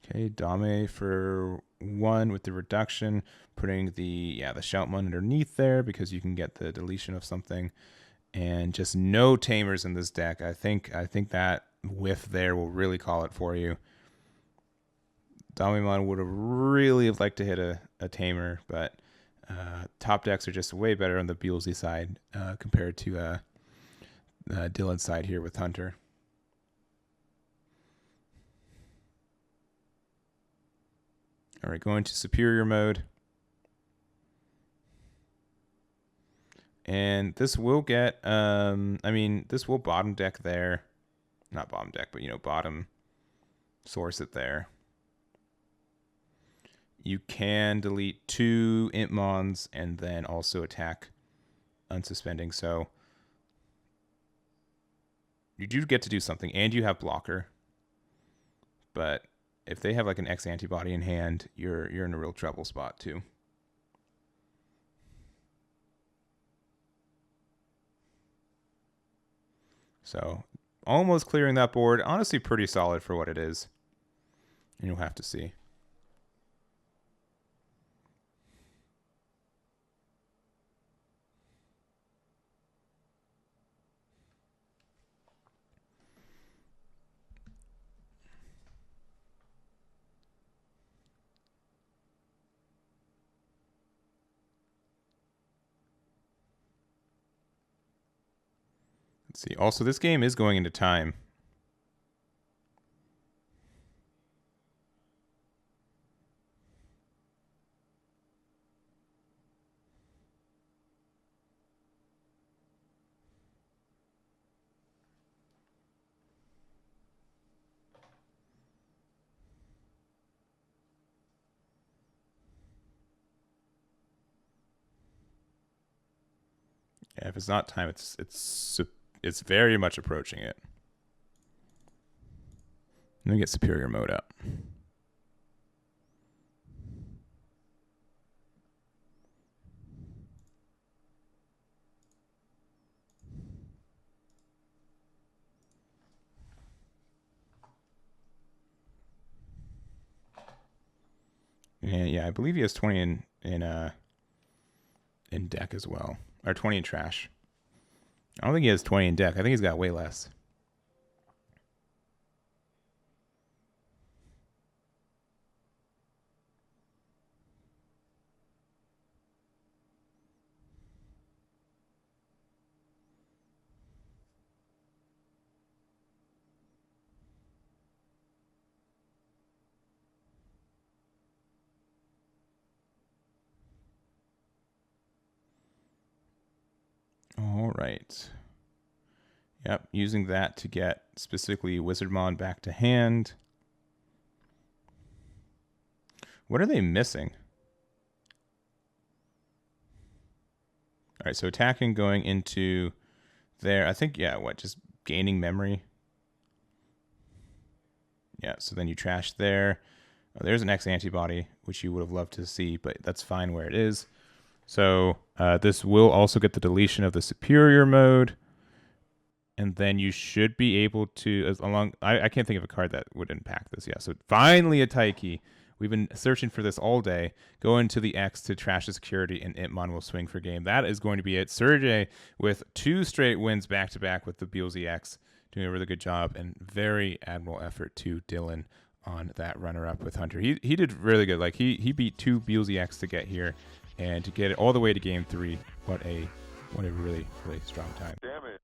Okay, Dame for 1 with the reduction, putting the Shoutmon underneath there because you can get the deletion of something, and just no tamers in this deck. I think that whiff there will really call it for you. Damimon would have really have liked to hit a tamer, but top decks are just way better on the Beelze side compared to Dylan's side here with Hunter. All right, going to superior mode. And this will get, I mean, this will bottom deck there. Not bottom deck, but, you know, bottom source it there. You can delete 2 Impmons and then also attack unsuspending. So you do get to do something, and you have blocker. But if they have like an X antibody in hand, you're in a real trouble spot too. So almost clearing that board. Honestly, pretty solid for what it is. And you'll have to see. Let's see. Also, this game is going into time. Yeah, if it's not time, it's very much approaching it. Let me get superior mode out. And yeah, I believe he has 20 in deck as well, or 20 in trash. I don't think he has 20 in deck. I think he's got way less. All right. Yep, using that to get specifically Wizardmon back to hand. What are they missing? All right, so attacking going into there. I think, yeah, what, just gaining memory? Yeah, so then you trash there. Oh, there's an X antibody, which you would have loved to see, but that's fine where it is. So this will also get the deletion of the superior mode. And then you should be able to, I can't think of a card that would impact this. Yeah, so finally a Taiki. We've been searching for this all day. Go into the X to trash the security, and Impmon will swing for game. That is going to be it. Sergey with 2 straight wins back-to-back with the Beelze X, doing a really good job, and very admirable effort to Dylan on that runner-up with Hunter. He did really good. Like, he beat 2 Beelze X to get here, and to get it all the way to game 3. What a really, really strong time. Damn it.